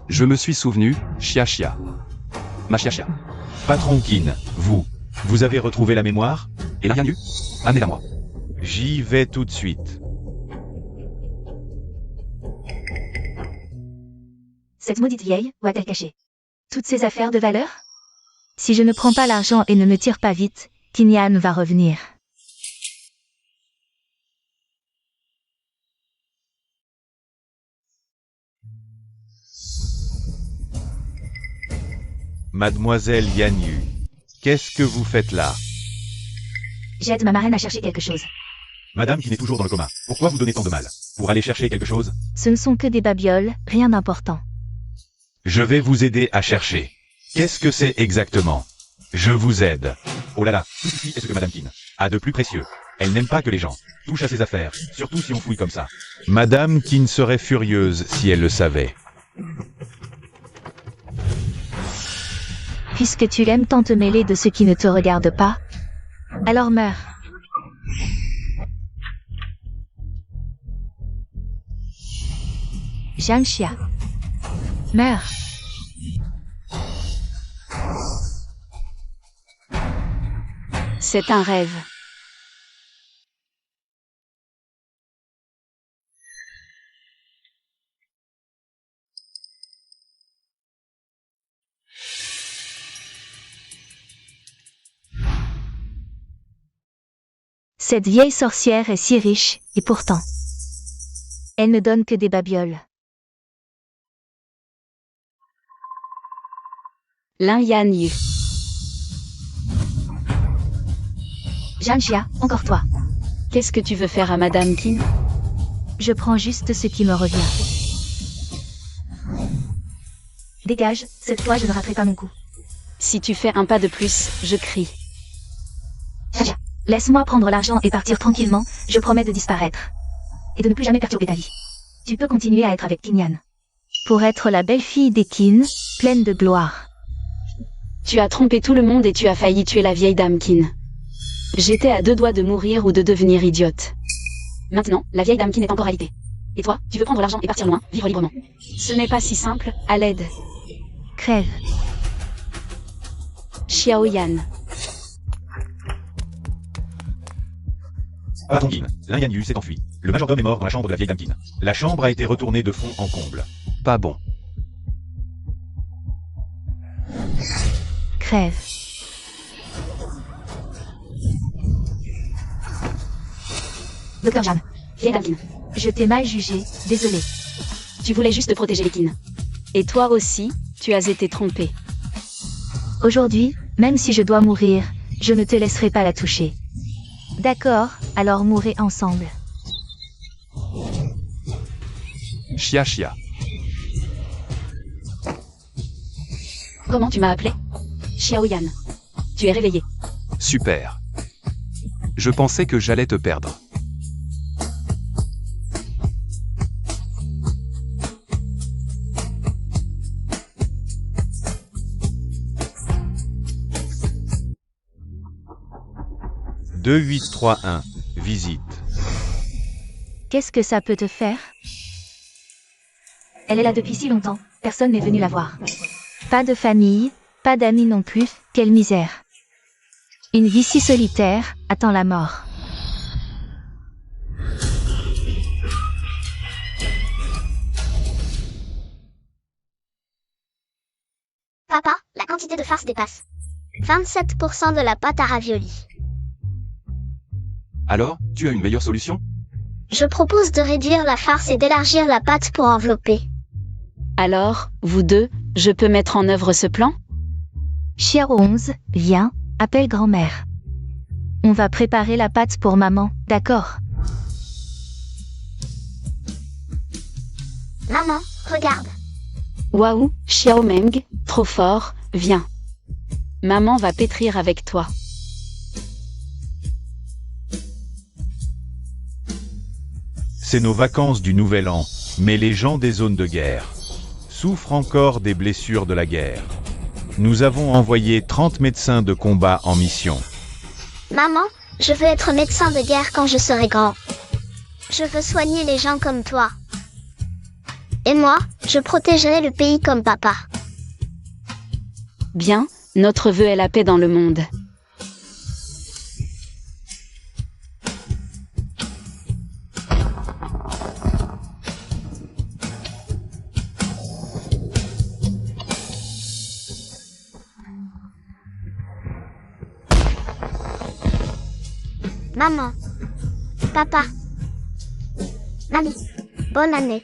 Je me suis souvenu, Xia. Ma Xia. Patron Kin, vous avez retrouvé la mémoire? Et la Yanyu? Amenez-la moi. J'y vais tout de suite. Cette maudite vieille, où a-t-elle caché toutes ces affaires de valeur? Si je ne prends pas l'argent et ne me tire pas vite, Kinyan va revenir. Mademoiselle Yanyu, qu'est-ce que vous faites là? J'aide ma marraine à chercher quelque chose. Madame qui est toujours dans le coma, pourquoi vous donnez tant de mal? Pour aller chercher quelque chose? Ce ne sont que des babioles, rien d'important. Je vais vous aider à chercher. Qu'est-ce que c'est exactement? Je vous aide. Oh là là, tout ici est ce que Madame Kin a de plus précieux. Elle n'aime pas que les gens touchent à ses affaires, surtout si on fouille comme ça. Madame Kin serait furieuse si elle le savait. Puisque tu aimes tant te mêler de ce qui ne te regarde pas, alors meurs. Zhangxia. Meurs. C'est un rêve. Cette vieille sorcière est si riche, et pourtant, elle ne donne que des babioles. Lin Yanyu. Zhangxia, encore toi. Qu'est-ce que tu veux faire à Madame Qin? Je prends juste ce qui me revient. Dégage, cette fois je ne raterai pas mon coup. Si tu fais un pas de plus, je crie. Zhangxia, laisse-moi prendre l'argent et partir tranquillement, je promets de disparaître. Et de ne plus jamais perturber ta vie. Tu peux continuer à être avec Kinyan. Pour être la belle-fille des Qin, pleine de gloire. Tu as trompé tout le monde et tu as failli tuer la vieille dame Qin. J'étais à 2 doigts de mourir ou de devenir idiote. Maintenant, la vieille dame Qin est encore alitée. Et toi, tu veux prendre l'argent et partir loin, vivre librement. Ce n'est pas si simple, à l'aide. Crève. Xiaoyan. Patron Kin, Lin Yanyu s'est enfui. Le majordome est mort dans la chambre de la vieille dame Kin. La chambre a été retournée de fond en comble. Pas bon. Crève. Docteur Jam. Vieille dame Qin. Je t'ai mal jugé, désolé. Tu voulais juste protéger les Qin. Et toi aussi, tu as été trompé. Aujourd'hui, même si je dois mourir, je ne te laisserai pas la toucher. D'accord, alors mourrez ensemble. Xia. Comment tu m'as appelé? Xiaoyan. Tu es réveillé. Super. Je pensais que j'allais te perdre. « 2831, visite. Qu'est-ce que ça peut te faire? Elle est là depuis si longtemps, personne n'est venu la voir. Pas de famille, pas d'amis non plus, quelle misère. Une vie si solitaire, attend la mort. Papa, quantité de farce dépasse 27% de la pâte à raviolis. Alors, tu as une meilleure solution? Je propose de réduire la farce et d'élargir la pâte pour envelopper. Alors, vous deux, je peux mettre en œuvre ce plan? Xiao 11, viens, appelle grand-mère. On va préparer la pâte pour maman, d'accord? Maman, regarde. Waouh, Xiao Meng, trop fort, viens. Maman va pétrir avec toi. C'est nos vacances du Nouvel An, mais les gens des zones de guerre souffrent encore des blessures de la guerre. Nous avons envoyé 30 médecins de combat en mission. Maman, je veux être médecin de guerre quand je serai grand. Je veux soigner les gens comme toi. Et moi, je protégerai le pays comme papa. Bien, notre vœu est la paix dans le monde. Maman. Papa. Mamie. Bonne année.